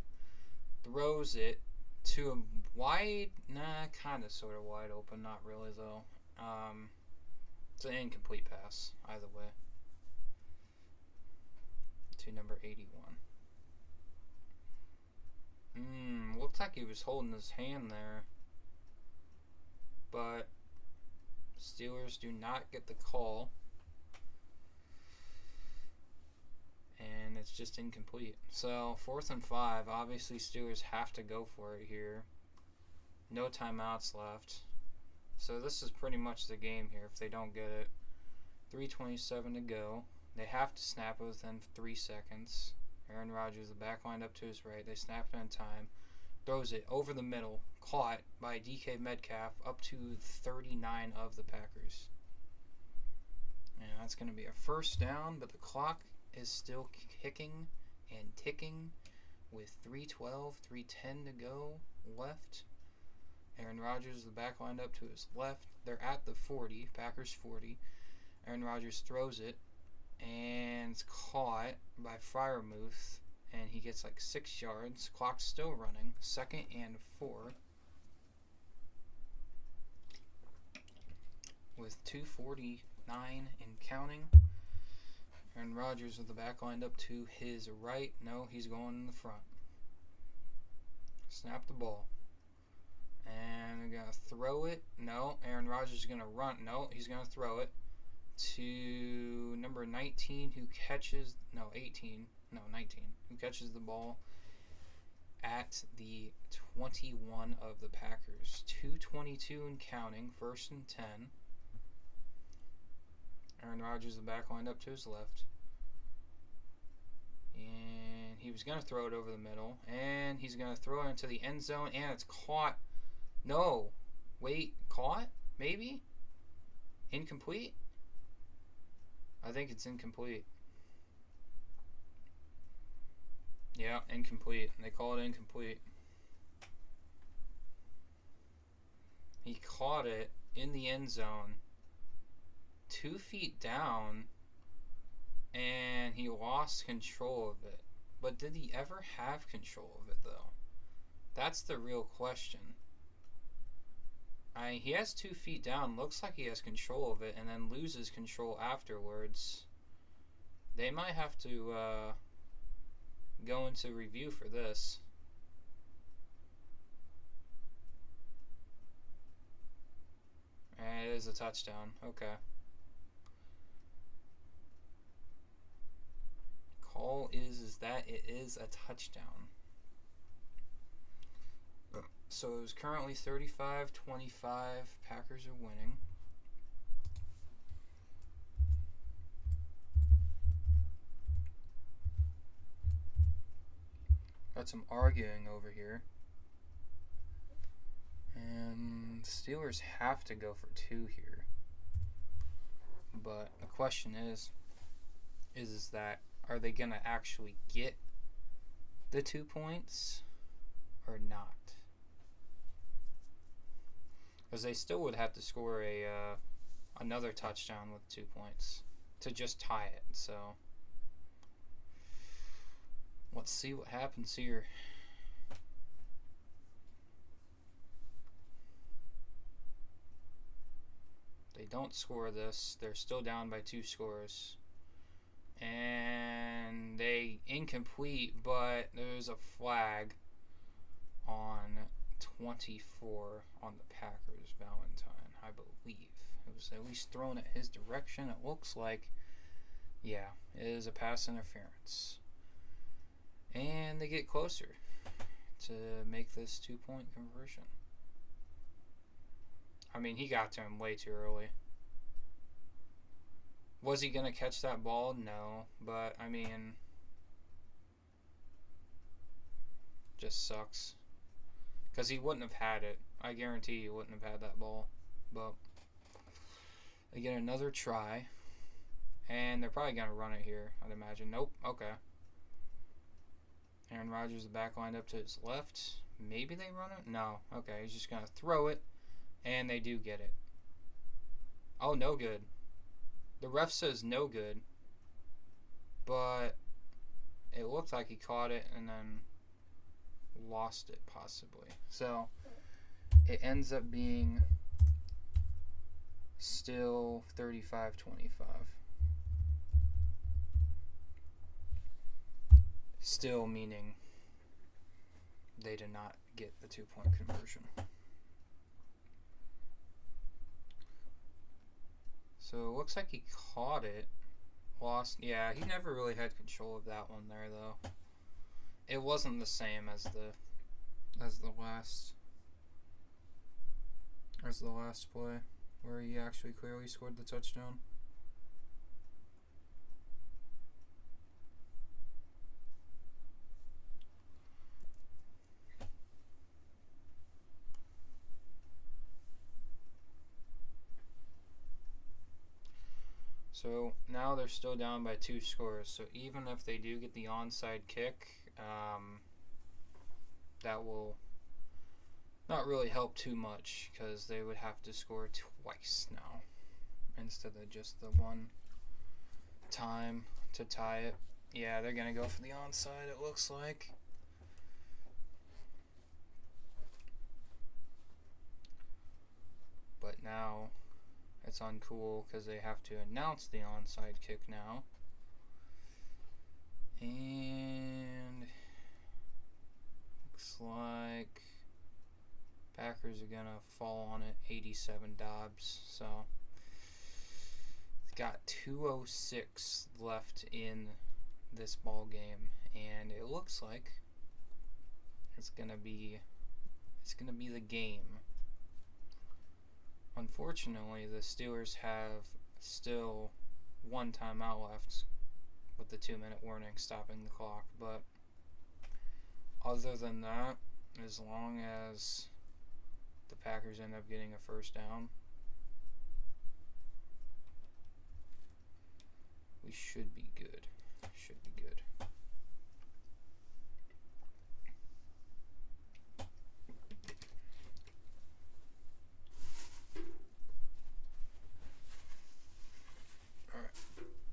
Throws it to a wide, kind of sort of wide open. Not really, though. It's an incomplete pass, either way. To number 81. Looked like he was holding his hand there. But Steelers do not get the call. And it's just incomplete. So 4th and 5. Obviously, Steelers have to go for it here. No timeouts left. So this is pretty much the game here if they don't get it. 3:27 to go. They have to snap it within 3 seconds. Aaron Rodgers, the back lined up to his right. They snap it in time. Throws it over the middle. Caught by DK Metcalf up to 39 of the Packers. And that's going to be a 1st down, but the clock is still kicking and ticking with 3:12, 3:10 to go left. Aaron Rodgers, the back lined up to his left. They're at the 40, Packers 40. Aaron Rodgers throws it, and it's caught by Freiermuth, and he gets like 6 yards. Clock's still running. 2nd and 4. With 2:49 and counting. Aaron Rodgers with the back lined up to his right. No, he's going in the front. Snap the ball. And they're going to throw it. No, Aaron Rodgers is going to run. No, he's going to throw it to number 19 who catches, 19, who catches the ball at the 21 of the Packers. 2:22 and counting, 1st and 10. Aaron Rodgers, the back lined up to his left. And he was going to throw it over the middle. And he's going to throw it into the end zone. And it's caught. No. Wait. Caught? Maybe? Incomplete? I think it's incomplete. Yeah, incomplete. They call it incomplete. He caught it in the end zone. 2 feet down, and he lost control of it. But did he ever have control of it, though? That's the real question. He has 2 feet down, looks like he has control of it, and then loses control afterwards. They might have to go into review for this. And it is a touchdown. Okay. Call is that it is a touchdown. So it was currently 35-25. Packers are winning. Got some arguing over here. And Steelers have to go for 2 here. But the question is that are they going to actually get the 2 points or not? Because they still would have to score another touchdown with 2 points to just tie it. So let's see what happens here. They don't score this. They're still down by 2 scores. And they incomplete, but there's a flag on 24 on the Packers. Valentine, I believe. It was at least thrown at his direction. It looks like, yeah, it is a pass interference. And they get closer to make this 2-point conversion. I mean, he got to him way too early. Was he going to catch that ball? No. But, I mean, just sucks. Because he wouldn't have had it. I guarantee he wouldn't have had that ball. But they get another try. And they're probably going to run it here, I'd imagine. Nope. Okay. Aaron Rodgers, the back lined up to his left. Maybe they run it? No. Okay, he's just going to throw it. And they do get it. Oh, no good. The ref says no good. But it looked like he caught it and then lost it, possibly. So it ends up being still 35-25. Still meaning they did not get the 2-point conversion. So it looks like he caught it. Lost. Yeah, he never really had control of that one there, though. It wasn't the same as the last play where he actually clearly scored the touchdown. So now they're still down by 2 scores. So even if they do get the onside kick, that will not really help too much because they would have to score twice now instead of just the one time to tie it. Yeah, they're going to go for the onside, it looks like. But now it's uncool because they have to announce the onside kick now. And looks like Packers are going to fall on it 87 Dobbs. So got 2:06 left in this ball game, and it looks like it's going to be the game. Unfortunately, the Steelers have still one timeout left with the 2-minute warning stopping the clock. But other than that, as long as the Packers end up getting a first down, we should be good. Should be good.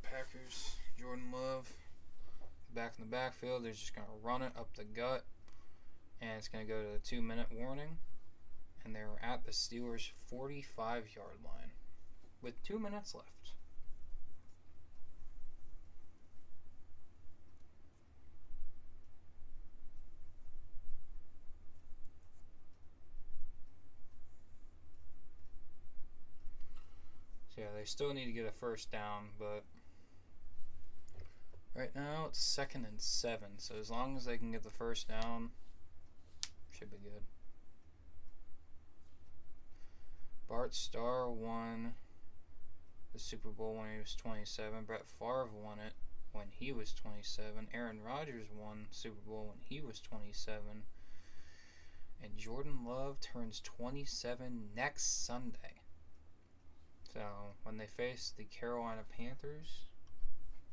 Packers, Jordan Love, back in the backfield. They're just going to run it up the gut, and it's going to go to the 2-minute warning, and they're at the Steelers' 45-yard line with 2 minutes left. So yeah, they still need to get a first down, but right now it's 2nd and 7. So as long as they can get the first down, should be good. Bart Starr won the Super Bowl when he was 27. Brett Favre won it when he was 27. Aaron Rodgers won Super Bowl when he was 27. And Jordan Love turns 27 next Sunday. So when they face the Carolina Panthers,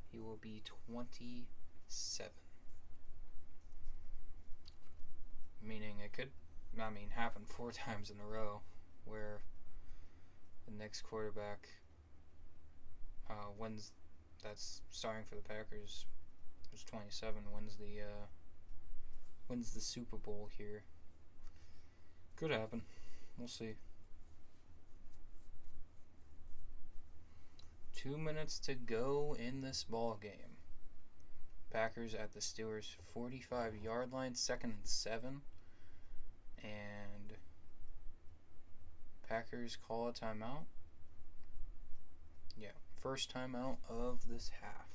he will be 27. Meaning it could, happen 4 times in a row where the next quarterback wins, that's starting for the Packers, who's 27, wins the Super Bowl here. Could happen. We'll see. 2 minutes to go in this ball game. Packers at the Steelers' 45-yard line, 2nd and 7. And Packers call a timeout. Yeah, first timeout of this half.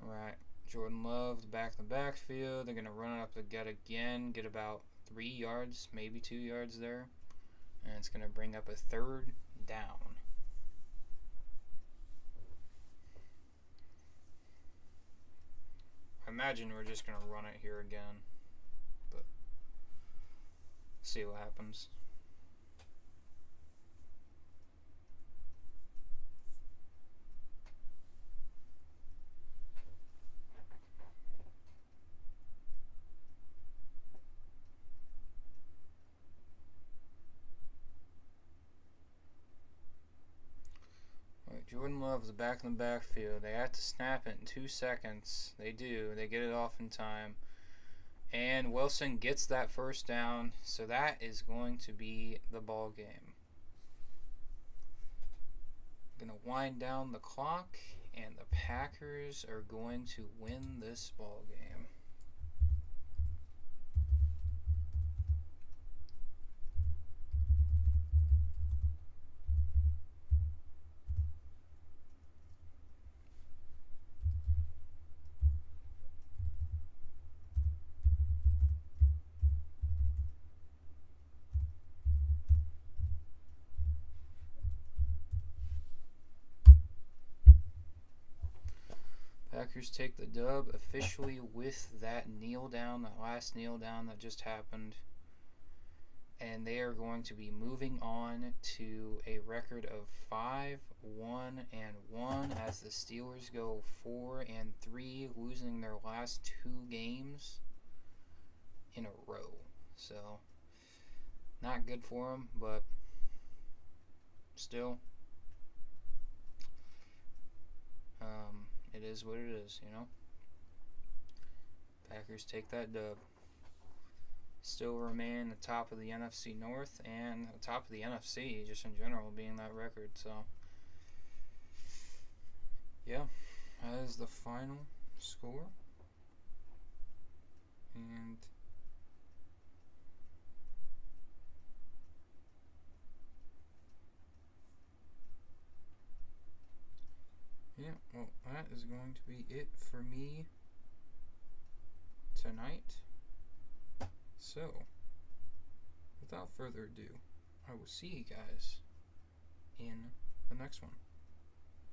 Alright, Jordan Love, back in the backfield. They're going to run it up the gut again, get about 3 yards, maybe 2 yards there. And it's going to bring up a 3rd down. I imagine we're just going to run it here again. But see what happens. Jordan Love's back in the backfield. They have to snap it in 2 seconds. They do. They get it off in time. And Wilson gets that first down. So that is going to be the ball game. Going to wind down the clock. And the Packers are going to win this ball game. Packers take the dub officially with that kneel down, that last kneel down that just happened. And they are going to be moving on to a record of 5-1-1 as the Steelers go 4-3, losing their last 2 games in a row. So, not good for them, but still, it is what it is, you know. Packers take that dub. Still remain the top of the NFC North and the top of the NFC just in general, being that record. So, yeah, that is the final score. And yeah, well, that is going to be it for me tonight. So, without further ado, I will see you guys in the next one.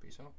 Peace out.